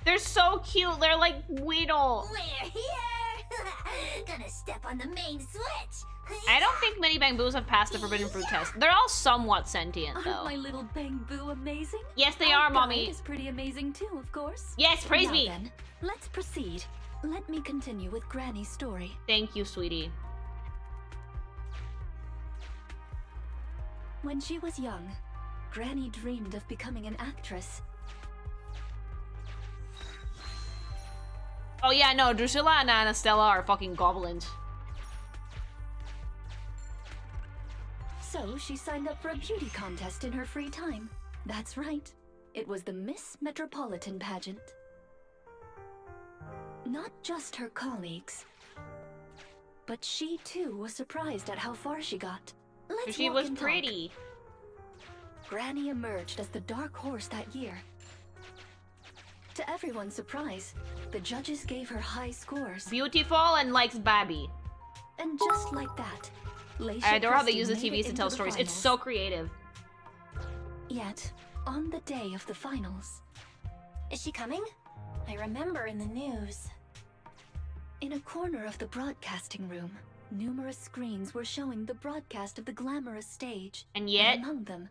They're so cute. They're like Weedle. We're here! Gonna step on the main switch! I don't think many Bang Boos have passed the Forbidden Fruit test. They're all somewhat sentient, Aren't though. my little Bang Boo amazing? Yes, they Our are, Mommy. guide is pretty amazing too, of course. Yes, praise Now me. Then, let's proceed. Let me continue with Granny's story. Thank you, sweetie. When she was young, Granny dreamed of becoming an actress. Oh yeah, no, Drusilla and Anastella are fucking goblins. So she signed up for a beauty contest in her free time. That's right. It was the Miss Metropolitan pageant. Not just her colleagues, but she too was surprised at how far she got. Let's She walk was and talk. pretty. Granny emerged as the dark horse that year. To everyone's surprise, the judges gave her high scores. Beautiful and likes Babby. And just like that, Leisha I adore how they Christie use the made TVs it to into tell the stories. It's finals. so creative. Yet, on the day of the finals, Is she coming? I remember in the news. in a corner of the broadcasting room, numerous screens were showing the broadcast of the glamorous stage. And yet, among them,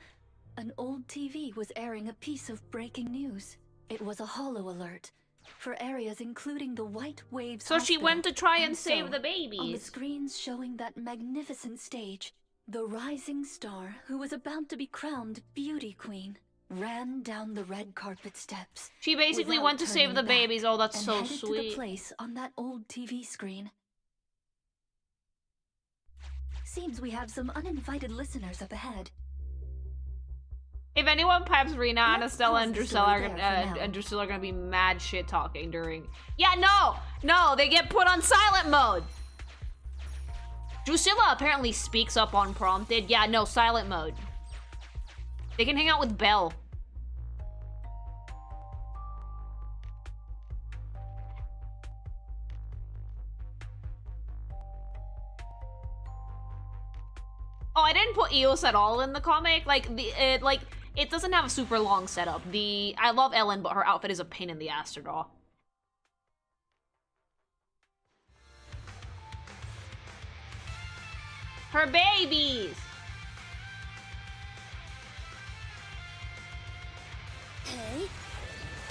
An old TV was airing a piece of breaking news. It was a holo alert for areas including the White Waves So she Hospital. went to try and And save so, the babies. On the screens showing that magnificent stage, the rising star who was about to be crowned Beauty Queen ran down the red carpet steps. She basically without went to save turning the back, babies. Oh, that's and so headed to the sweet. place on that old TV screen. Seems we have some uninvited listeners up ahead. If anyone pipes Rina, Anastella, and pause the Drusilla are story gonna, there for now. and Drusilla are gonna be mad shit talking during. Yeah, no, they get put on silent mode. Drusilla apparently speaks up unprompted. Yeah, no, silent mode. They can hang out with Belle. Oh, I didn't put Eos at all in the comic. Like it doesn't have a super long setup. I love Ellen, but her outfit is a pain in the ass to draw. Her babies. Hey,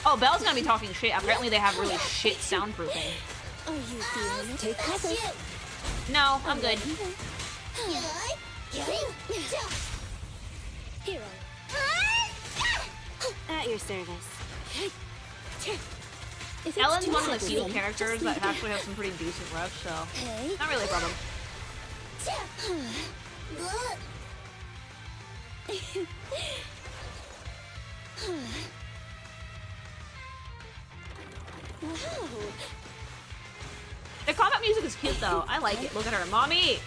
Oh, Belle's gonna be talking shit. Apparently they have really shit soundproofing. are you feeling it? Take cover. No, I'm good. Hero. At your service. If it's Ellen's too one of the hard to few win, characters just that leave it. actually have some pretty decent reps, so Hey. not really a problem. Wow. The combat music is cute though. I like it. Look at her, mommy.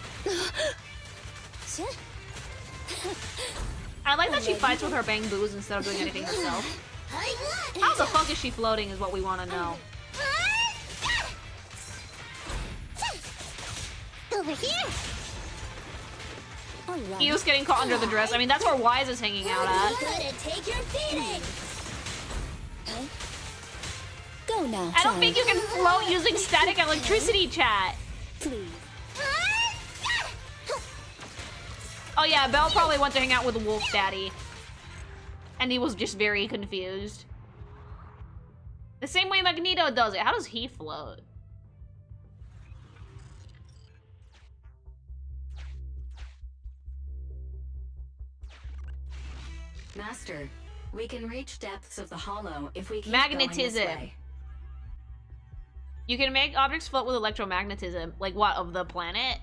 I like that she fights with her bang boos instead of doing anything herself. How the fuck is she floating is what we want to know. Over here. All right. Eos getting caught under the dress. I mean, that's where Wise is hanging out at. Gonna take your beating. Huh? Go now. I don't think you can float using static electricity, chat. Please. Oh yeah, Belle probably went to hang out with Wolf Daddy. And he was just very confused. The same way Magneto does it. How does he float? Master, we can reach depths of the hollow if we keep Magnetism. going this way. You can make objects float with electromagnetism. Like what, of the planet?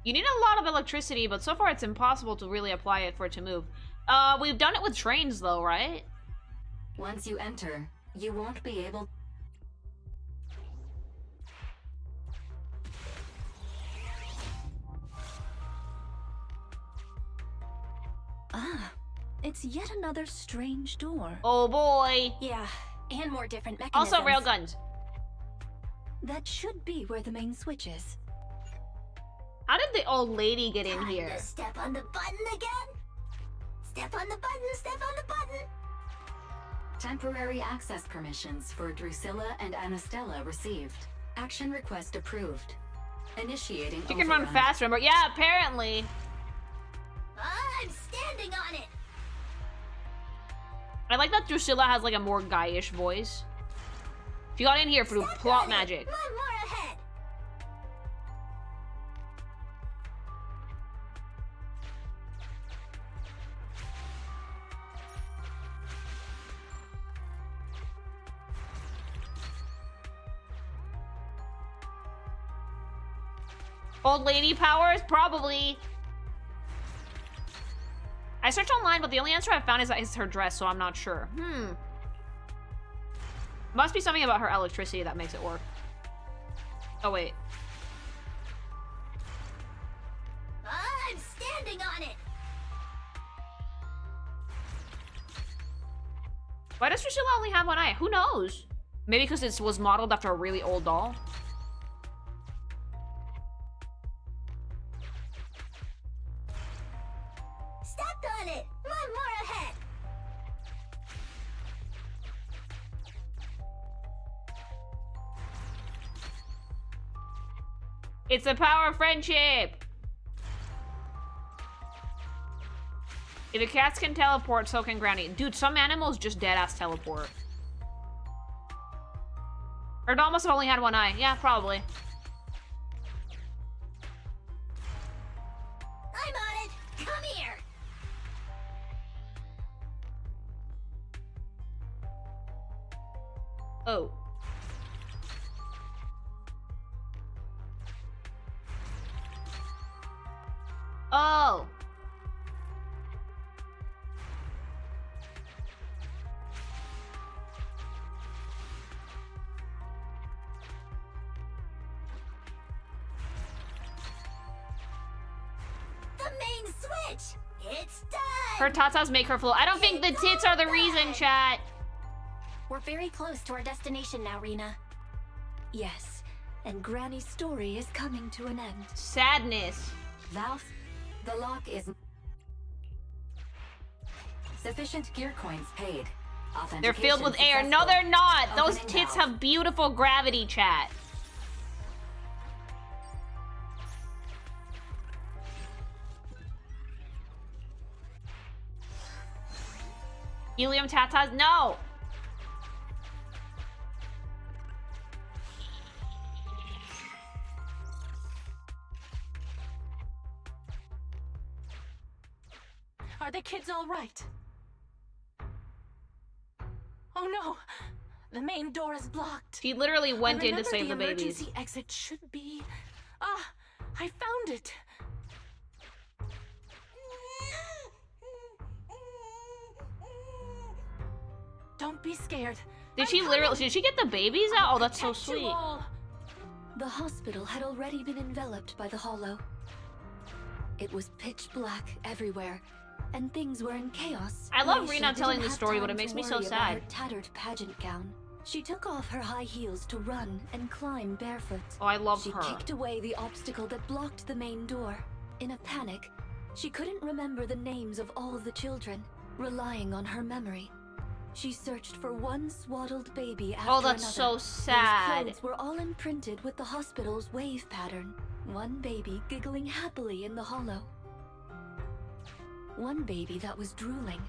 You need a lot of electricity, but so far it's impossible to really apply it for it to move. We've done it with trains though, right? Once you enter, you won't be able. Ah, it's yet another strange door. Oh boy. Yeah, and more different mechanisms. Also railguns. That should be where the main switch is. How did the old lady get in Time here? to step on the button again. Step on the button, step on the button. Temporary access permissions for Drusilla and Anastella received. Action request approved. Initiating You can run override. fast, remember? Yeah, apparently. I'm standing on it. I like that Drusilla has like a more guyish voice. She got in here through plot magic. One more ahead. Old lady powers? Probably. I searched online, but the only answer I found is that it's her dress, so I'm not sure. Must be something about her electricity that makes it work. Oh, wait. I'm standing on it. Why does Drusilla only have one eye? Who knows? Maybe because it was modeled after a really old doll. Stepped on it. One more ahead. It's the power of friendship. If the cats can teleport, so can Granny. Dude, some animals just deadass teleport. Or it almost only had one eye. Yeah, probably. I'm on it! Come here! Oh. Oh. The main switch! It's done! Her tatas make her float. I don't think the tits are the reason, chat. We're very close to our destination now, Rina. Yes, and Granny's story is coming to an end. Sadness. Valve, the lock is... Sufficient gear coins paid. They're filled with air. No, they're not. Those tits have beautiful gravity, chat. Helium tatas? No. Are the kids all right? Oh no! The main door is blocked. She literally went in to save the babies. The emergency exit should be... Ah! I found it! Don't be scared. Did she get the babies out? Oh, that's so sweet. The hospital had already been enveloped by the hollow. It was pitch black everywhere, and things were in chaos. I love Aisha Rina telling didn't the have story, but time it makes to me so worry about sad. her tattered pageant gown. She took off her high heels to run and climb barefoot. Oh, I love her. She kicked away the obstacle that blocked the main door. In a panic, she couldn't remember the names of all the children, relying on her memory. She searched for one swaddled baby after another. Oh, that's so sad. Those clothes were all imprinted with the hospital's wave pattern. One baby giggling happily in the hollow. One baby that was drooling.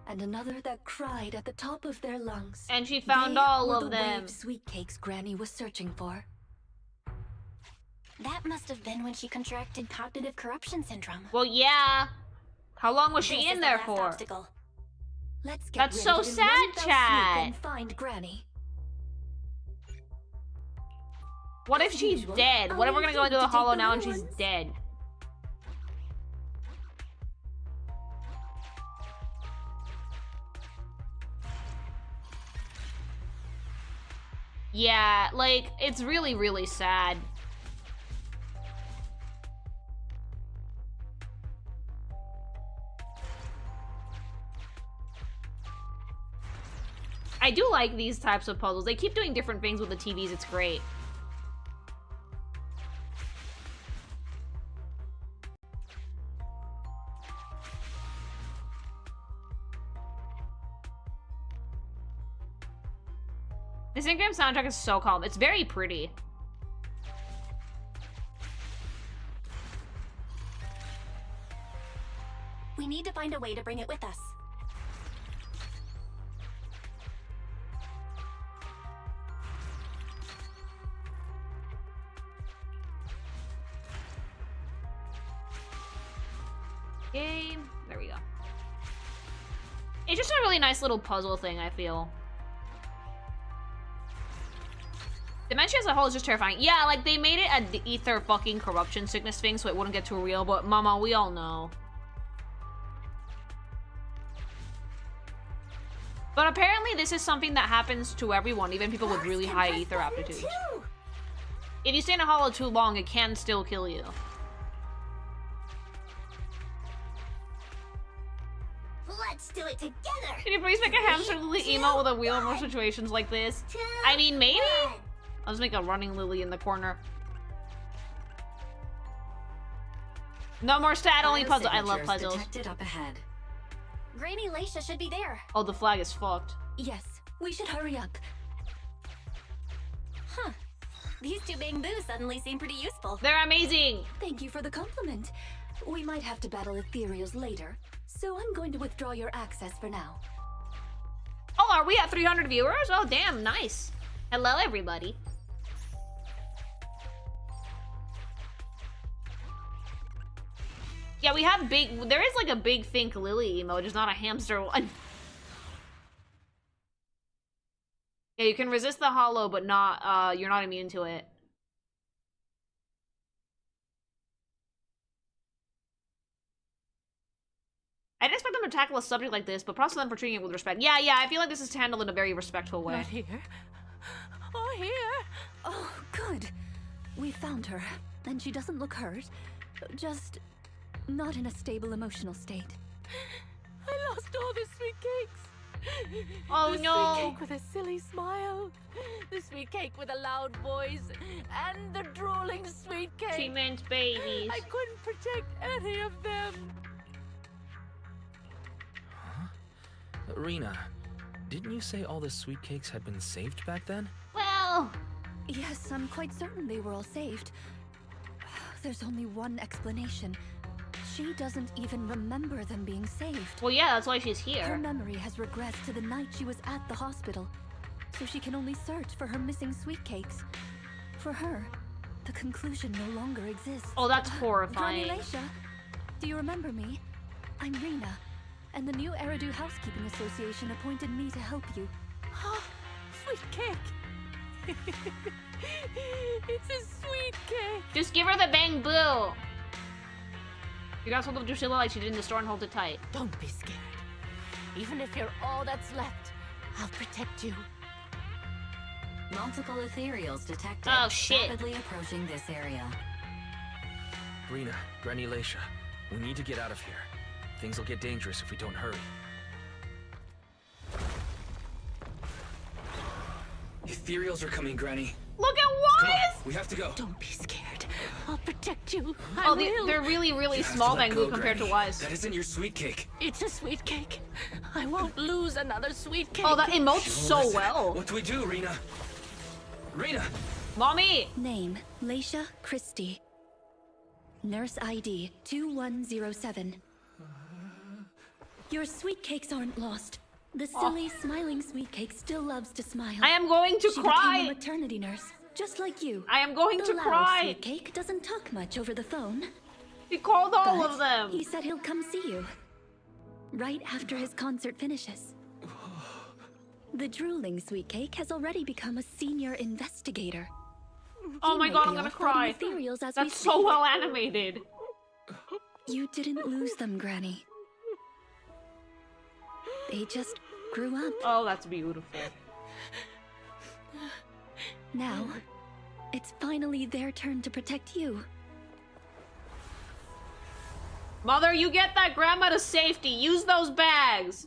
And another that cried at the top of their lungs. And she found They all were of the them. wave sweet cakes Granny was searching for. That must have been when she contracted cognitive corruption syndrome. Well, yeah. How long was she This in is there the last for? obstacle. Let's get That's rid so of it in sad, one fell swoop chat. and find Granny. What if As she's usual, dead? What if we're gonna go I'll into the leave you to hollow take the now and little she's ones. dead? Yeah, like, it's really, really sad. I do like these types of puzzles. They keep doing different things with the TVs. It's great. This in-game soundtrack is so calm. It's very pretty. We need to find a way to bring it with us. Game. There we go. It's just a really nice little puzzle thing, I feel. Dementia as a whole is just terrifying. Yeah, like, they made it a ether fucking corruption sickness thing so it wouldn't get too real, but mama, we all know. But apparently this is something that happens to everyone, even people with really high ether aptitudes. If you stay in a hollow too long, it can still kill you. Let's do it together! Can you please make a hamster lily emote with a wheel in more situations like this? I mean, maybe? I'll just make a running lily in the corner. No more stat-only puzzle. I love puzzles. Detected up ahead. Granny Laisha should be there. Oh, the flag is fucked. Yes, we should hurry up. Huh. These two bamboos suddenly seem pretty useful. They're amazing! Thank you for the compliment. We might have to battle ethereals later, so I'm going to withdraw your access for now. Oh, are we at 300 viewers? Oh, damn, nice. Hello, everybody. Yeah, we have big... There is like a big Think Lily emote, just not a hamster one. Yeah, you can resist the hollow, but not, you're not immune to it. I didn't expect them to tackle a subject like this, but props to them for treating it with respect. Yeah, I feel like this is handled in a very respectful way. Not here. Oh, here. Oh, good. We found her, and she doesn't look hurt. Just not in a stable emotional state. I lost all the sweet cakes. Oh the no! Sweet cake with a silly smile, the sweet cake with a loud voice, and the drooling sweet cake. She meant babies. I couldn't protect any of them. Rina, didn't you say all the sweet cakes had been saved back then? Well... Yes, I'm quite certain they were all saved. There's only one explanation. She doesn't even remember them being saved. Well, yeah, that's why she's here. Her memory has regressed to the night she was at the hospital, so she can only search for her missing sweet cakes. For her, the conclusion no longer exists. Oh, that's horrifying. Granny Leisha, do you remember me? I'm Rina, and the new Eridu Housekeeping Association appointed me to help you. Sweet cake. It's a sweet cake. Just give her the bang boo. You guys hold up Drusilla like she did in the store and hold it tight. Don't be scared. Even if you're all that's left, I'll protect you. Multiple ethereals detected. Oh, shit. Rapidly approaching this area. Rina, Granny Leisha, we need to get out of here. Things will get dangerous if we don't hurry. Ethereals are coming, Granny. Look at Wise! We have to go. Don't be scared. I'll protect you. Oh, they're really, really small bamboo compared to Wise. That isn't your sweet cake. It's a sweet cake. I won't lose another sweet cake. Oh, that emotes so well. What do we do, Rina? Rina! Mommy! Name, Leisha Christie. Nurse ID 2107. Your sweet cakes aren't lost. The silly, smiling sweet cake still loves to smile. I am going to she cry! became a maternity nurse, just like you. I am going to loud cry! Sweet cake doesn't talk much over the phone. He called all but of them! He said he'll come see you. Right after his concert finishes. The drooling sweet cake has already become a senior investigator. Oh You my might god, be I'm gonna off cry. fighting ethereals as we That's so speak. well animated. You didn't lose them, Granny. They just grew up. Oh, that's beautiful. Now, it's finally their turn to protect you. Mother, you get that grandma to safety. Use those bags.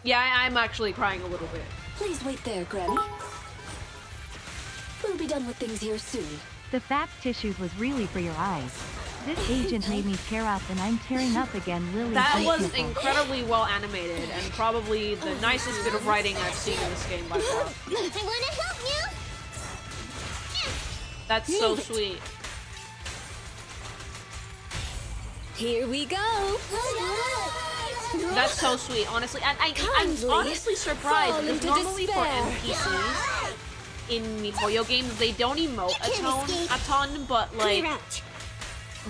Yeah, I'm actually crying a little bit. Please wait there, Granny. We'll be done with things here soon. The fat tissues was really for your eyes. This agent made me tear up and I'm tearing up again, Lily. That was incredibly well animated and probably the nicest bit of writing I've seen in this game by far. I want to help you. That's so sweet. Here we go. That's so sweet, honestly. And I'm honestly surprised because normally for NPCs in MiHoYo games, they don't emote a ton, but like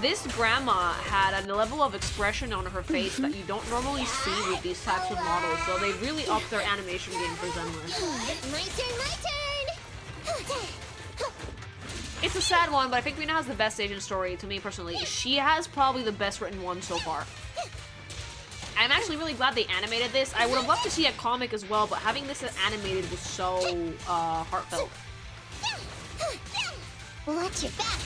this grandma had a level of expression on her face that you don't normally see with these types of models, so they really upped their animation game for Zenless. My turn. It's a sad one, but I think Rina has the best agent story to me personally. She has probably the best written one so far. I'm actually really glad they animated this. I would have loved to see a comic as well, but having this animated was so heartfelt. Watch your back.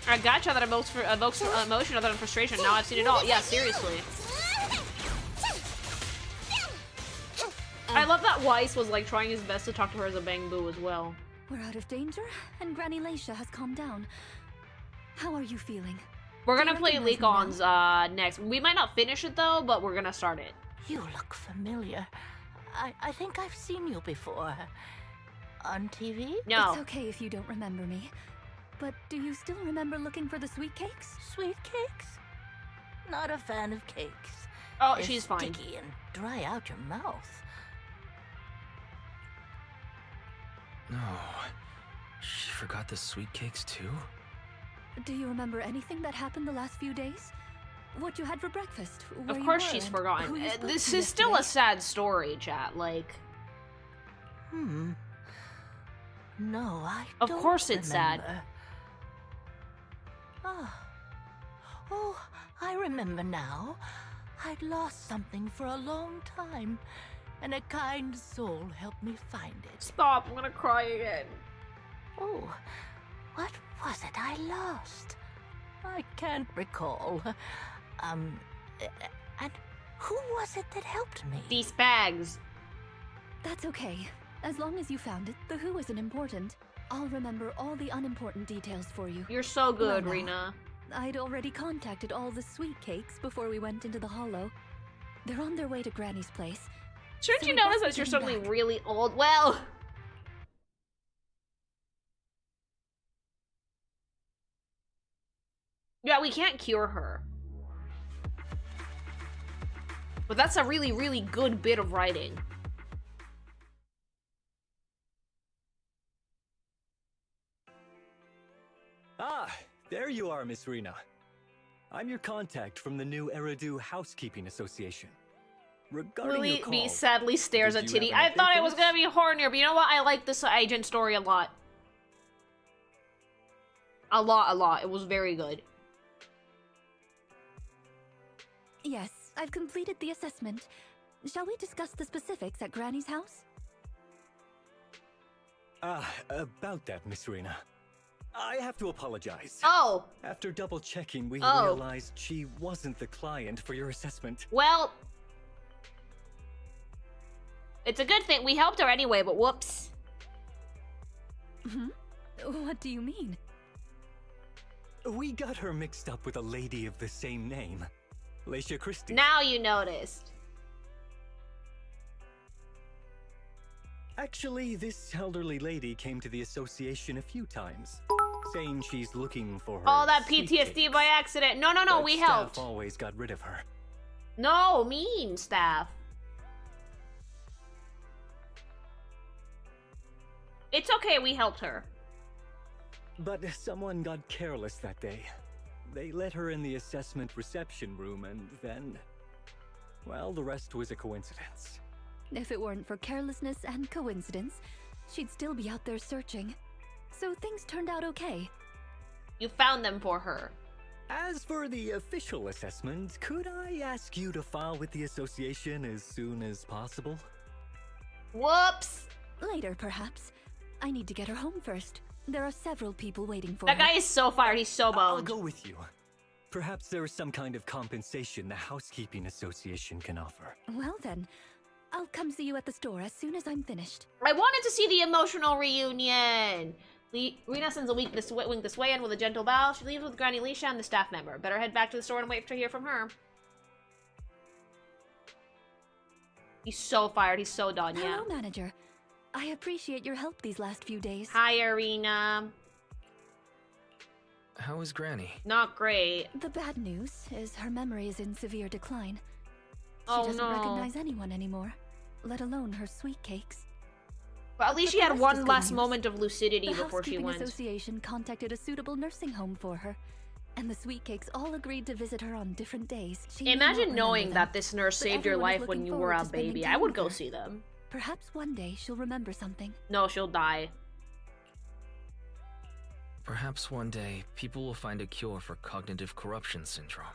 A gacha that evokes emotion other than frustration. Now I've seen it all. Yeah, seriously. I love that Weiss was like trying his best to talk to her as a bamboo as well. We're out of danger, and Granny Leisha has calmed down. How are you feeling? We're gonna play Leakon's next. We might not finish it though, but we're gonna start it. You look familiar. I think I've seen you before. On TV? No. It's okay if you don't remember me. But do you still remember looking for the sweet cakes? Sweet cakes? Not a fan of cakes. Oh, They're she's fine. Sticky and dry out your mouth. No. She forgot the sweet cakes too? Do you remember anything that happened the last few days? What you had for breakfast? Of where course you were, she's and forgotten. who you spoke This to is still a yesterday? sad story, chat. Like, No, I of don't course it's sad. remember. Oh, I remember now. I'd lost something for a long time, and a kind soul helped me find it. Stop, I'm gonna cry again. Oh, what was it I lost? I can't recall. And who was it that helped me? These bags. That's okay. As long as you found it, the who isn't important. I'll remember all the unimportant details for you. You're so good, Well, Rina. I'd already contacted all the sweet cakes before we went into the hollow. They're on their way to Granny's place. Shouldn't So you we best notice be that you're getting suddenly back. really old? Well, yeah, we can't cure her. But that's a really, really good bit of writing. Ah, there you are, Miss Rina. I'm your contact from the new Eridu Housekeeping Association. Regarding Lily your B call, sadly stares did at you Titty. have an I thought update it for was us? gonna be hornier, but you know what? I like this agent story a lot. A lot. It was very good. Yes, I've completed the assessment. Shall we discuss the specifics at Granny's house? Ah, about that, Miss Rina. I have to apologize. Oh! After double checking, we Oh. realized she wasn't the client for your assessment. Well, it's a good thing we helped her anyway, but whoops. Hmm? What do you mean? We got her mixed up with a lady of the same name, Laisha Christie. Now you noticed. Actually, this elderly lady came to the association a few times, saying she's looking for her. Oh, that sweet PTSD cakes. by accident. No, But we staff helped. always got rid of her. No, mean staff. It's okay, we helped her. But someone got careless that day. They let her in the assessment reception room and then... well, the rest was a coincidence. If it weren't for carelessness and coincidence, she'd still be out there searching. So things turned out okay. You found them for her. As for the official assessment, could I ask you to file with the association as soon as possible? Whoops! Later, perhaps. I need to get her home first. There are several people waiting for That her. guy is so fired, he's so I'll boned. go with you. Perhaps there is some kind of compensation the Housekeeping Association can offer. Well then, I'll come see you at the store as soon as I'm finished. I wanted to see the emotional reunion. Rina sends a wink this way and with a gentle bow, she leaves with Granny Leisha and the staff member. Better head back to the store and wait to hear from her. He's so fired, he's so done, yeah. Hello, manager. I appreciate your help these last few days. Hi, Rina. How is Granny? Not great. The bad news is her memory is in severe decline. She Oh, doesn't no. recognize anyone anymore, let alone her sweet cakes. But at least But she the had rest one is good last news. moment of lucidity The before she Housekeeping went. Association contacted a suitable nursing home for her, and the sweet cakes all agreed to visit her on different days. She may not Imagine remember knowing them, that this nurse but saved your everyone is life when looking you were forward a to spending baby. time I would with go her. see them. Perhaps one day she'll remember something. No, she'll die. Perhaps one day, people will find a cure for cognitive corruption syndrome.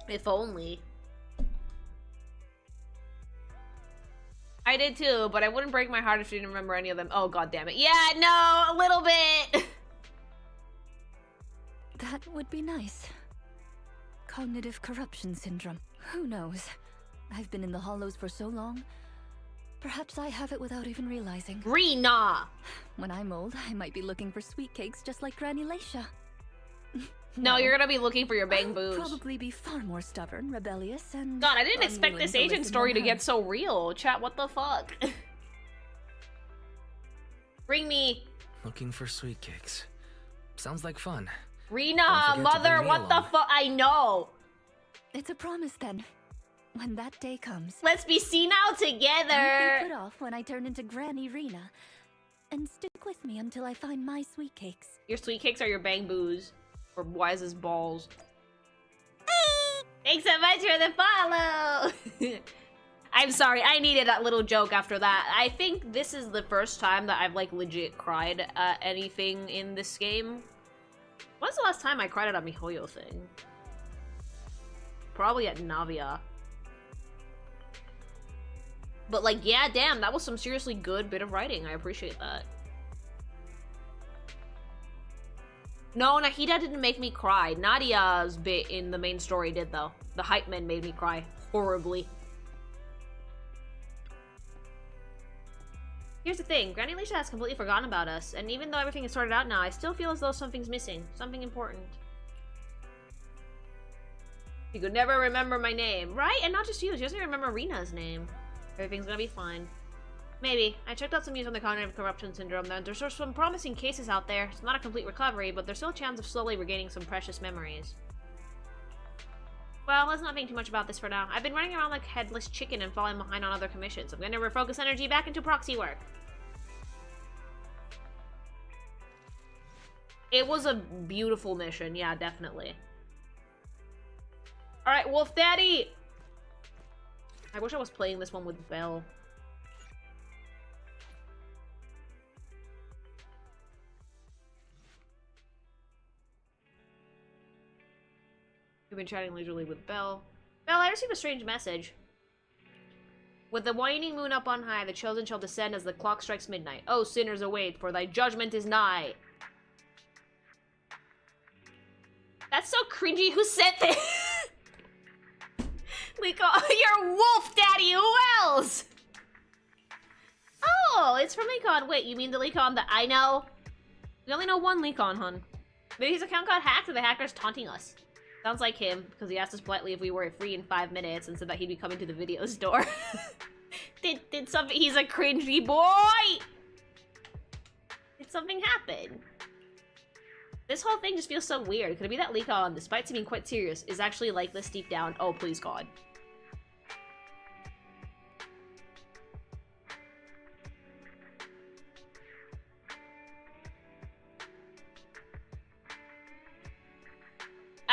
If only. I did too, but I wouldn't break my heart if she didn't remember any of them. Oh, god damn it. Yeah, no, a little bit. That would be nice. Cognitive corruption syndrome. Who knows? I've been in the hollows for so long. Perhaps I have it without even realizing. Rina! When I'm old, I might be looking for sweet cakes just like Granny Leisha. No, you're gonna be looking for your bang I'll boos. probably be far more stubborn, rebellious, and God, I didn't expect unwilling this to agent listen story to than get her. so real. Chat, what the fuck? Bring me Looking for sweet cakes. Sounds like fun. Rina, Don't forget to mother, bring me what the along. fuck? I know. It's a promise then. When that day comes, Let's be senile don't be together. put off when I turn into Granny Rina, and stick with me until I find my sweet cakes. Your sweet cakes are your bang boos. Or Wise's balls. Thanks so much for the follow! I'm sorry, I needed that little joke after that. I think this is the first time that I've, like, legit cried at anything in this game. When's the last time I cried at a MiHoYo thing? Probably at Navia. But, like, yeah, damn, that was some seriously good bit of writing. I appreciate that. No, Nahida didn't make me cry. Nadia's bit in the main story did, though. The hype men made me cry horribly. Here's the thing, Granny Alicia has completely forgotten about us, and even though everything is sorted out now, I still feel as though something's missing. Something important. You could never remember my name. Right? And not just you, she doesn't even remember Rina's name. Everything's gonna be fine. Maybe. I checked out some news on the cognitive corruption syndrome, and there's some promising cases out there. It's not a complete recovery, but there's still a chance of slowly regaining some precious memories. Well, let's not think too much about this for now. I've been running around like headless chicken and falling behind on other commissions. I'm gonna refocus energy back into proxy work. It was a beautiful mission, yeah, definitely. Alright, Wolf Daddy! I wish I was playing this one with Belle. We've been chatting leisurely with Belle. Belle, I received a strange message. With the waning moon up on high, the chosen shall descend as the clock strikes midnight. Oh, sinners, await, for thy judgment is nigh. That's so cringy. Who said this? You're Wolf Daddy. Who else? Oh, it's from Leakon. Wait, you mean the Leakon that I know? We only know one Leakon, hun. Maybe his account got hacked and the hacker's taunting us. Sounds like him, because he asked us politely if we were free in 5 minutes and said that he'd be coming to the video store. Did something- he's a cringy boy! Did something happen? This whole thing just feels so weird. Could it be that Leakon, despite seeming quite serious, is actually like this deep down? Oh, please God.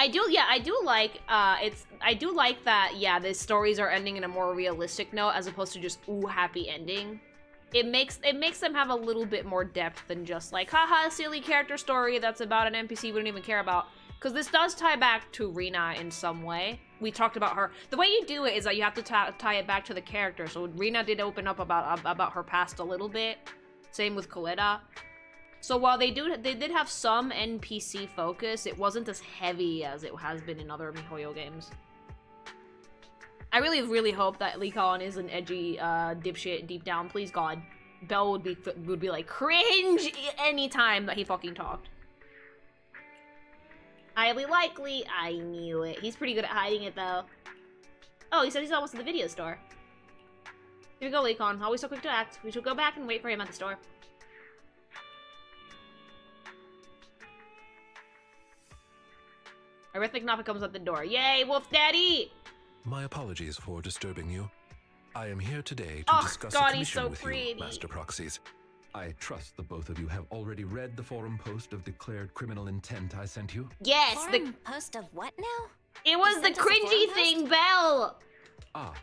I do like that, yeah, the stories are ending in a more realistic note as opposed to just, ooh, happy ending. It makes them have a little bit more depth than just like, haha, silly character story that's about an NPC we don't even care about. Because this does tie back to Rina in some way. We talked about her. The way you do it is that you have to tie it back to the character. So Rina did open up about her past a little bit. Same with Coletta. So while they did have some NPC focus, it wasn't as heavy as it has been in other MiHoYo games. I really, really hope that Leakon is an edgy dipshit deep down. Please God, Belle would be like cringe anytime that he fucking talked. Highly likely. I knew it. He's pretty good at hiding it though. Oh, he said he's almost at the video store. Here we go, Leakon. Always so quick to act. We should go back and wait for him at the store. Arithmetic Napa comes at the door. Yay, Wolf Daddy! My apologies for disturbing you. I am here today to discuss God, a he's commission so with pretty. you, Master Proxies. I trust the both of you have already read the forum post of declared criminal intent I sent you. Yes, Forum post of what now? It was the cringy thing, Belle! Ah.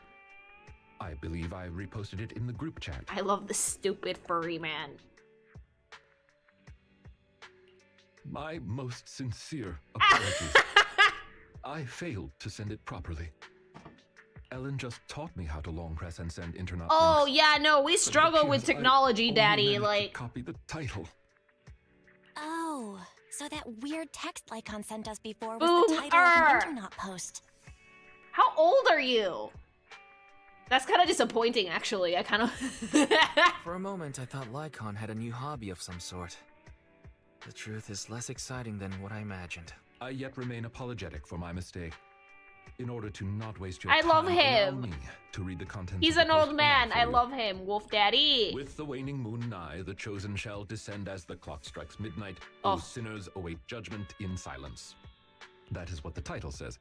I believe I reposted it in the group chat. I love the stupid furry man. My most sincere apologies. I failed to send it properly. Ellen just taught me how to long press and send internet Oh, links. yeah, no, we struggle with technology, Daddy, managed to like... copy the title. Oh, so that weird text Lycon sent us before was the Boomer! title of an internet post. How old are you? That's kind of disappointing, actually. I kind of... For a moment, I thought Lycon had a new hobby of some sort. The truth is less exciting than what I imagined. I yet remain apologetic for my mistake. In order to not waste your I time, love allow him. me to read the contents He's of an the old post man. aloud for I you. love him. Wolf Daddy. With the waning moon nigh, the chosen shall descend as the clock strikes midnight. Oh. Those sinners await judgment in silence. That is what the title says.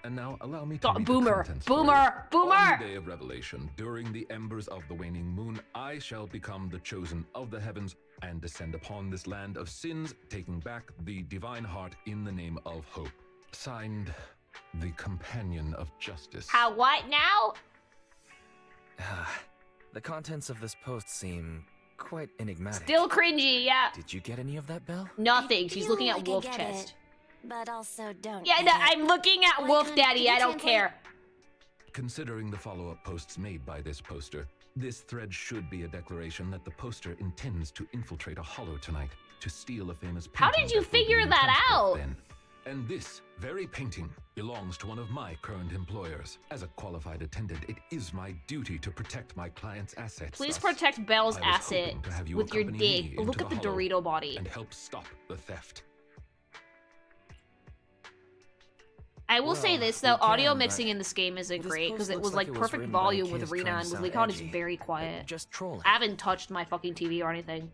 And now allow me to read the Boomer. contents for Boomer. you. Boomer. On the day of revelation, during the embers of the waning moon, I shall become the chosen of the heavens and descend upon this land of sins, taking back the divine heart in the name of hope. Signed, the Companion of Justice. How what now? The contents of this post seem quite enigmatic. Still cringy, yeah. Did you get any of that, Belle? Nothing. She's feel looking like at I Wolf get Chest. it, but also don't. Yeah, get no, it. I'm looking at Wolf Daddy. I don't care. Considering the follow-up posts made by this poster, this thread should be a declaration that the poster intends to infiltrate a hollow tonight to steal a famous painting. How did you that will be figure in that transport out? then. And this very painting belongs to one of my current employers. As a qualified attendant, it is my duty to protect my client's assets. Please Thus, protect Belle's I was asset hoping to have you with your accompany me dick. into Look at the hollow Dorito body. and help stop the theft. I will say Well, this though, we audio can, mixing but in this game isn't this great post because it looks was like like it was perfect written by a volume kid with who's Rina, trying and to with sound Leakon it's edgy. very quiet. Just trolling. I haven't touched my fucking TV or anything.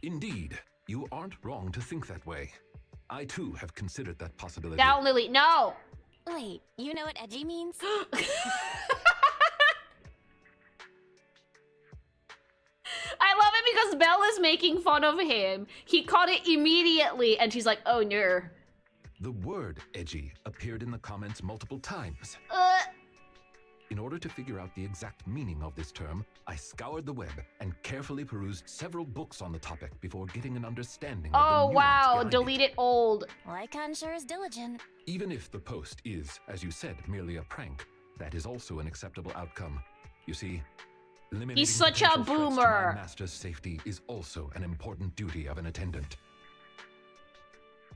Indeed, you aren't wrong to think that way. I too have considered that possibility. Down, Lily. No. Wait, you know what edgy means? I love it because Belle is making fun of him. He caught it immediately, and she's like, "Oh no." The word edgy appeared in the comments multiple times. In order to figure out the exact meaning of this term, I scoured the web and carefully perused several books on the topic before getting an understanding of the Oh nuance wow, behind delete it old. Lycon sure is diligent. Even if the post is, as you said, merely a prank, that is also an acceptable outcome. You see, eliminating He's such a potential threats to boomer. my master's safety is also an important duty of an attendant.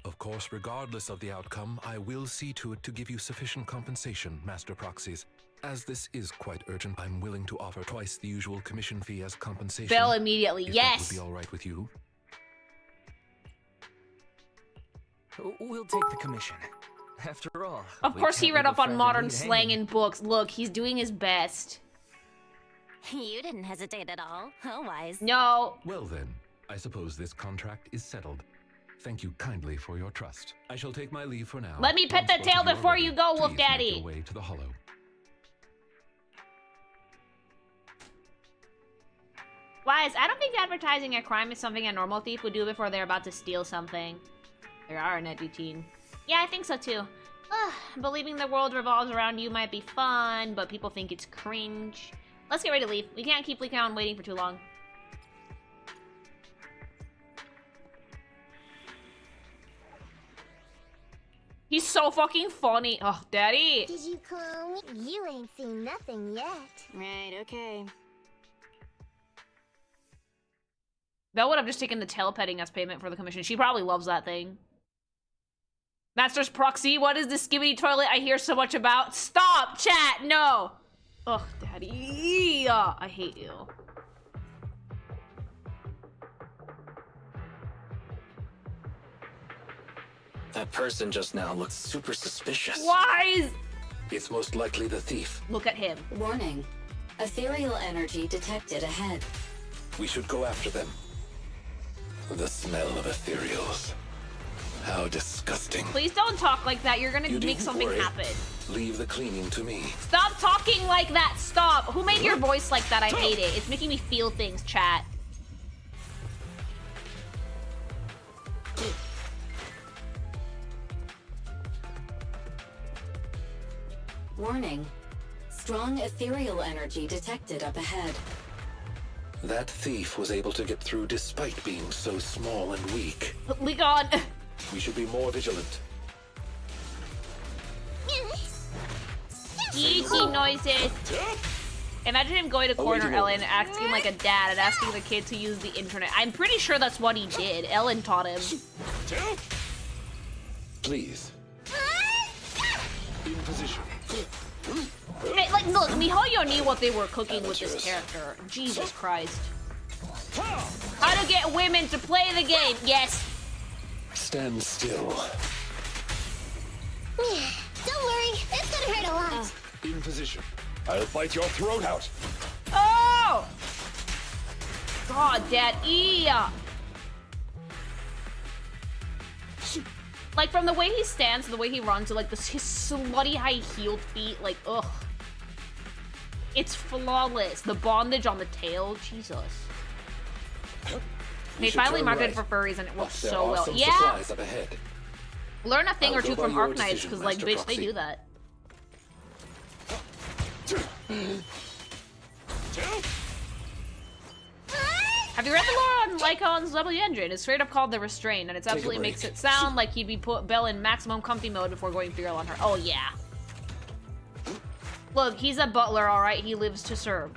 Of course, regardless of the outcome, I will see to it to give you sufficient compensation, Master Proxies. As this is quite urgent, I'm willing to offer twice the usual commission fee as compensation. Belle immediately, if yes. That would be all right with you. We'll take the commission. After all, Of we course he can't read leave a up on friend in modern need slang hanging. in books. Look, he's doing his best. You didn't hesitate at all. How wise. No. Well then, I suppose this contract is settled. Thank you kindly for your trust. I shall take my leave for now. Let me pet Once the both tail of you are before ready, you go, Wolf please make Daddy. your way to the hollow. Wise, I don't think advertising a crime is something a normal thief would do before they're about to steal something. There are an edgy teen. Yeah, I think so too. Believing the world revolves around you might be fun, but people think it's cringe. Let's get ready to leave. We can't keep Leakon on waiting for too long. He's so fucking funny. Oh, Daddy. Did you call me? You ain't seen nothing yet. Right, okay. Belle would have just taken the tail petting as payment for the commission. She probably loves that thing. Master's Proxy, what is this skibbity toilet I hear so much about? Stop, chat, no! Ugh, Daddy. I hate you. That person just now looked super suspicious. Wise! It's most likely the thief. Look at him. Warning. Ethereal energy detected ahead. We should go after them. The smell of ethereals. How disgusting. Please don't talk like that. You're gonna You make needn't something worry. happen. Leave the cleaning to me. Stop talking like that. Stop. Who made your voice like that? I hate it. It's making me feel things, chat. Warning. Strong ethereal energy detected up ahead. That thief was able to get through despite being so small and weak. Leakon. We should be more vigilant. Easy noises. Imagine him going to corner Ellen, acting like a dad and asking the kid to use the internet. I'm pretty sure that's what he did. Ellen taught him. Please. In position. Hey, like, look, Mihoyo knew what they were cooking with this character. Jesus Christ. How to get women to play the game. Yes. Stand still. Don't worry, it's gonna hurt a lot. In position. I'll bite your throat out. Oh! God, Daddy. Like, from the way he stands, the way he runs, to like his slutty high-heeled feet, like, ugh. It's flawless. The bondage on the tail, Jesus. They finally marketed for furries and it works so well. Yeah! Learn a thing or two from Arknights, because, like, bitch, they do that. Have you read the lore on Lycon's W engine? It's straight up called the Restraint, and it absolutely makes it sound like he'd be put Belle in maximum comfy mode before going feral on her. Oh, yeah. Look, he's a butler, alright? He lives to serve.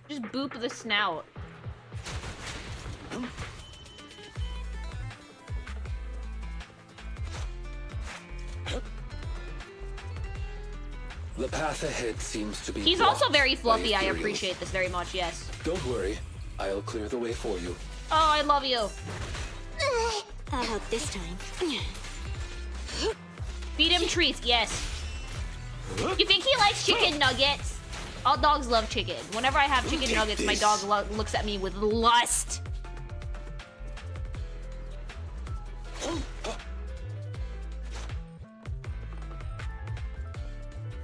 Just boop the snout. The path ahead seems to be. He's also very fluffy. I appreciate this very much, yes. Don't worry. I'll clear the way for you. Oh, I love you. How about this time? Feed him treats, yes. You think he likes chicken nuggets? All dogs love chicken. Whenever I have chicken nuggets, my dog looks at me with lust.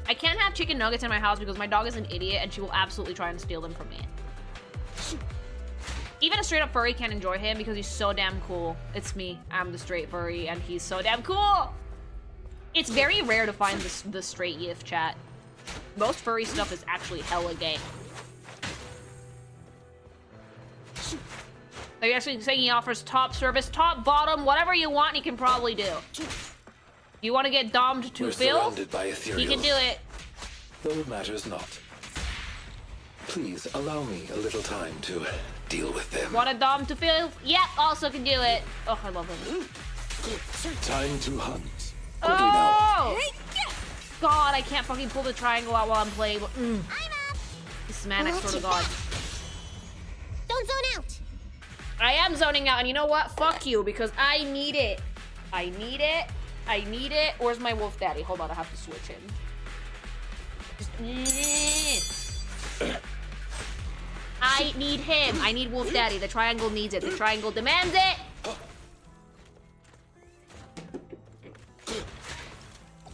I can't have chicken nuggets in my house because my dog is an idiot and she will absolutely try and steal them from me. Even a straight up furry can't enjoy him because he's so damn cool. It's me. I'm the straight furry and he's so damn cool. It's very rare to find the straight yiff, chat. Most furry stuff is actually hella gay. They're actually saying he offers top service, top, bottom, whatever you want, he can probably do. You want to get dommed to filth? He can do it. Though it matters not. Please allow me a little time to deal with them. Want a dom to filth? Yep, also can do it. Oh, I love him. Time to hunt. Oh! God, I can't fucking pull the triangle out while I'm playing. This is manic, sort of god. Don't zone out. I am zoning out, and you know what? Fuck you, because I need it. I need it. I need it. Where's my wolf daddy? Hold on, I have to switch him. I need him. I need wolf daddy. The triangle needs it. The triangle demands it.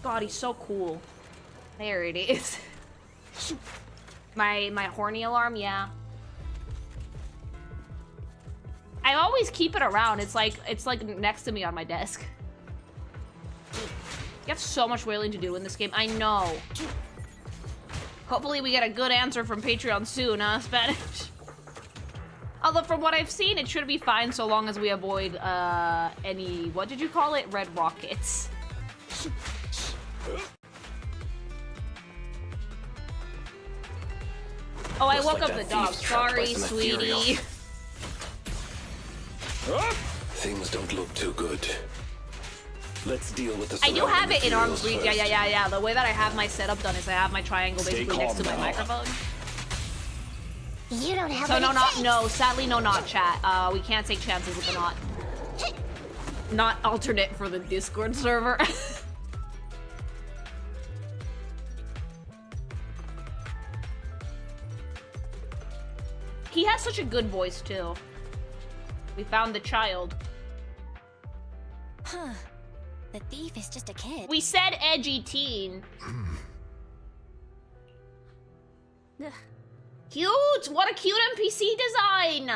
God, he's so cool. There it is. My horny alarm, yeah. I always keep it around. It's like next to me on my desk. You have so much whaling to do in this game. I know. Hopefully we get a good answer from Patreon soon, huh, Spanish? Although from what I've seen, it should be fine so long as we avoid any, what did you call it? Red rockets. Oh, I woke up the dog. Sorry, sweetie. Things don't look too good. Let's deal with the. I do have it in arm's reach. Yeah. The way that I have my setup done is I have my triangle basically next to my microphone. You don't have. So sadly no not chat. We can't take chances with the not. Not alternate for the Discord server. He has such a good voice too. We found the child. Huh. The thief is just a kid. We said edgy teen. Cute! What a cute NPC design!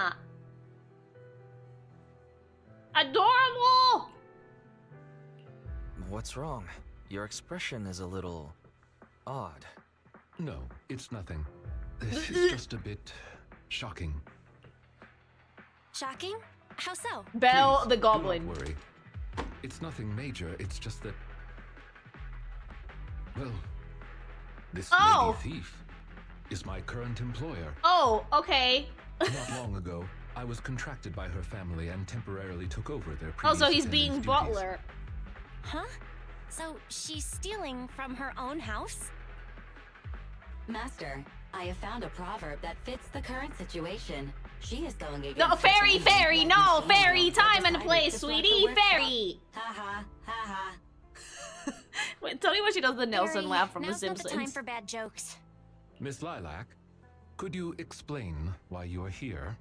Adorable! What's wrong? Your expression is a little odd. No, it's nothing. This is just a bit shocking. Shocking? How so? Belle Please, the Goblin. Don't worry. It's nothing major, it's just that... Well, this lady thief is my current employer. Oh, okay. Not long ago, I was contracted by her family and temporarily took over their previous Also, he's attendant's being duties. butler. Huh? So she's stealing from her own house? Master, I have found a proverb that fits the current situation. She is going against. No, fairy, her fairy, like no, machine fairy, that time and decided place, to flood sweetie, the workshop. fairy. Ha ha, ha ha. Wait, tell me when she does the Nelson Harry, laugh from The now's not the time Simpsons. for bad jokes. Miss Lilac, could you explain why you are here?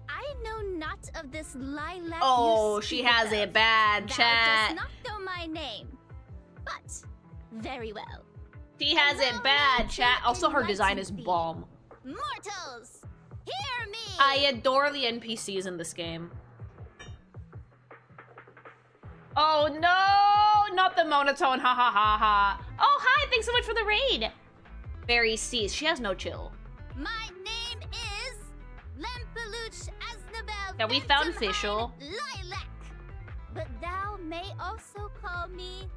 I know not of this lilac. Oh, you she speak has of. a bad Thou chat. does not know my name, but very well. She has a bad chat. Also, her design is bomb. Mortals, hear me! I adore the NPCs in this game. Oh no, not the monotone, ha ha ha ha. Oh hi, thanks so much for the raid. Fairy sees, she has no chill. My name is Lempeluch Asnabel. Yeah, we found Fischl. Lilac, but thou may also call me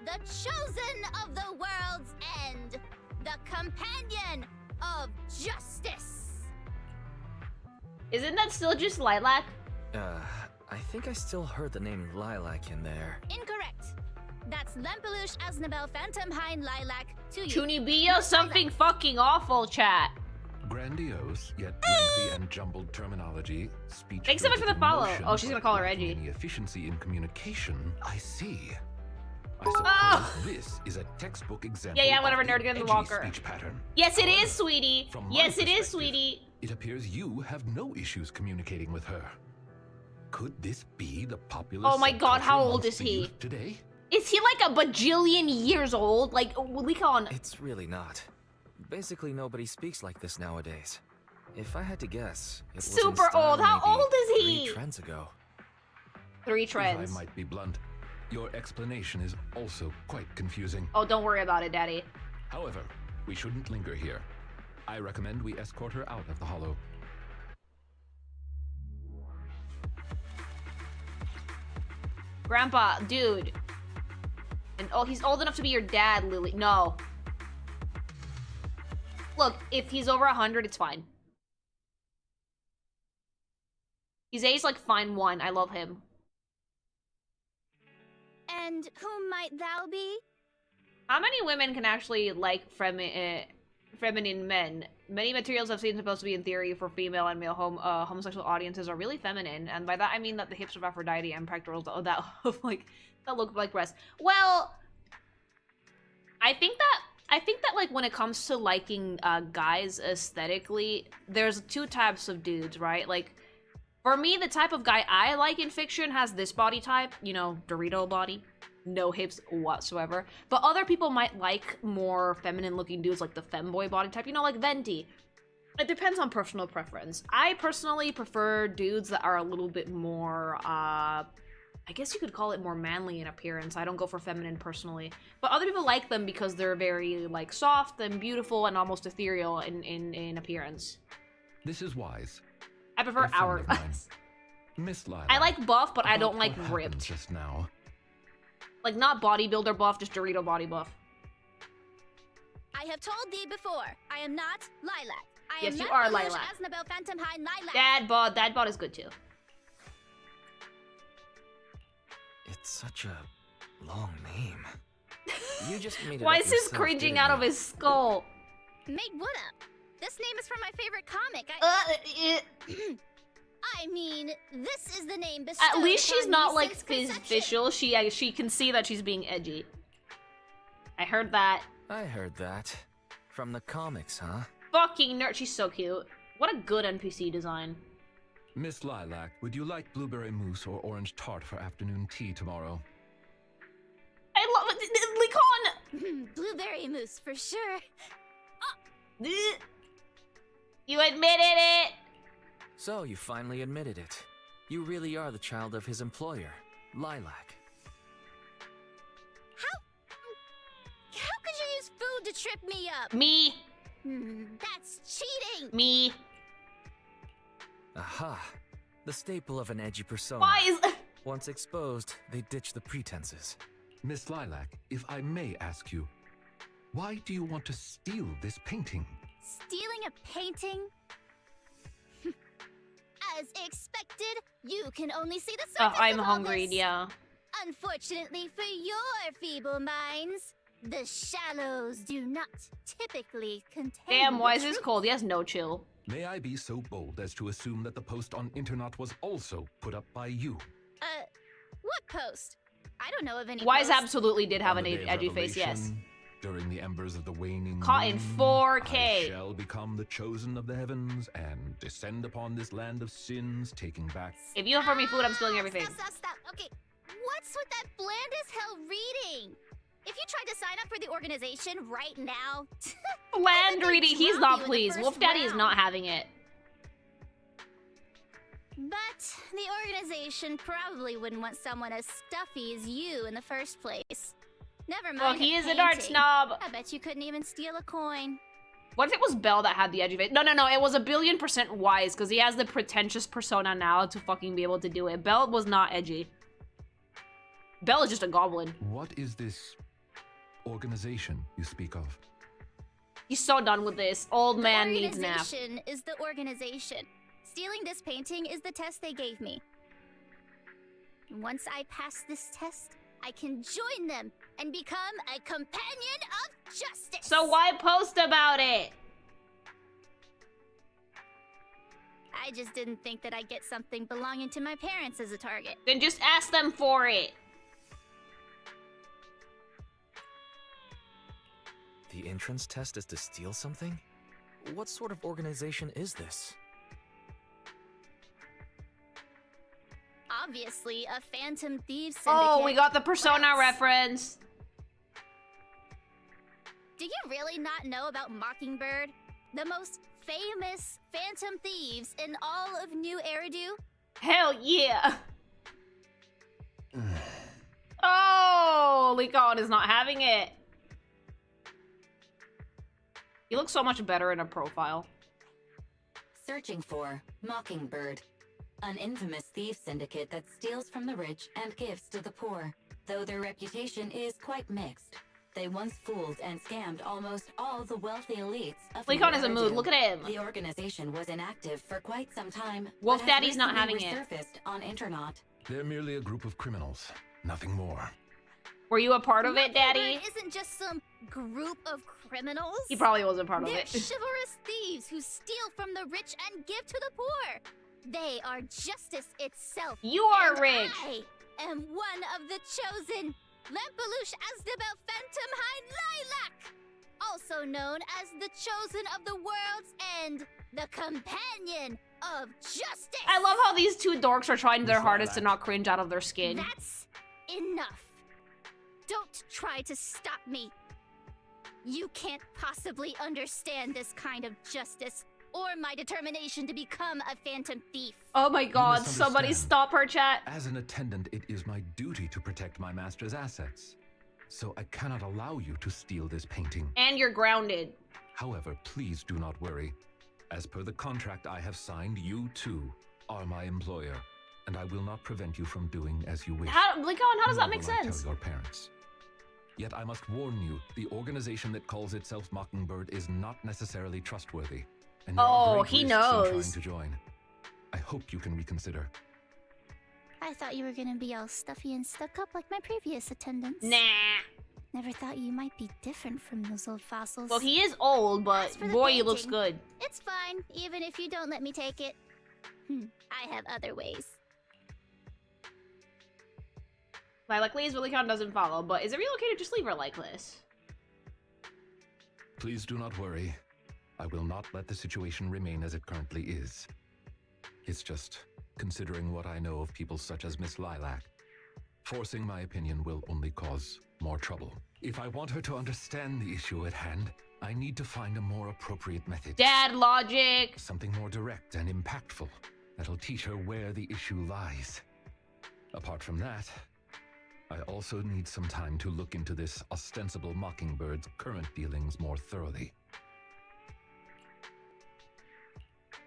the chosen of the world's end, the companion of justice. Isn't that still just Lilac? I think I still heard the name Lilac in there. Incorrect. That's Lempeluch Asnabel Phantomhine Lilac to you. Chunibio, something fucking awful, chat. Grandiose, yet lengthy and jumbled terminology, speech. Thanks so much for the follow. Oh, she's gonna call her lacking Reggie. Any efficiency in communication, I see. I suppose this is a textbook example. Yeah, whatever, of nerd, get in the edgy locker. speech pattern. Yes, it is, sweetie. From my Yes, it is, perspective, sweetie. It appears you have no issues communicating with her. Could this be the popular? Oh my god, how subculture old amongst is the he? youth today? Is he like a bajillion years old? Like, Licon. It's really not. Basically, nobody speaks like this nowadays. If I had to guess, it was in Super style old. How maybe old is he? 3 trends ago. 3 trends. If I might be blunt, your explanation is also quite confusing. Oh, don't worry about it, Daddy. However, we shouldn't linger here. I recommend we escort her out of the hollow. Grandpa, dude. And oh, he's old enough to be your dad, Lily. No. Look, if he's over 100, it's fine. He's aged like fine wine. I love him. And whom might thou be? How many women can actually like feminine men? Many materials I've seen supposed to be in theory for female and male homosexual audiences are really feminine, and by that I mean that the hips of Aphrodite and pectorals that look like breasts. Well, I think that like when it comes to liking guys aesthetically, there's 2 types of dudes, right? Like for me, the type of guy I like in fiction has this body type, you know, Dorito body. No hips whatsoever. But other people might like more feminine looking dudes like the femboy body type, you know, like Venti. It depends on personal preference. I personally prefer dudes that are a little bit more, I guess you could call it more manly in appearance. I don't go for feminine personally. But other people like them because they're very, like, soft and beautiful and almost ethereal in appearance. This is wise. I prefer hourglass. Miss Lilac. I like buff, but I don't like what ripped. happened just now. Like, not bodybuilder buff, just Dorito body buff. I have told thee before, I am not Lilac. I Yes, am you not are Lelouch Lilac. Asnabel Phantomhine Lilac. Dad bod is good too. It's such a long name. You just made it Why up is this yourself, cringing didn't out you? of his skull? Made what up? This name is from my favorite comic. I mean, this is the name bestowed At least she's upon not me like since conception. official. She can see that she's being edgy. I heard that. I heard that. From the comics, huh? Fucking nerd. She's so cute. What a good NPC design. Miss Lilac, would you like blueberry mousse or orange tart for afternoon tea tomorrow? I love it. Licon! Blueberry mousse for sure. You admitted it! So you finally admitted it. You really are the child of his employer, Lilac. How could you use food to trip me up? Me. That's cheating. Me. Aha! The staple of an edgy persona. Why is... Once exposed, they ditch the pretenses. Miss Lilac, if I may ask you, why do you want to steal this painting? Stealing a painting? As expected, you can only see the surface I'm of all hungry, this. yeah. Unfortunately for your feeble minds, The shallows do not typically contain. Damn, why is the this truth. cold? He has no chill. May I be so bold as to assume that the post on internet was also put up by you? What post? I don't know of any. Wise post. absolutely did have On an the day of edgy face, yes. revelation, During the embers of the waning Caught in moon, 4K. I shall become the chosen of the heavens and descend upon this land of sins, taking back. If you offer me food, I'm stealing everything. Stop. Okay, what's with that bland as hell reading? If you tried to sign up for the organization right now, Bland reading. He's not you in the pleased. first Wolf Daddy is round. not having it. But the organization probably wouldn't want someone as stuffy as you in the first place. Never mind. Well, he a is an art painting. snob. I bet you couldn't even steal a coin. What if it was Belle that had the edgy face? No, it was 1,000,000,000% Wise, because he has the pretentious persona now to fucking be able to do it. Belle was not edgy. Belle is just a goblin. What is this organization you speak of? He's so done with this. Old man needs nap. Organization is the organization. Stealing this painting is the test they gave me. Once I pass this test, I can join them and become a companion of justice. So why post about it? I just didn't think that I'd get something belonging to my parents as a target. Then just ask them for it. The entrance test is to steal something? What sort of organization is this? Obviously, a phantom thieves syndicate. Oh, we got the Persona reference. Do you really not know about Mockingbird? The most famous phantom thieves in all of New Eridu? Hell yeah. Oh, Leakon is not having it. He looks so much better in a profile. Searching for Mockingbird, an infamous thief syndicate that steals from the rich and gives to the poor. Though their reputation is quite mixed, they once fooled and scammed almost all the wealthy elites of Leakon New is a mood. Eridu. Look at him. The organization was inactive for quite some time. Wolf but has Daddy's not recently having it. resurfaced on internet. They're merely a group of criminals, nothing more. Were you a part of it, Daddy? Mockingbird isn't just some group of criminals. He probably wasn't part of They're it. chivalrous thieves who steal from the rich and give to the poor. They are justice itself. You are and rich. I am one of the chosen. Lempelush Asdabel Phantom Hind Lilac, also known as the chosen of the world's end, the companion of justice. I love how these two dorks are trying their hardest to not cringe out of their skin. That's enough. Don't try to stop me. You can't possibly understand this kind of justice or my determination to become a phantom thief. Oh my god, somebody misunderstand. stop her, chat. As an attendant, it is my duty to protect my master's assets. So I cannot allow you to steal this painting. And you're grounded. However, please do not worry. As per the contract I have signed, you too are my employer, and I will not prevent you from doing as you wish. Leakon, how does that Nor make will I sense? tell your parents. Yet I must warn you, the organization that calls itself Mockingbird is not necessarily trustworthy. And there are great he risks in knows. trying to join. I hope you can reconsider. I thought you were gonna be all stuffy and stuck up like my previous attendants. Nah. Never thought you might be different from those old fossils. Well, he is old, but As for the boy, he looks painting, good. It's fine, even if you don't let me take it. I have other ways. Lilaclees, Leakon doesn't follow, but is it real okay to just leave her like this? Please do not worry. I will not let the situation remain as it currently is. It's just, considering what I know of people such as Miss Lilac, forcing my opinion will only cause more trouble. If I want her to understand the issue at hand, I need to find a more appropriate method. Dad logic! Something more direct and impactful that'll teach her where the issue lies. Apart from that, I also need some time to look into this ostensible Mockingbird's current dealings more thoroughly.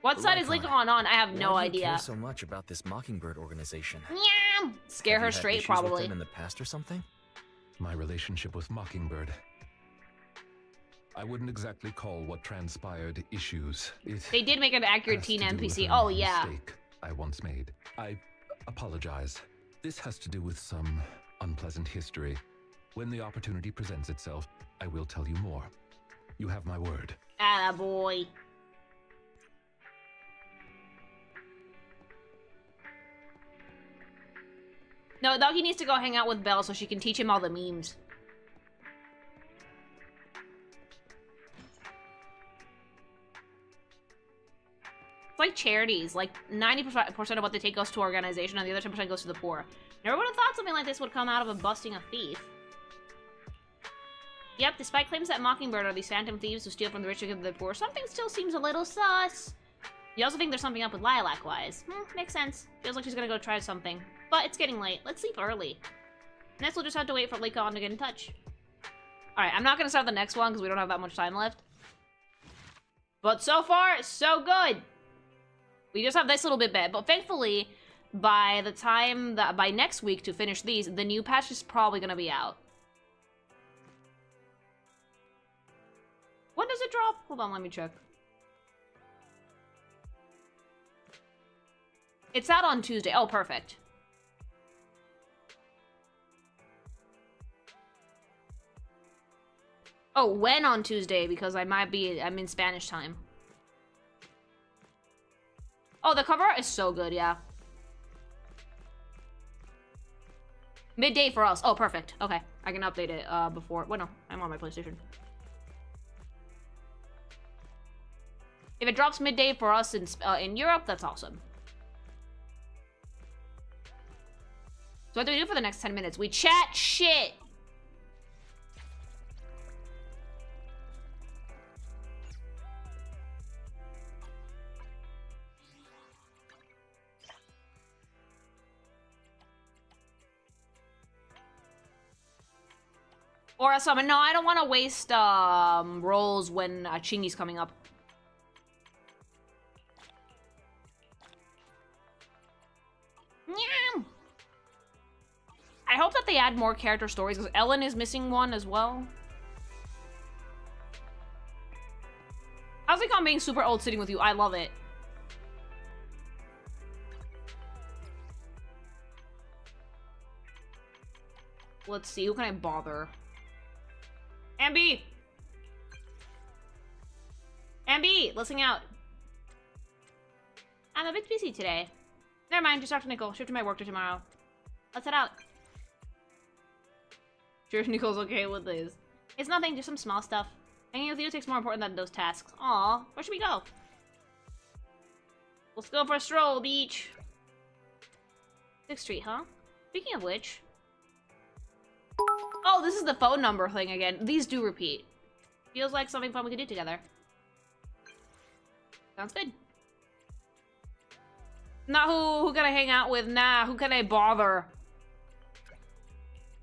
What side is Leakon on? I have no Why do you idea. care so much about this Mockingbird organization? Meow. Scare Have her you had straight, issues with probably. them in the past or something? My relationship with Mockingbird. I wouldn't exactly call what transpired issues. They did make an accurate has teen to do with NPC. a Oh, yeah. mistake I once made. I apologize. This has to do with some unpleasant history. When the opportunity presents itself, I will tell you more. You have my word. Attaboy. No, Doggy needs to go hang out with Belle so she can teach him all the memes. It's like charities. Like, 90% of what they take goes to organization and the other 10% goes to the poor. Never would have thought something like this would come out of a busting a thief. Yep, despite claims that Mockingbird are these phantom thieves who steal from the rich and give to the poor, something still seems a little sus. You also think there's something up with Lilac-wise. Makes sense. Feels like she's gonna go try something. But it's getting late. Let's sleep early. Next, we'll just have to wait for Lakon to get in touch. Alright, I'm not gonna start the next one because we don't have that much time left. But so far, so good! We just have this little bit bad, but thankfully, by the time that by next week to finish these, the new patch is probably gonna be out. When does it drop? Hold on, let me check. It's out on Tuesday. Oh, perfect. Oh, when on Tuesday? Because I'm in Spanish time. Oh, the cover art is so good, yeah. Midday for us. Oh, perfect. Okay, I can update it before. Well, no, I'm on my PlayStation. If it drops midday for us in Europe, that's awesome. So what do we do for the next 10 minutes? We chat shit! Or a summon. No, I don't want to waste rolls when Chingy's coming up. Nyam! I hope that they add more character stories, because Ellen is missing one as well. How's it on being super old sitting with you? I love it. Let's see, who can I bother? Ambi! Ambi, listen out. I'm a bit busy today. Never mind, just talk to Nicole. Shift to my work to tomorrow. Let's head out. Sure, Nicole's okay with this. It's nothing, just some small stuff. Hanging with you takes more important than those tasks. Aw, where should we go? Let's go for a stroll, beach. 6th Street, huh? Speaking of which... Oh, this is the phone number thing again. These do repeat. Feels like something fun we could do together. Sounds good. Nah, who can I hang out with? Nah, who can I bother?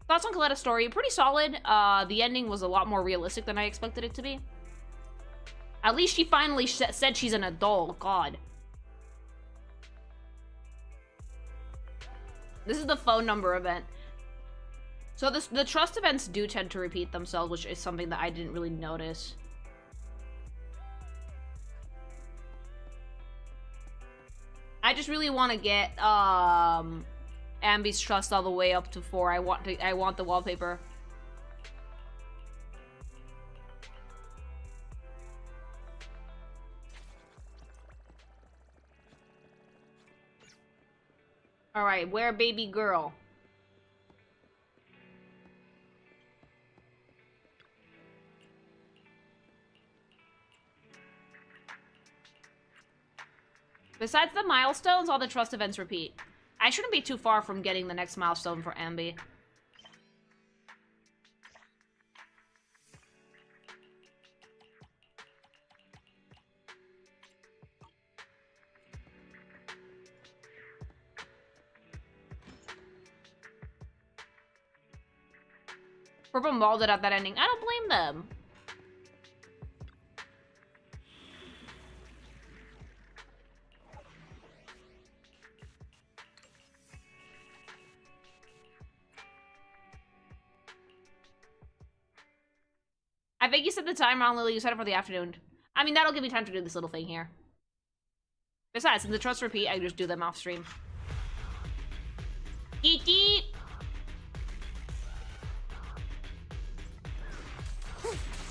Thoughts on Coletta's story? Pretty solid. The ending was a lot more realistic than I expected it to be. At least she finally said she's an adult. God. This is the phone number event. So the trust events do tend to repeat themselves, which is something that I didn't really notice. I just really want to get Ambi's trust all the way up to 4. I want the wallpaper. All right, where baby girl? Besides the milestones, all the trust events repeat. I shouldn't be too far from getting the next milestone for Ambi. Purple molded at that ending. I don't blame them. I think you set the time wrong, Lily. You set it for the afternoon. I mean, that'll give me time to do this little thing here. Besides, since the trusts repeat, I just do them off stream. Geek geek!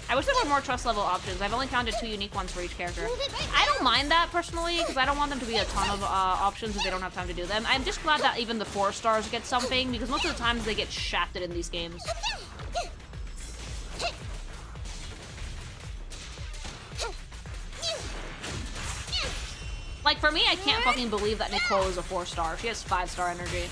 I wish there were more trust level options. I've only counted 2 unique ones for each character. I don't mind that personally, because I don't want them to be a ton of options if they don't have time to do them. I'm just glad that even the 4 stars get something, because most of the times they get shafted in these games. Like, for me, I can't fucking believe that Nicole is a 4-star. She has 5-star energy.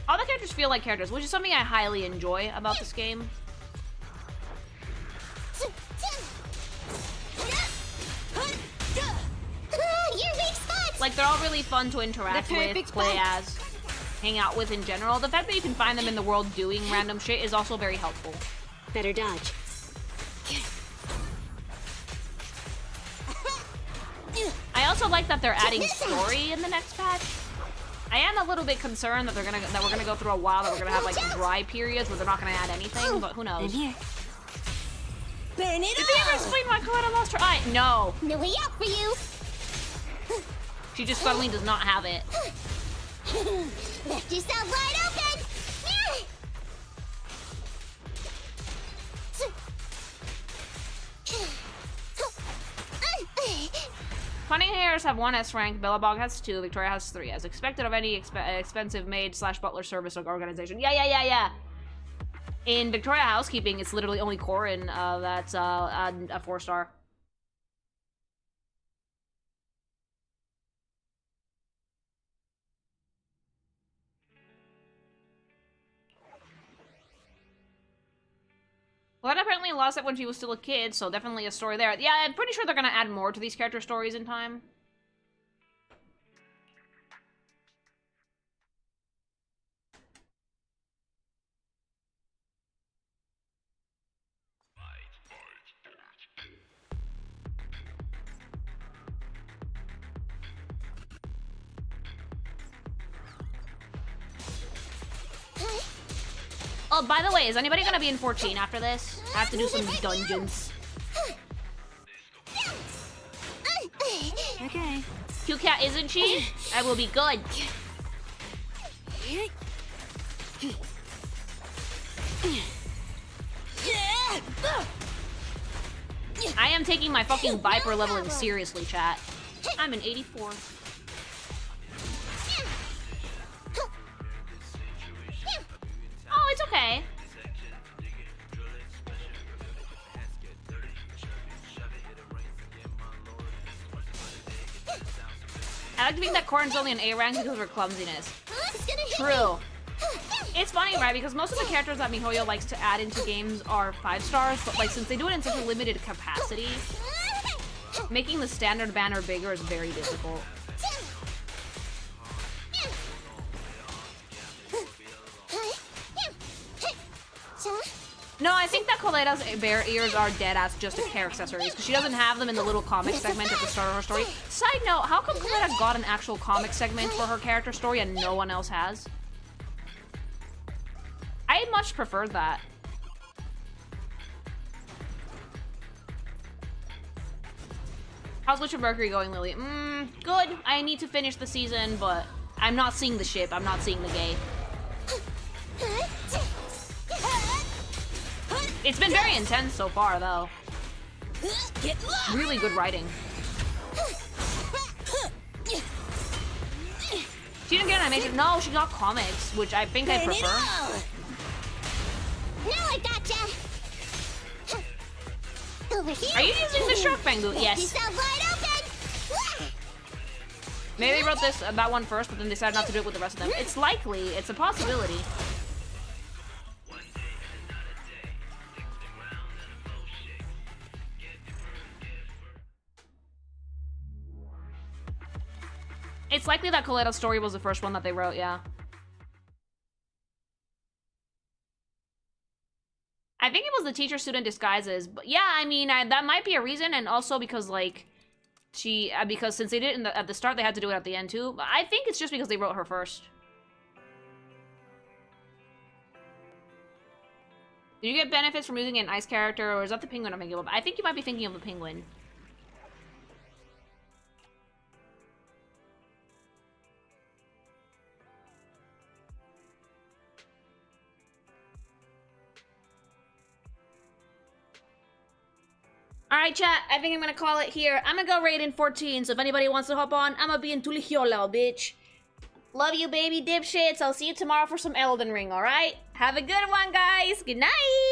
All the characters feel like characters, which is something I highly enjoy about this game. Like, they're all really fun to interact with, play as, hang out with in general. The fact that you can find them in the world doing random shit is also very helpful. Better dodge. I also like that they're adding story in the next patch. I am a little bit concerned that we're gonna go through a while that we're gonna have like dry periods where they're not gonna add anything, but who knows? I'm here. Burn it Did they ever explain why Coletta lost her eye? No. No way out for you. She just suddenly does not have it. Left yourself wide open. Cunning Hairs have 1 S rank, Billabong has 2, Victoria has 3, as expected of any expensive maid/butler service organization. Yeah. In Victoria Housekeeping, it's literally only Corin that's a 4-star. Well, that apparently lost it when she was still a kid, so definitely a story there. Yeah, I'm pretty sure they're gonna add more to these character stories in time. Oh, by the way, is anybody gonna be in 14 after this? I have to do some dungeons. Okay. Cute cat, isn't she? I will be good. I am taking my fucking Viper leveling seriously, chat. I'm an 84. Oh, it's okay. I like to think that Corin's only an A rank because of her clumsiness. True. It's funny, right? Because most of the characters that MiHoYo likes to add into games are 5 stars, but like since they do it in such a limited capacity, making the standard banner bigger is very difficult. No, I think that Coletta's bear ears are dead-ass just hair accessories, because she doesn't have them in the little comic segment at the start of her story. Side note, how come Coletta got an actual comic segment for her character story and no one else has? I much preferred that. How's Witch of Mercury going, Lily? Good. I need to finish the season, but I'm not seeing the ship. I'm not seeing the gay. It's been very intense so far, though. Really good writing. She didn't get animation. No, she got comics, which I think I prefer. Now I gotcha. Over here. Are you using the shark fang boot? Yes. Maybe they wrote that one first, but then decided not to do it with the rest of them. It's likely. It's a possibility. It's likely that Coletta's story was the first one that they wrote, yeah. I think it was the teacher-student disguises, but yeah, I mean, that might be a reason, and also because, like, because since they did it at the start, they had to do it at the end, too. But I think it's just because they wrote her first. Do you get benefits from using an ice character, or is that the penguin I'm thinking of? I think you might be thinking of the penguin. Alright, chat, I think I'm gonna call it here. I'm gonna go raid in 14, so if anybody wants to hop on, I'm gonna be in Tulijola, bitch. Love you, baby dipshits. I'll see you tomorrow for some Elden Ring, alright? Have a good one, guys. Good night!